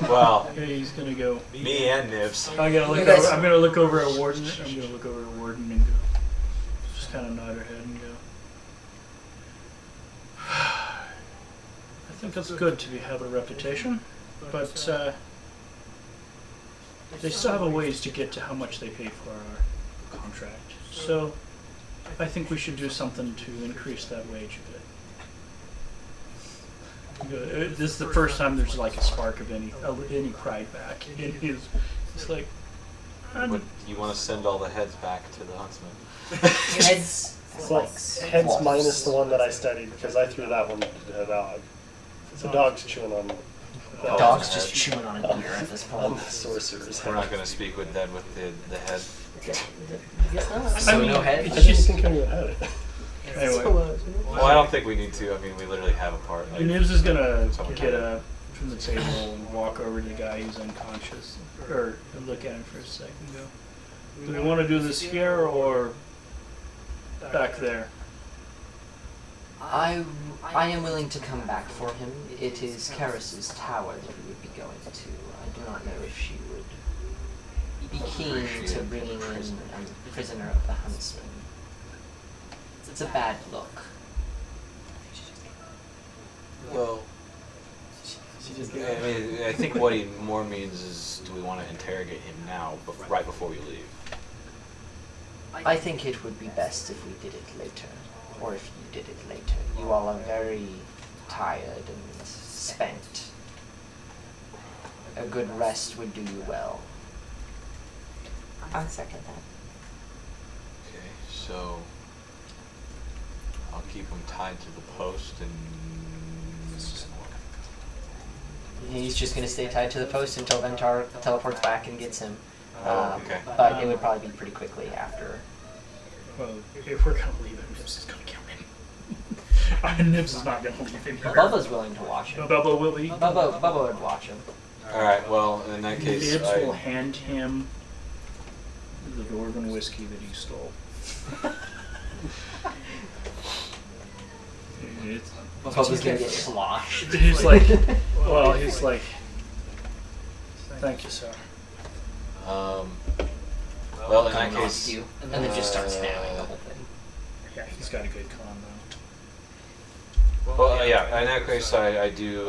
well, Okay, he's gonna go. me and Nibs. I'm gonna look over at Warden. I'm gonna look over at Warden and go. Just kind of nod her head and go. I think it's good to have a reputation, but they still have a ways to get to how much they pay for our contract. So I think we should do something to increase that wage a bit. This is the first time there's like a spark of any pride back in his. It's like, Would you want to send all the heads back to the huntsman? Heads, Well, heads minus the one that I studied, because I threw that one to the dog. The dog's chewing on the Dog's just chewing on an ear at this on point. the sorcerer's We're head. not going to speak with Dead with the head. So no head? I didn't think anyone had it. anyway. Well, I don't think we need to. I mean, we literally have a part. Like, Nibs is gonna Someone get had up from the table and walk over to the guy who's unconscious, or look at him for a second and go, do we want to do this here or back there? I am willing to come back for him. It is Karis's tower that we would be going to. I do not know if she would be keen to bringing in a prisoner of the huntsman. It's a bad look. well, I mean, I think what he more means is, do we want to interrogate him now, right before we leave? I think it would be best if we did it later, or if you did it later. You all are very tired and spent. A good rest would do you well. I second that. Okay, so I'll keep him tied to the post and. He's just going to stay tied to the post until Ventar teleports back and gets him. Okay. But it would probably be pretty quickly after. Well, if we're gonna leave him, Nibs is gonna kill him. Nibs is not gonna leave him here. Bubba's willing to watch him. Bubba will be. Bubba would watch him. All right. Well, in that case, Nibs will hand him the dwarven whiskey that he stole. It's- Bubba's going to get sloshed. He's like, thank you, sir. Well, in that Going off case, you, and then it just starts nailing the whole thing. Yeah, he's got a good con though. well, yeah. In that case, I do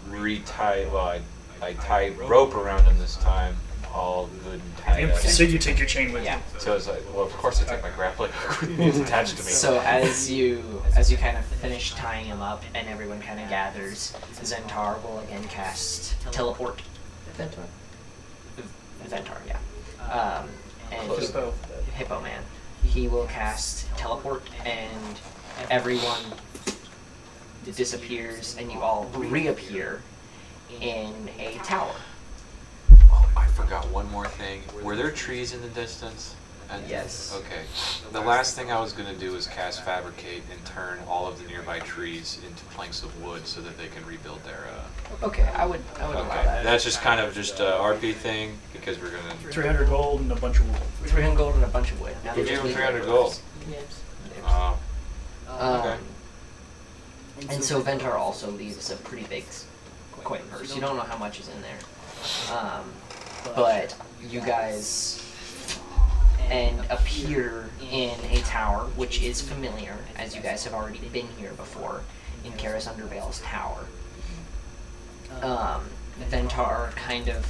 retie. Well, I tie rope around him this time, all good and tied up. So you take your chain with Yeah. you. So it's like, well, of course I take my grappling hook with me. It's attached to me. So as you kind of finish tying him up and everyone kind of gathers, Zentar will again cast teleport. Ventura. Ventar, yeah. And Hippo. Hippo Man. He will cast teleport and everyone disappears and you all reappear in a tower. Oh, I forgot one more thing. Were there trees in the distance? Yes. Okay. The last thing I was going to do is cast Fabricate and turn all of the nearby trees into planks of wood so that they can rebuild their. Okay, I would allow Okay. that. That's just kind of just a RP thing because we're going to. 300 gold and a bunch of wood. 300 gold and a bunch of wood. Now Who they gave just him leave 300 it. gold? Nibs. Okay. And so Ventar also leaves a pretty big coin purse. You don't know how much is in there. But you guys and appear in a tower, which is familiar, as you guys have already been here before, in Karis Undervale's tower. Ventar kind of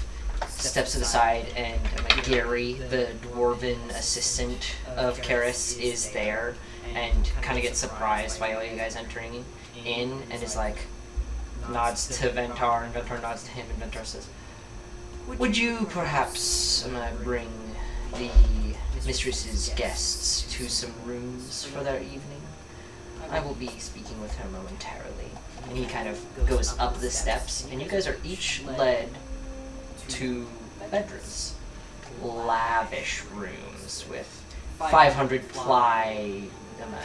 steps to the side, and Gary, the dwarven assistant of Karis, is there, and kind of gets surprised by all you guys entering in, and is like, nods to Ventar, and Ventar nods to him, and Ventar says, "Would you perhaps bring the mistress's guests to some rooms for their evening? I will be speaking with her momentarily." And he kind of goes up the steps, and you guys are each led to bedrooms. Lavish rooms with 500 ply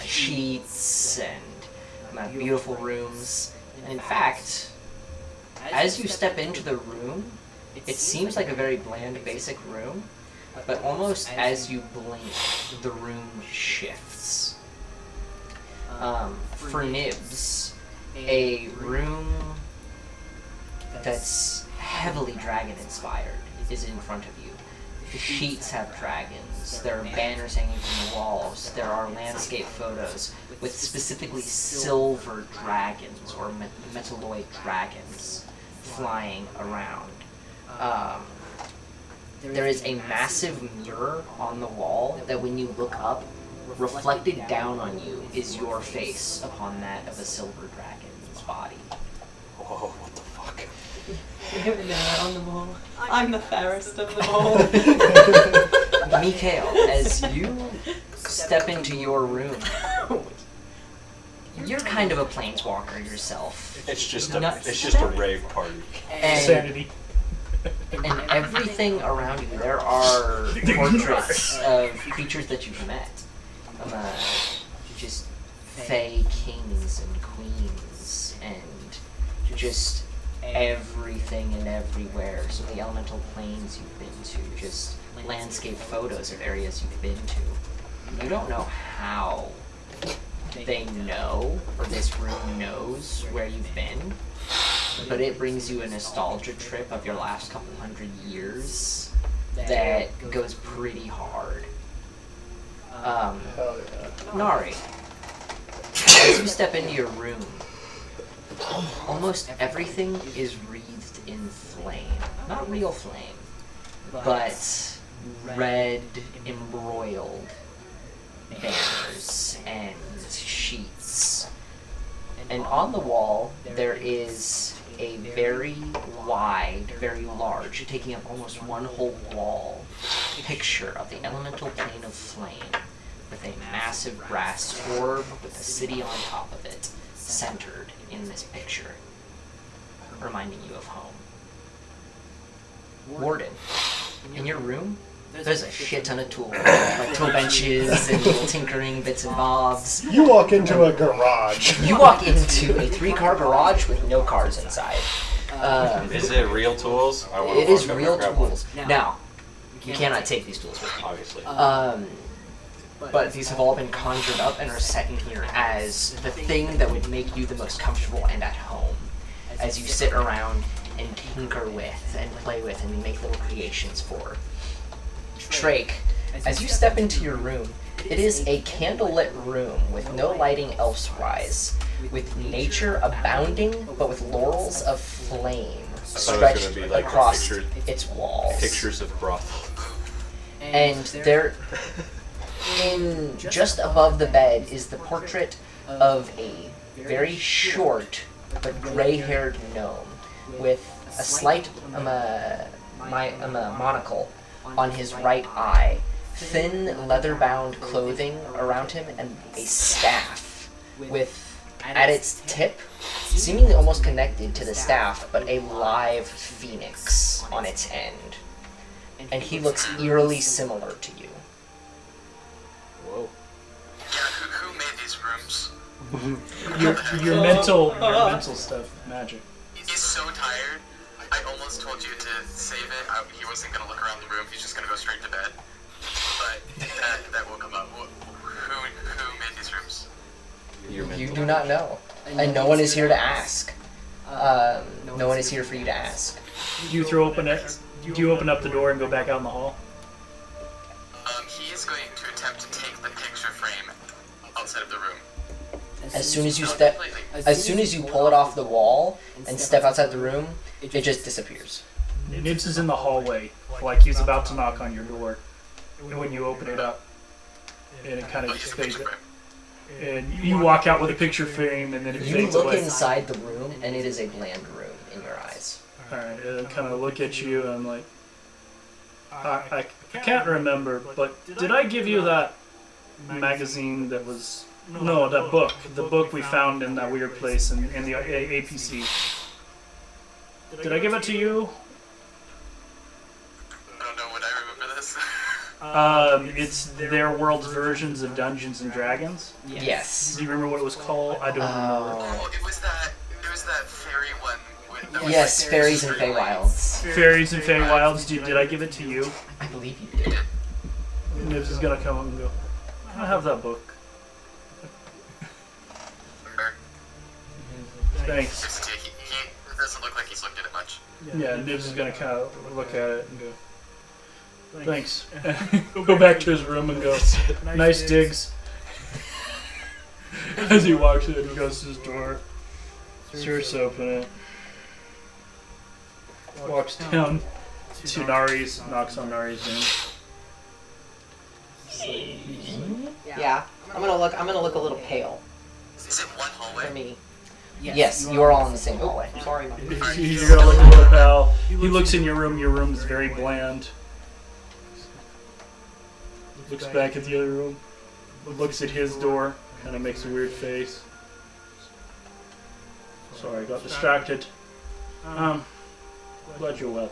sheets and beautiful rooms. And in fact, as you step into the room, it seems like a very bland, basic room, but almost as you blink, the room shifts. For Nibs, a room that's heavily dragon-inspired is in front of you. The sheets have dragons, there are banners hanging from the walls, there are landscape photos with specifically silver dragons or metalloid dragons flying around. There is a massive mirror on the wall that when you look up, reflected down on you is your face upon that of a silver dragon's body. Whoa, what the fuck? You have a mirror on the wall. I'm the fairest of them all. Mikhail, as you step into your room, you're kind of a planeswalker yourself. It's just a rave party. Insanity. And everything around you, there are portraits of creatures that you've met. Just fae kings and queens, and just everything and everywhere. So the elemental planes you've been to, just landscape photos of areas you've been to. You don't know how they know, or this room knows where you've been, but it brings you a nostalgia trip of your last couple hundred years that goes pretty hard. Hell yeah. Nari, as you step into your room, almost everything is wreathed in flame. Not real flame, but red embroiled banners and sheets. And on the wall, there is a very wide, very large, taking up almost one whole wall, picture of the elemental plane of flame, with a massive brass orb with a city on top of it, centered in this picture, reminding you of home. Warden, in your room, there's a shit ton of tools, like tool benches and little tinkering bits and bobs. You walk into a garage. You walk into a 3-car garage with no cars inside. Is it real tools? I wanna It is walk up real and grab one. tools. Now, you cannot take these tools with you. Obviously. But these have all been conjured up and are set in here as the thing that would make you the most comfortable and at home as you sit around and tinker with and play with and make little creations for. Trake, as you step into your room, it is a candlelit room with no lighting elsewise, with nature abounding, but with laurels of flame thought it was gonna stretched be like across pictures- its walls. Pictures of brothel. And there, in just above the bed, is the portrait of a very short but gray-haired gnome with a slight monocle on his right eye, thin leather-bound clothing around him, and a staff with, at its tip, seemingly almost connected to the staff, but a live phoenix on its end. And he looks eerily similar to you. Whoa. Yeah, who made these rooms? Your mental stuff, magic. He's so tired. I almost told you to save it. He wasn't gonna look around the room. He's just gonna go straight to bed. But that will come up. Who made these rooms? You do not know. And no one is here to ask. No one is here for you to ask. Do you open up the door and go back out in the hall? He is going As soon as you pull it off the wall and step outside the room, it just disappears. Nibs is in the hallway, like he's about to knock on your door. And when you open it up, and it kind of just fades it. And you walk out with a picture frame, and then it You fades look away. inside the room, and it is a bland room in your eyes. Alright, and I kind of look at you, and I'm like, I can't remember, but did I give you that magazine that was... No, that book. The book we found in that weird place in the APC. Did I give it to you? I don't know, would I remember this? It's their world's versions of Dungeons and Dragons. Yes. Do you remember what it was called? I don't remember. Oh, it was that fairy one. That was Yes, like fairies and Feywilds. Fairies and Feywilds. Did I give it to you? I believe you did. Nibs is gonna come up and go, I have that book. Thanks. He doesn't look like he's looked at it much. Yeah, Nibs is gonna kind of look at it and go, thanks. Go back to his room and go, nice digs. As he walks in, he goes to his door, starts to open it, walks down to Nari's, knocks on Nari's door. Yeah. I'm gonna look a little pale Is it one hallway? for me. Yes, you are all in the same hallway. Sorry. You're gonna look a little pal. He looks in your room is very bland. Looks back at the other room, looks at his door, kind of makes a weird face. Sorry, I got distracted. Glad you're well.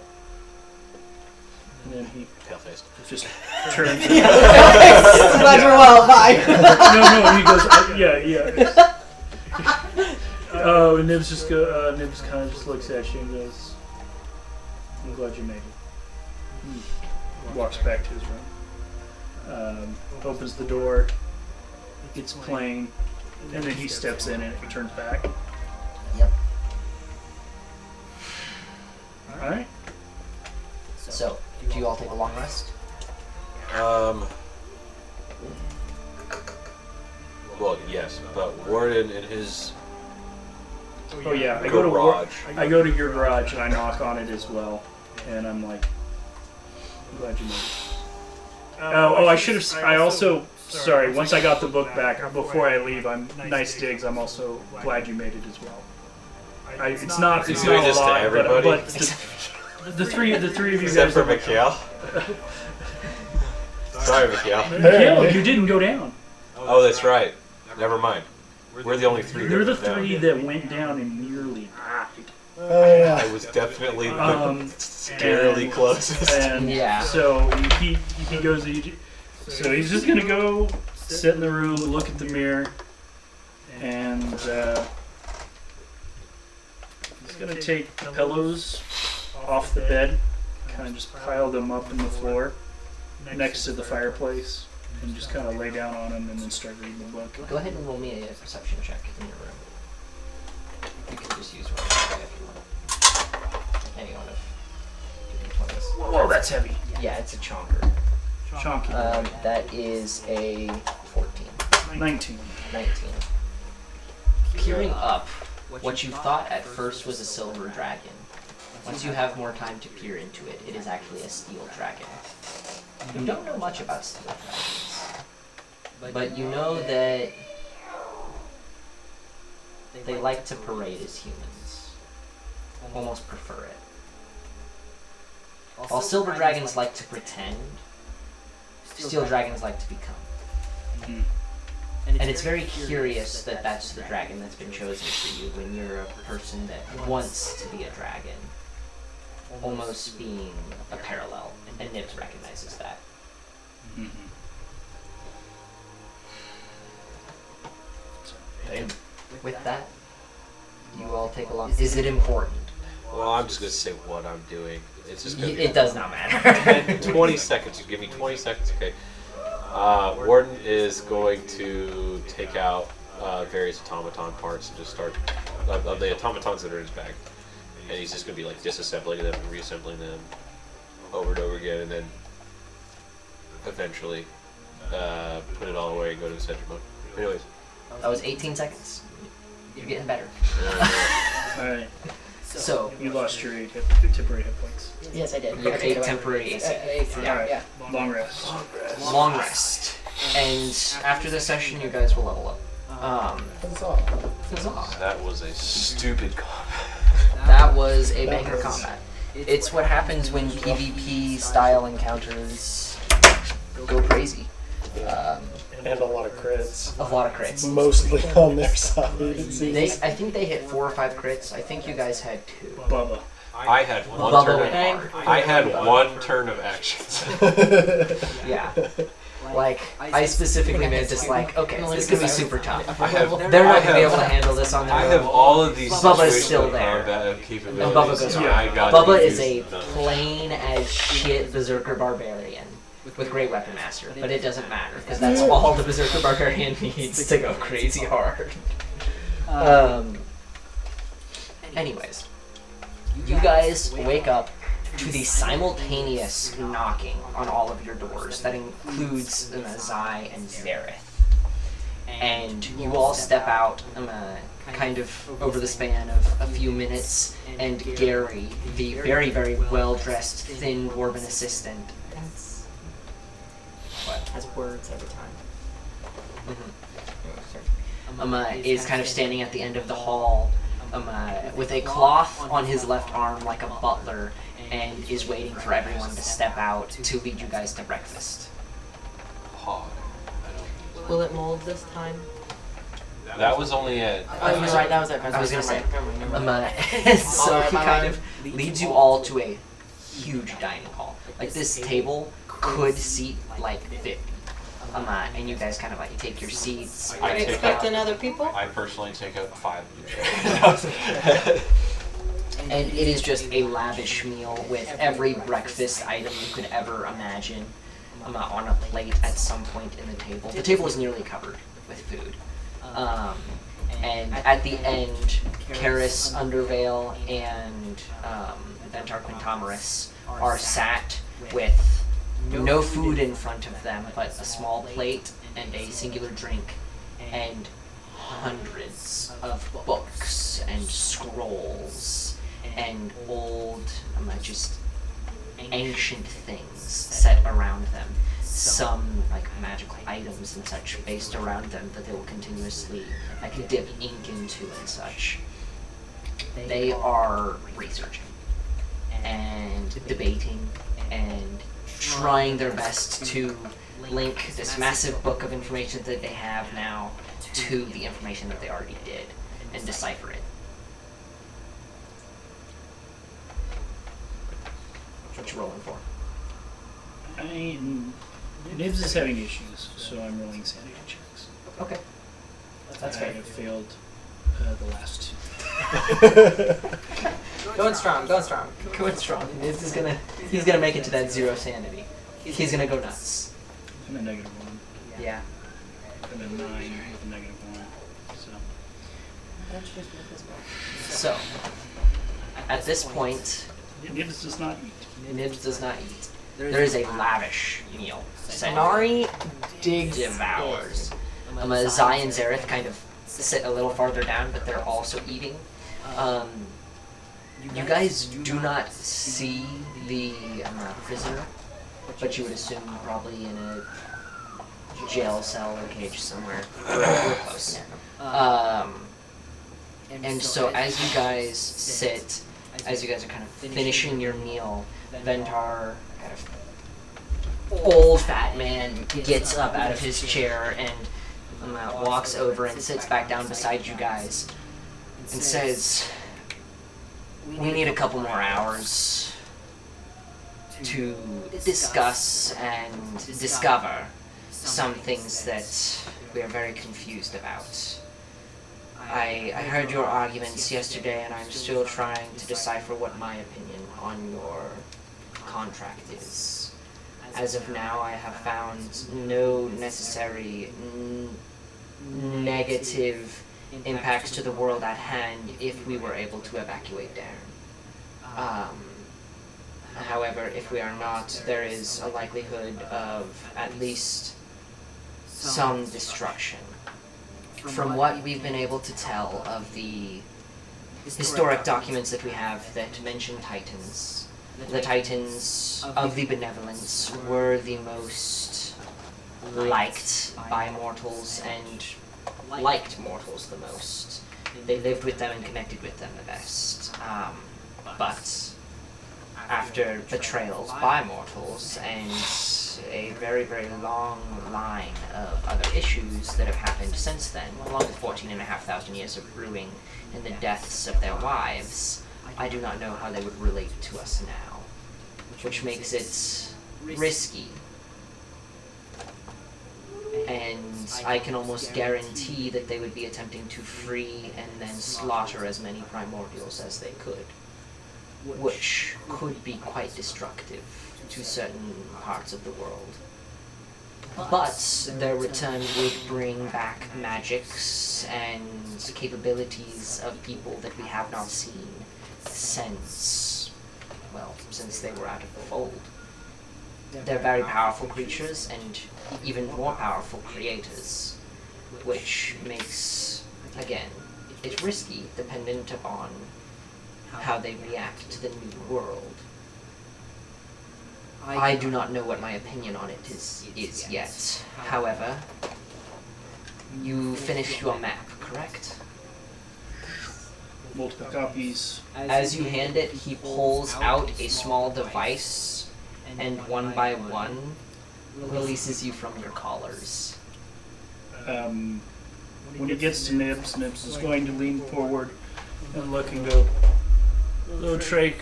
And then he Pale-faced. just turns. Glad you're well. Bye. No, he goes, yeah. Oh, and Nibs Nibs kind of just looks at you and goes, I'm glad you made it. He walks back to his room. Opens the door. It's plain. And then he steps in and it turns back. Yep. Alright. So, do you all take a long rest? Well, yes, but Warden and his Oh yeah, I go to your garage and I knock on it as well. And I'm like, I'm glad you made it. I should have. I also, sorry. Once I got the book back, before I leave, I'm nice digs. I'm also glad you made it as well. It's not doing a this to lot, everybody? but the three of you except guys. for Mikhail. Sorry, Mikhail. Mikhail, you didn't go down. Oh, that's right. Never mind. We're the only three. You're the that went three down. that went down and nearly died. I was definitely scarily closest. And Yeah. so he goes. So he's just gonna go sit in the room, look at the mirror, and he's gonna take the pillows off the bed, kind of just pile them up in the floor next to the fireplace, and just kind of lay down on them and then start reading the book. Go ahead and roll me a perception check in your room. You can just use one if you want. Any one of your d20s. Whoa, that's heavy. Yeah, it's a chonker. Chonky. That is a 14. 19. 19. Peering up, what you thought at first was a silver dragon. Once you have more time to peer into it, it is actually a steel dragon. You don't know much about steel dragons, but you know that they like to parade as humans. Almost prefer it. While silver dragons like to pretend, steel dragons like to become. And it's very curious that that's the dragon that's been chosen for you when you're a person that wants to be a dragon. Almost being a parallel, and Nibs recognizes that. And with that, you all take a long... Is it important? Well, I'm just gonna say what I'm doing. It's just gonna be It does not matter. 20 seconds. You give me 20 seconds, okay? Warden is going to take out various automaton parts and just start of the automatons that are in his bag, and he's just gonna be like disassembling them and reassembling them over and over again, and then eventually put it all away and go to the center mode. Anyways, That was 18 seconds. You're getting better. Alright. So, You lost your temporary hit points. Yes, I did. you have 8 temporary AC. Yeah, yeah. Long rest. Long rest. And after this session, you guys will level up. Huzzah. That was a stupid combat. That was a banger combat. It's what happens when PvP style encounters go crazy. And a lot of crits. A lot of crits. Mostly on their side. I think they hit 4 or 5 crits. I think you guys had 2. Bubba. I had one Bubba turn. went hard. I had one turn of actions. Yeah. Like, I specifically meant just like, okay, this is gonna be super tough. They're not gonna be able to handle this on their I own. have all of these Bubba's situational still there. combat capabilities. And Bubba goes and hard. I got Bubba to is a use them. plain as shit Berserker Barbarian with Great Weapon Master, but it doesn't matter because that's all the Berserker Barbarian needs to go crazy hard. Anyways, you guys wake up to the simultaneous knocking on all of your doors. That includes Zai and Zareth. And you all step out kind of over the span of a few minutes, and Gary, the very, very well-dressed, thin dwarven assistant, Has words every time. is kind of standing at the end of the hall with a cloth on his left arm like a butler, and is waiting for everyone to step out to lead you guys to breakfast. Hog. Will it mold this time? That was only at. Oh, you're right. That was it. I was gonna say. Never mind. So he kind of leads you all to a huge dining hall. Like, this table could seat like 50. And you guys kind of like take your seats. I take Expecting other people? I personally take out 5 And it is just a lavish meal with every breakfast item you could ever imagine on a plate at some point in the table. The table is nearly covered with food. And at the end, Karis, Undervale, and Ventar Quintomeris are sat with no food in front of them, but a small plate and a singular drink, and hundreds of books and scrolls and old, just ancient things set around them. Some like magical items and such based around them that they will continuously like dip ink into and such. They are researching and debating and trying their best to link this massive book of information that they have now to the information that they already did and decipher it. What you rolling for? Nibs is having issues, so I'm rolling sanity checks. Okay. That's I fair. have failed the last 2. Going strong. Going strong. Going strong. He's gonna make it to that 0 sanity. He's gonna go nuts. I'm a -1. Yeah. I'm a 9 with a -1. So, at this point, Nibs does not eat. Nibs does not eat. There is a lavish meal. Nari digs devours. Zai and Zareth kind of sit a little farther down, but they're also eating. You guys do not see the prisoner, but you would assume probably in a jail cell or cage somewhere. Real close. And so as you guys sit, as you guys are kind of finishing your meal, Ventar, kind of old fat man, gets up out of his chair and walks over and sits back down beside you guys and says, "We need a couple more hours to discuss and discover some things that we are very confused about. I heard your arguments yesterday, and I'm still trying to decipher what my opinion on your contract is. As of now, I have found no necessary negative impacts to the world at hand if we were able to evacuate Darren. However, if we are not, there is a likelihood of at least some destruction. From what we've been able to tell of the historic documents that we have that mention Titans, the Titans of the Benevolence were the most liked by mortals and liked mortals the most. They lived with them and connected with them the best. But after betrayals by mortals and a very, very long line of other issues that have happened since then, along with 14,500 years of brewing and the deaths of their wives, I do not know how they would relate to us now, which makes it risky. And I can almost guarantee that they would be attempting to free and then slaughter as many primordials as they could, which could be quite destructive to certain parts of the world. But their return would bring back magics and capabilities of people that we have not seen since they were out of the fold. They're very powerful creatures and even more powerful creators, which makes, again, it risky dependent upon how they react to the new world. I do not know what my opinion on it is yet. However, you finished your map, correct? Multiple copies. As you hand it, he pulls out a small device and one by one releases you from your collars. When he gets to Nibs, Nibs is going to lean forward and look and go, though Trake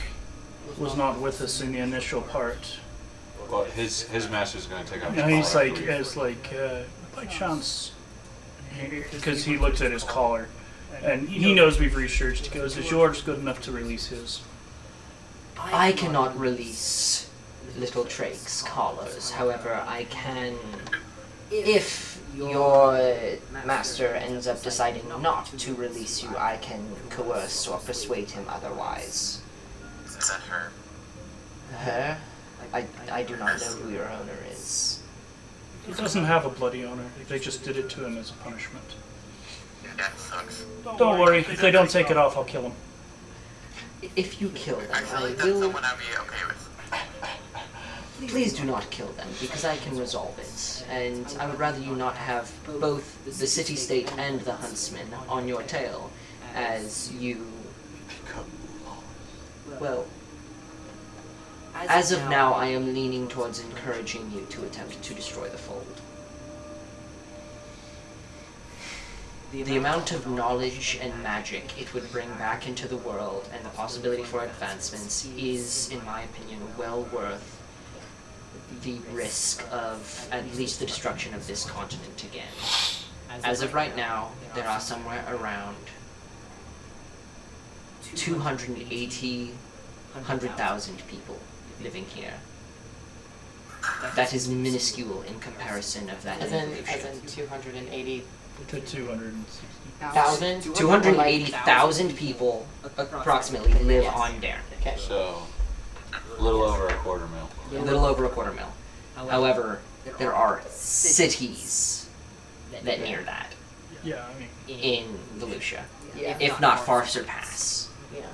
was not with us in the initial part. Well, his master's going to take off his Now he's collar. by chance, because he looks at his collar, and he knows we've researched. He goes, is yours good enough to release his? I cannot release little Trake's collars. However, I can, if your master ends up deciding not to release you, I can coerce or persuade him otherwise. Is that her? Her? I do not know who your owner is. He doesn't have a bloody owner. They just did it to him as a punishment. Yeah, sucks. Don't worry, if they don't take it off, I'll kill him. If you kill them, I feel I like that's will... someone I'd be okay with. Please do not kill them, because I can resolve it. And I would rather you not have both the city-state and the huntsman on your tail, as you... Well... As of now, I am leaning towards encouraging you to attempt to destroy the fold. The amount of knowledge and magic it would bring back into the world and the possibility for advancements is, in my opinion, well worth the risk of at least the destruction of this continent again. As of right now, there are somewhere around 100,000 people living here. That is minuscule in comparison of that As evolution. in 280,000? To 260. 280,000 people approximately live on Darren. Okay. So, a little over a quarter mil. A little over a quarter mil. However, there are cities that near that Yeah, I mean, in Volusia, Yeah. if not far surpass. Yeah.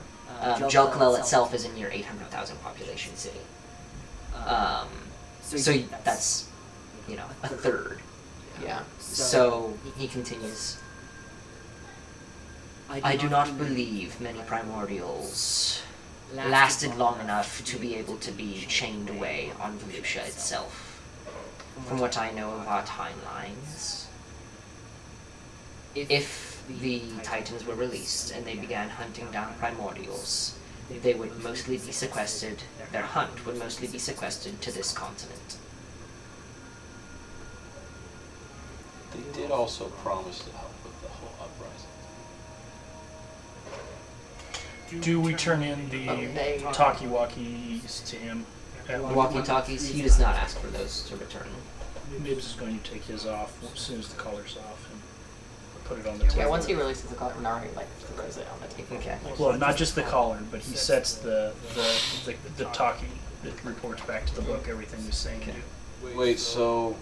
Jelkalel itself is a near 800,000 population city. So that's, a third. Yeah. So he continues. I do not believe many primordials lasted long enough to be able to be chained away on Volusia itself. From what I know of our timelines, if the Titans were released and they began hunting down primordials, they would mostly be sequestered, their hunt would mostly be sequestered to this continent. They did also promise to help with the whole uprising. do we turn in the Okay. talkie-walkies to him? Walkie-talkies, he does not ask for those to return. Nibs is going to take his off as soon as the collar's off and put it on the table. Yeah, once he releases the collar, Nari throws it on the table. Okay. Well, not just the collar, but he sets the talkie that reports back to the book everything he's saying. Okay. Wait, so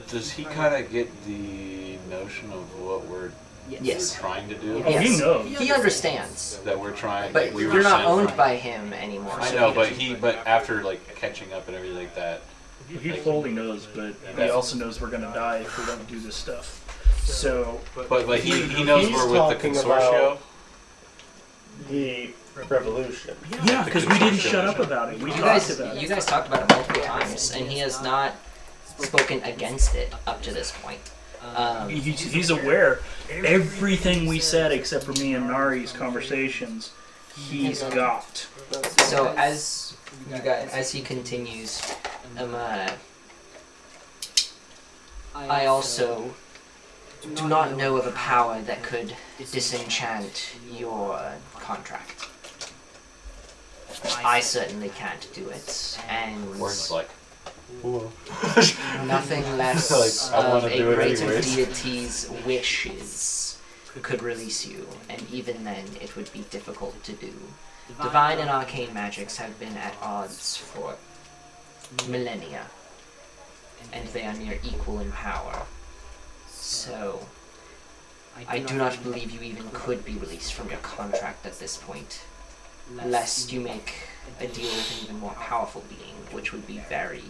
Does he kind of get the notion of what we're Yes. trying to do? Oh, he Yes. knows. He understands. That we're trying. But that we were you're not sent owned from- by him anymore. I so know, he but doesn't- but after like catching up and everything like that, He fully knows, but he also knows we're gonna die if we don't do this stuff. So, but he knows He's we're with the talking consortio. about the revolution. yeah, because we didn't shut up about it. We You talked guys, about you it. guys talked about it multiple times, and he has not spoken against it up to this point. He's aware. Everything we said, except for me and Nari's conversations, he's got. So as you guys, as he continues, I also do not know of a power that could disenchant your contract. I certainly can't do it, and Words like, "Whoa." nothing less Like, I of wanna a do it greater anyways. deity's wishes could release you, and even then it would be difficult to do. Divine and arcane magics have been at odds for millennia, and they are near equal in power. So, I do not believe you even could be released from your contract at this point, lest you make a deal with an even more powerful being, which would be very,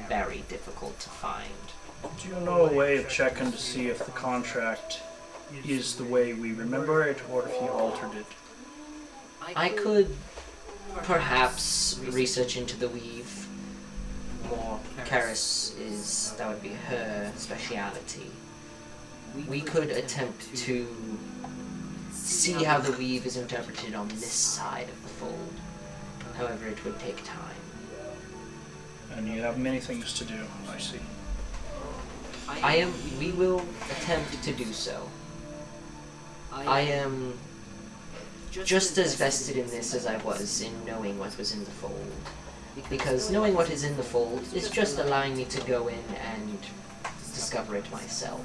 very difficult to find. Do you know a way of checking to see if the contract is the way we remember it, or if he altered it? I could perhaps research into the weave more. Karis is, that would be her speciality. We could attempt to see how the weave is interpreted on this side of the fold. However, it would take time. And you have many things to do, I see. We will attempt to do so. I am just as vested in this as I was in knowing what was in the fold. Because knowing what is in the fold is just allowing me to go in and discover it myself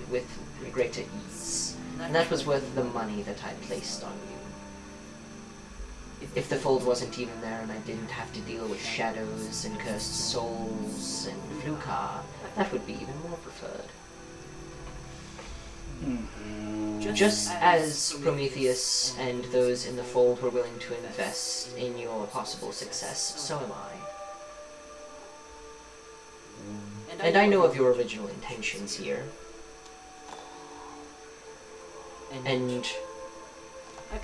with greater ease. And that was worth the money that I placed on you. If the fold wasn't even there and I didn't have to deal with shadows and cursed souls and Flukar, that would be even more preferred. Just as Prometheus and those in the fold were willing to invest in your possible success, so am I. And I know of your original intentions here. And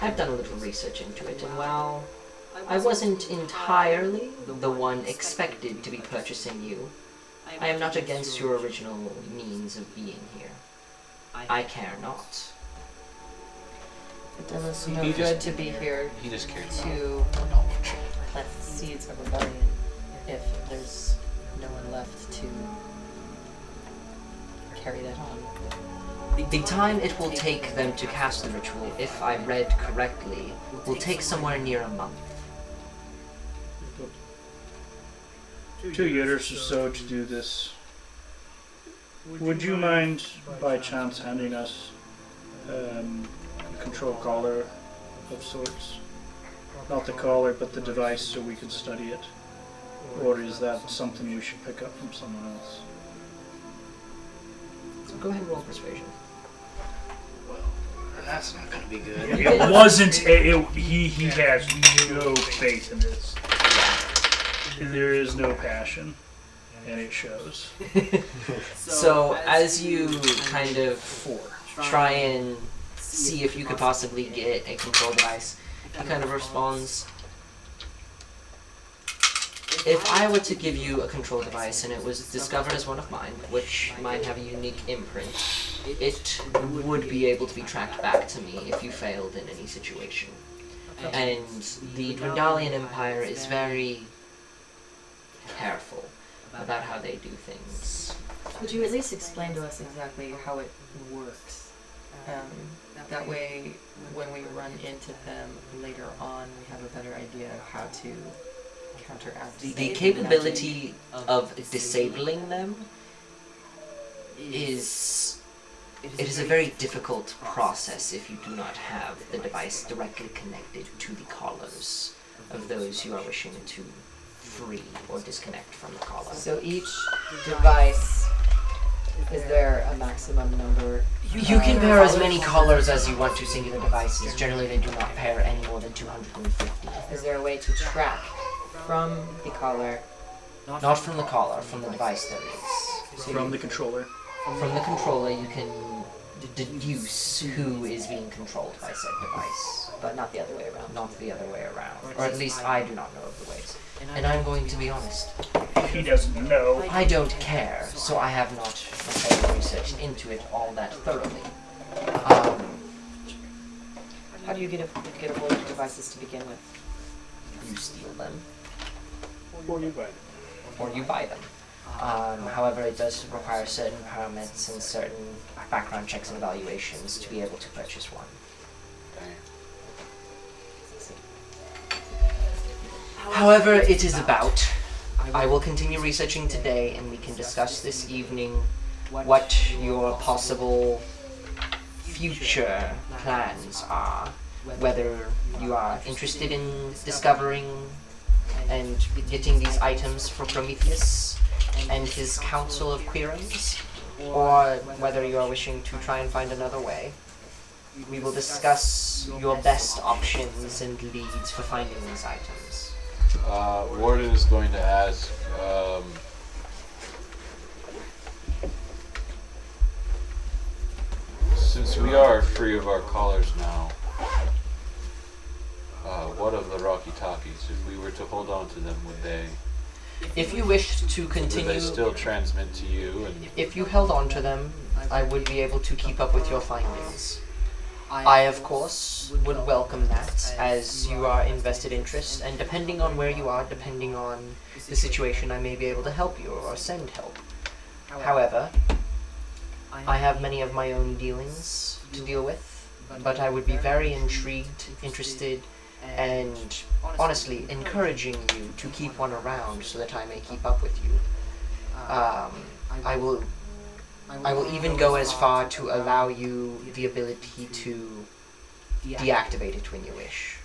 I've done a little research into it, and while I wasn't entirely the one expected to be purchasing you, I am not against your original means of being here. I care not. It does us He no just- good to be here he just cares to about knowledge. plant the seeds of rebellion if there's no one left to carry that on. The time it will take them to cast the ritual, if I read correctly, will take somewhere near a month. 2 years or so to do this. Would you mind, by chance, handing us a control collar of sorts? Not the collar, but the device so we can study it? Or is that something we should pick up from someone else? So go ahead and roll persuasion. That's not gonna be good. It wasn't. He has no faith in this. There is no passion, and it shows. So as you kind of try and see if you could possibly get a control device, he kind of responds, if I were to give you a control device and it was discovered as one of mine, which might have a unique imprint, it would be able to be tracked back to me if you failed in any situation. And the Dwendalian Empire is very careful about how they do things. Could you at least explain to us exactly how it works? That way, when we run into them later on, we have a better idea of how to counteract The capability of disabling them is a very difficult process if you do not have the device directly connected to the collars of those you are wishing to free or disconnect from the collar. So each device Is there a maximum number? You can pair as many collars as you want to singular devices. Generally, they do not pair any more than 250. Is there a way to track from the collar? Not from the collar, from the device there is. So From the controller. from the controller, you can deduce who is being controlled by said device. But not the other way around. Not the other way around. Or at least I do not know of the ways. And I'm going to be honest. He doesn't know. I don't care, so I have not necessarily researched into it all that thoroughly. How do you get a hold of devices to begin with? You steal them, Or you buy it. or you buy them. However, it does require certain permits and certain background checks and evaluations to be able to purchase one. However, it is about. I will continue researching today, and we can discuss this evening what your possible future plans are. Whether you are interested in discovering and getting these items for Prometheus and his council of Quirins, or whether you are wishing to try and find another way. We will discuss your best options and leads for finding these items. Warden is going to ask, since we are free of our collars now, what of the Rocky Talkies? If we were to hold on to them, would they If you wish to continue, still transmit to you? And if you held on to them, I would be able to keep up with your findings. I, of course, would welcome that, as you are invested interest, and depending on where you are, depending on the situation, I may be able to help you or send help. However, I have many of my own dealings to deal with, but I would be very intrigued, interested, and honestly encouraging you to keep one around so that I may keep up with you. I will even go as far to allow you the ability to deactivate it when you wish.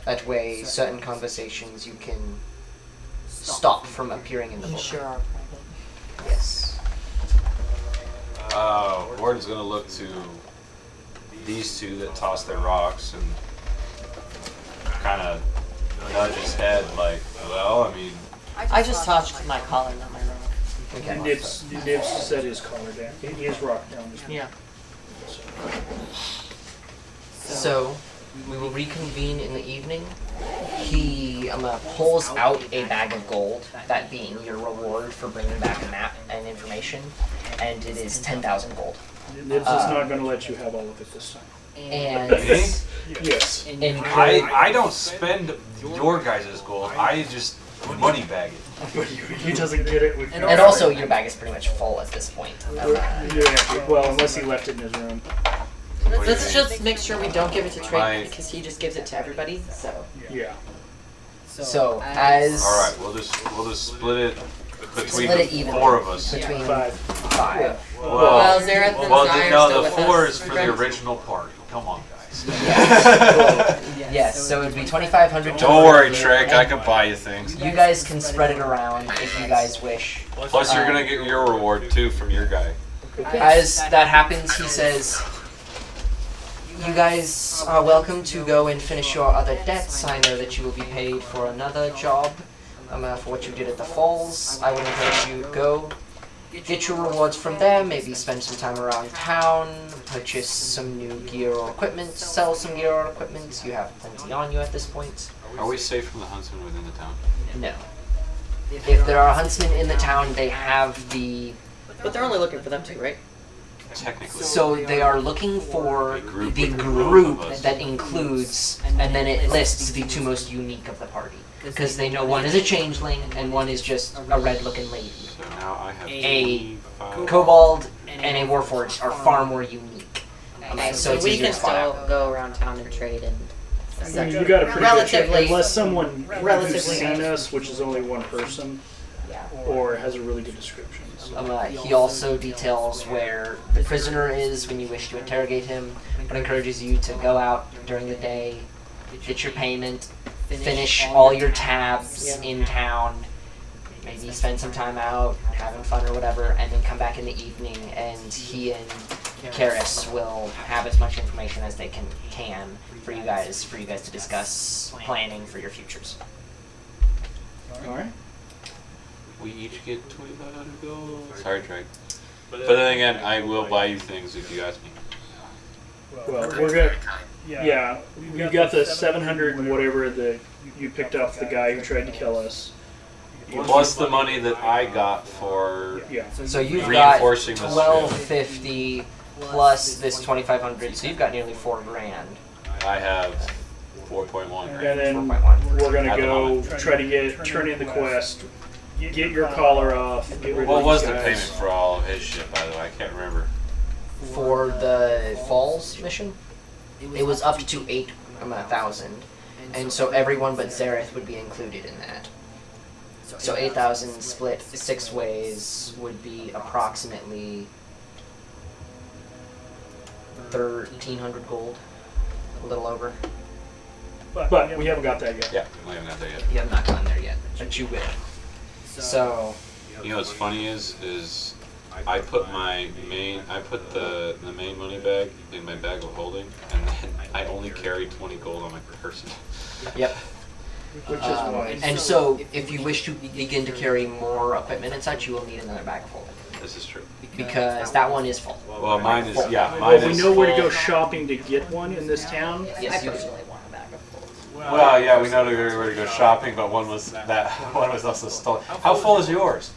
That way, certain conversations you can stop from appearing in the You book. sure are private. Yes. Warden's going to look to these two that toss their rocks and kind of nudge his head like, well, I mean, I just touched my collar, not my robe. Okay. Nibs set his collar down. His rock down. Yeah. So, we will reconvene in the evening. He pulls out a bag of gold, that being your reward for bringing back a map and information, and it is 10,000 gold. Nibs is not going to let you have all of it this time. And Yes. I don't spend your guys' gold. I just money bag it. But he doesn't get it. With and also your bag is pretty much full at this point. Yeah, well, unless he left it in his room. Let's just make sure we don't give it to Trey My- because he just gives it to everybody. So Yeah. So as All right, we'll just split it between Split it the evenly. four of us. between 5. 5. well, Zareth and Zyre no, still the with 4 us. is for the original party. Come on, guys. Yes, so it would be 2,500. Don't worry, Trek. I can buy you things. You guys can spread it around if you guys wish. Plus, you're gonna get your reward too from your guy. As that happens, he says, "You guys are welcome to go and finish your other debts. I know that you will be paid for another job for what you did at the falls. I would encourage you to go, get your rewards from there, maybe spend some time around town, purchase some new gear or equipment, sell some gear or equipment. You have plenty on you at this point. Are we safe from the huntsmen within the town? No. If there are huntsmen in the town, they have the... But they're only looking for them too, right? Technically. So they are looking for group the with group of us. that includes, and then it lists the two most unique of the party. Because they know one is a changeling and one is just a red-looking lady. So now I have A 25. kobold and a warforged are far more unique. So it's we easier can to spot still out. go around town and trade and. I mean, you got a pretty good check, Relatively- unless someone who's relatively- seen us, which is only one person, Yeah. or has a really good description. So. He also details where the prisoner is when you wish to interrogate him, but encourages you to go out during the day, get your payment, finish all your tabs in town, maybe spend some time out, having fun or whatever, and then come back in the evening, and he and Karis will have as much information as they can for you guys to discuss planning for your futures. All right. We each get 2,500 gold. Sorry, Drake. But then again, I will buy you things if you ask me. Well, we're gonna. Yeah, we got the 700 and whatever that you picked up the guy who tried to kill us. Plus the money that I got for Yeah. So you've got reinforcing the 1250 plus this 2,500, so you've got nearly $4,000. I have 4.1 grand. And then 4.1. we're gonna At the go moment. try to turn in the quest, get your collar off, get rid What of was these the guys. payment for all of his shit, by the way? I can't remember. For the Falls mission, it was up to 8,000, and so everyone but Zareth would be included in that. So 8,000 split 6 ways would be approximately 1,300 gold, a little over. But we haven't got that yet. Yeah, we haven't got that yet. You have not gone there yet, but you will. So You know what's funny is I put the main money bag in my bag of holding, and then I only carry 20 gold on my person. yep. Which is wise. And so, if you wish to begin to carry more equipment and such, you will need another bag of holding. This is true. Because that one is full. Well, mine is mine Well, we is know where to full. go shopping to get one in this town. Yes, you usually want a bag of holding. Well, yeah, we know where to go shopping, but one was also stolen. How full is yours?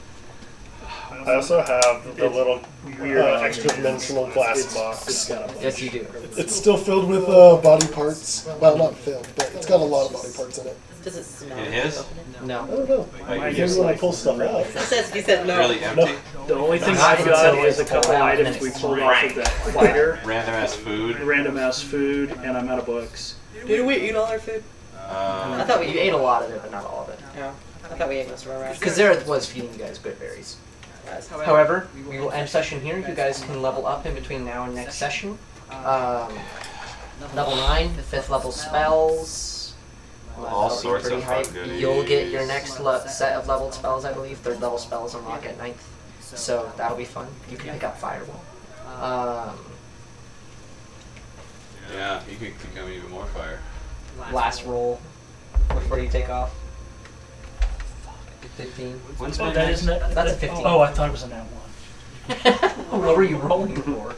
I also have the little Weird. extra dimensional glass It's box. got a Yes, you do. It's still filled with body parts. Well, not filled, but it's got a lot of body parts in it. Does it smell? In his? No. I don't know. Like, Maybe when I pull stuff out. He said no. really empty? The only thing Not I've got until is a it's couple pulled out and items then we it's pulled off of that fighter, Random ass food. random ass food, and I'm out of books. Did we eat all our food? I thought we You ate a lot of it, but not all of it. Yeah. I thought we ate most of our rest. Because Zareth was feeding you guys good berries. However, we will end session here. You guys can level up in between now and next session. Level 9, 5th level spells. All That'll be sorts pretty of high. fun goodies. You'll get your next set of leveled spells, I believe. 3rd level spells unlock at 9th. So that'll be fun. You can pick up Fireball. Yeah, you could become even more fire. Last roll before you take off. 15. When's Oh, my that next? is net. That's a 15. Oh, I thought it was a nat 1. What were you rolling for?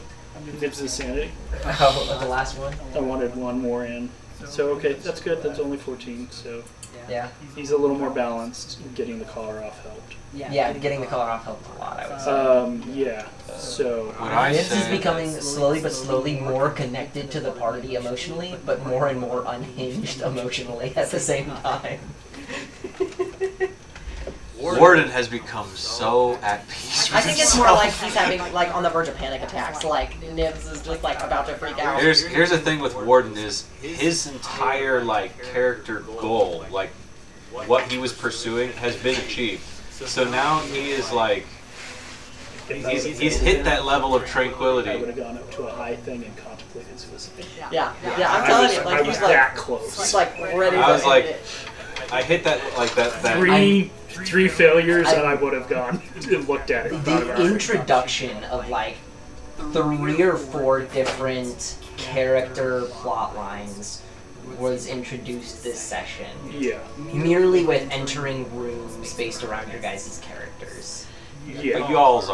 Nibs insanity. Oh, the last one? I wanted one more in. So, okay, that's good. That's only 14, so Yeah. he's a little more balanced. Getting the collar off helped. Yeah, getting the color off helped a lot, I would say. Yeah, so... When I Nibs is say becoming slowly but slowly more connected to the party emotionally, but more and more unhinged emotionally at the same time. Warden has become so at peace with I think it's more himself. like he's having like on the verge of panic attacks. Like Nibs is just like about to freak out. Here's the thing with Warden is his entire like character goal, like what he was pursuing, has been achieved. So now he is like he's hit that level of I would tranquility. have gone up to a high thing and contemplated suicide. Yeah, I'm telling you, I like was he's like that close. he's like ready. I was to like- end it. I hit that like that. Three failures, and I would have gone and looked at it. and thought about The it. introduction of like 3 or 4 different character plot lines was introduced this session. Yeah, Merely with entering rooms based around your guys' characters. But yeah. y'all's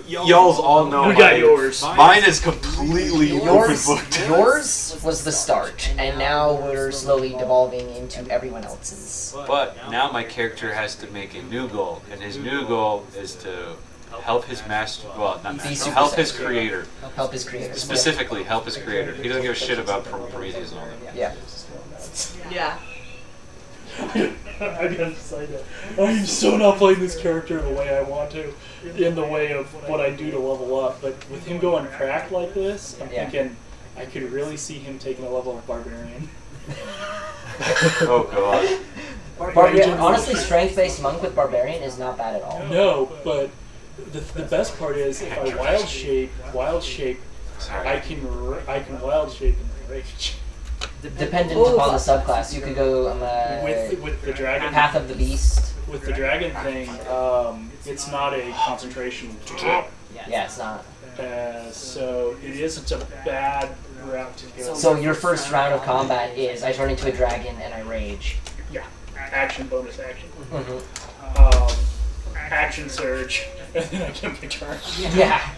y'all's all know. We got mine. yours. Mine is completely open booked. Yours was the start, and now we're slowly devolving into everyone else's. But now my character has to make a new goal, and his new goal is to help his master. Well, not master. Super Help his Saiyan. creator. Help his creators. Specifically, help his creator. He doesn't give a shit about Prometheus and all that. Yeah. Yeah. I gotta decide that. I'm so not playing this character the way I want to, in the way of what I do to level up. But with him going cracked like this, I'm Yeah. thinking I could really see him taking a level of barbarian. Oh god. Honestly, strength-based monk with barbarian is not bad at all. No, but the best part is if I wild shape, Sorry. I can wild shape in rage Dependent upon the subclass, you could go with the dragon. Path of the Beast, with the dragon thing, it's not a concentration tutorial. Yeah, it's not. So it isn't a bad route to go. So your first round of combat is I turn into a dragon and I rage. Yeah, action, bonus action. Mm-hmm. Action surge, and then I get my turn. Yeah.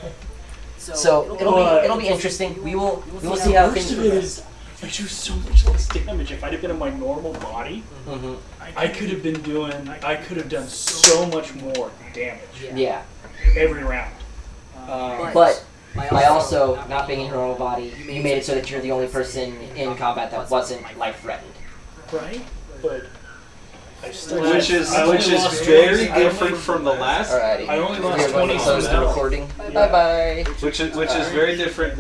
So it'll be interesting. We will see how things Worst of it progress. is, I do so much less damage. If I'd have been in my normal body, Mm-hmm. I could have done so much more damage Yeah. every round. But by also not being in your normal body, you made it so that you're the only person in combat that wasn't life threatened. Right? But I still Which is I only which is lost very 20 different from the last. Alrighty. I only We lost are going to 20 close the health. recording. Bye bye. Which is very different